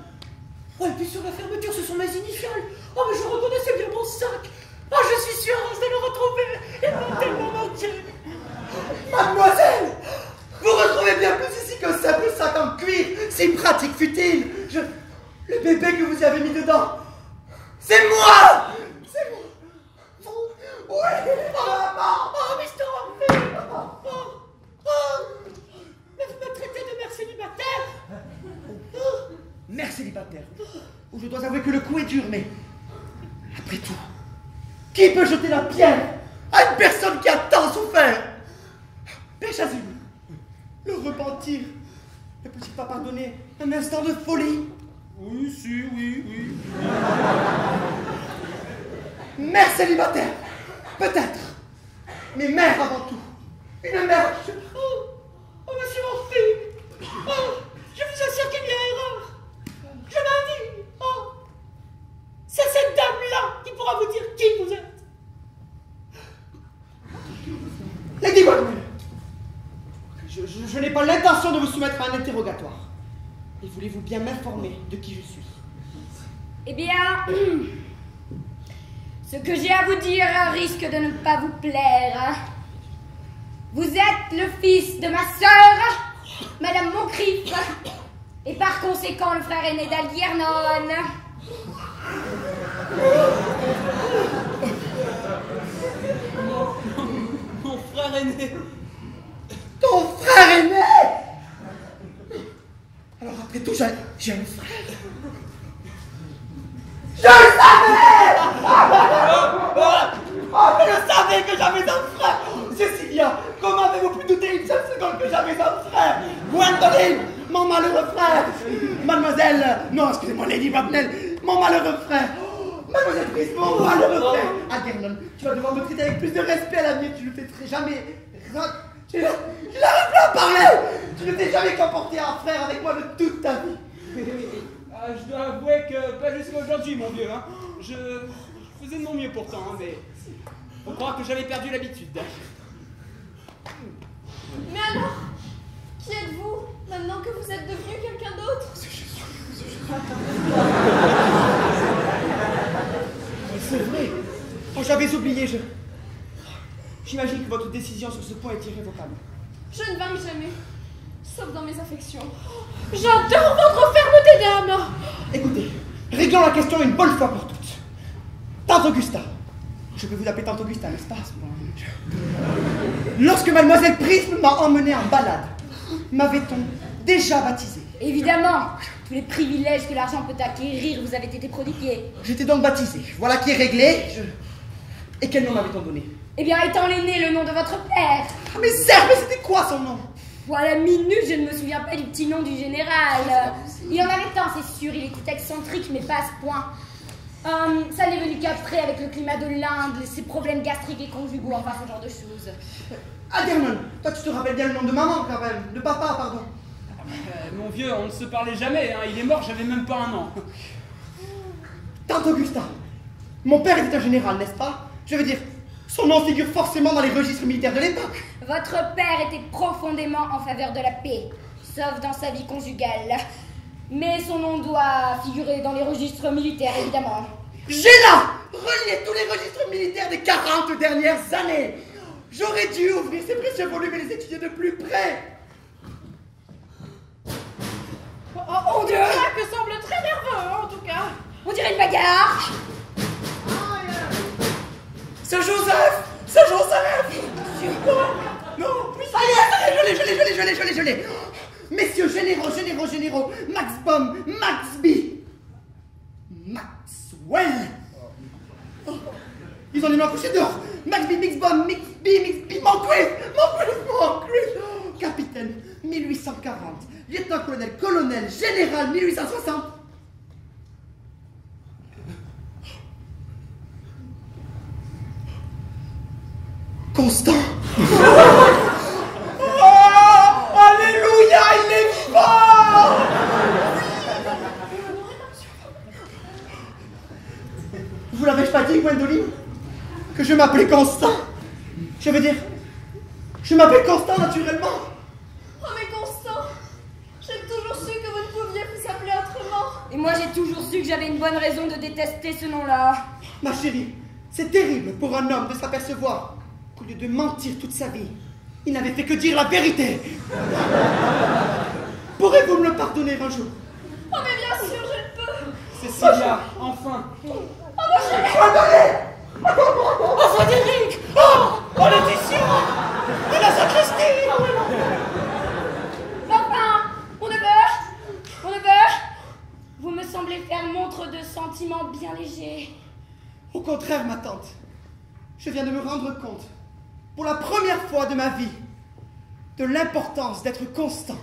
Oh, et puis sur la fermeture, ce sont mes initiales. Oh, mais je reconnaissais bien mon sac. Oh, je suis sûre de le retrouver. Il m'a tellement manqué. Mademoiselle, vous retrouvez bien plus ici qu'un simple sac en cuir, si pratique fut-il. Le bébé que vous avez mis dedans, c'est moi. C'est moi. Vous? Oui, maman. Oh, Mr. Orphée. Oh. Mais vous me traitez de mère célibataire. Mère célibataire. Où je dois avouer que le coup est dur, mais après tout, qui peut jeter la pierre à une personne qui a tant souffert? Père Chasuble, le repentir ne peut-il pas pardonner un instant de folie? Oui, si, oui. Mère célibataire, peut-être, mais mère avant tout. Une mère. Oh, monsieur Orphée. Oh, je vous assure qu'il y a erreur. Je m'indigne. Oh, c'est cette dame-là qui pourra vous dire qui vous êtes. Lady Wagner, je n'ai pas l'intention de vous soumettre à un interrogatoire. Et voulez-vous bien m'informer de qui je suis? Eh bien, ce que j'ai à vous dire risque de ne pas vous plaire. Vous êtes le fils de ma sœur, Madame Moncrief, et par conséquent le frère aîné d'Algernon. Mon frère aîné. Ton frère aîné? Alors après tout, j'ai un frère. Je le savais! Oh, je savais que j'avais un frère! Cécilia, comment avez-vous pu douter une seule seconde que j'avais un frère? Gwendoline, mon malheureux frère! Mademoiselle, non, excusez-moi, Lady Babnel, mon malheureux frère! Mademoiselle Prise, mon malheureux frère! Algernon, tu vas devoir me traiter avec plus de respect à l'avenir, tu ne te traiterais jamais. Je n'arrive plus à parler! Tu ne t'es jamais comporté en frère avec moi de toute ta vie! Je dois avouer que pas jusqu'à aujourd'hui, mon vieux. Hein. Je faisais de mon mieux pourtant, hein, mais faut croire que j'avais perdu l'habitude. Mais alors, qui êtes-vous maintenant que vous êtes devenu quelqu'un d'autre? C'est vrai. Oh, j'avais oublié. J'imagine que votre décision sur ce point est irrévocable. Je ne vainque jamais, sauf dans mes affections. J'adore votre fermeté d'âme. Écoutez, réglons la question une bonne fois pour toutes. Tante Augusta. Je peux vous appeler Tante Augusta, n'est-ce pas? Lorsque Mademoiselle Prisme m'a emmené en balade, m'avait-on déjà baptisé? Évidemment, tous les privilèges que l'argent peut acquérir vous avaient été prodigués. J'étais donc baptisé. Voilà qui est réglé. Et quel nom m'avait-on donné? Eh bien, étant l'aîné, le nom de votre père. Ah, mais certes, mais c'était quoi son nom? Voilà, minute, je ne me souviens pas du petit nom du général. Il en avait tant, c'est sûr, il était excentrique, mais pas à ce point. Ça n'est venu qu'après avec le climat de l'Inde, ses problèmes gastriques et conjugaux, enfin ce genre de choses. Algernon, toi tu te rappelles bien le nom de maman quand même, de papa, pardon. Mon vieux, on ne se parlait jamais, hein. Il est mort, j'avais même pas 1 an. Tante Augusta, mon père était un général, n'est-ce pas? Je veux dire, son nom figure forcément dans les registres militaires de l'époque. Votre père était profondément en faveur de la paix, sauf dans sa vie conjugale. Mais son nom doit figurer dans les registres militaires, évidemment. J'ai là relié tous les registres militaires des 40 dernières années. J'aurais dû ouvrir ces précieux volumes et les étudier de plus près. Oh Dieu! Que semble très nerveux, en tout cas. On dirait une bagarre. C'est Joseph! C'est Joseph! Non! Ça y est, je l'ai! Messieurs généraux, Max Baum, Maxby, Maxwell! Oh, ils ont les mains couchées dehors! Maxby, Mixbom, Mixby, Moncrief! Capitaine, 1840. Lieutenant-colonel, colonel, général, 1860. Constant! Oh, alléluia, il est fort! Vous l'avais-je pas dit, Gwendoline? Que je m'appelais Constant? Je veux dire, je m'appelle Constant naturellement. Oh mais Constant, j'ai toujours su que vous ne pouviez vous appeler autrement. Et moi j'ai toujours su que j'avais une bonne raison de détester ce nom-là. Ma chérie, c'est terrible pour un homme de s'apercevoir qu'au lieu de mentir toute sa vie, il n'avait fait que dire la vérité. Pourrez-vous me le pardonner un jour? Oh mais bien sûr, je le peux. Cécilia, enfin. Oh Frédéric! Oh Laetitia! Et la sacristie! Enfin, mon neveu, vous me semblez faire montre de sentiments bien légers. Au contraire, ma tante, je viens de me rendre compte, pour la première fois de ma vie, de l'importance d'être constant.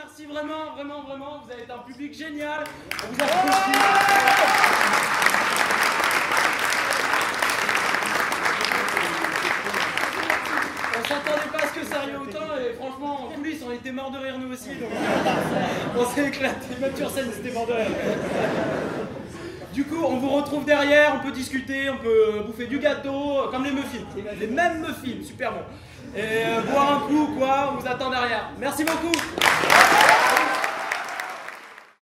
Merci vraiment, vous avez été un public génial. On vous applaudit. On s'attendait pas à ce que ça arrive autant et franchement en coulisses on était morts de rire nous aussi donc on s'est éclaté, même sur scène c'était mort de rire. Du coup on vous retrouve derrière, on peut discuter, on peut bouffer du gâteau, comme les muffins, les mêmes muffins, super bon. Et boire un coup quoi, on vous attend derrière. Merci beaucoup.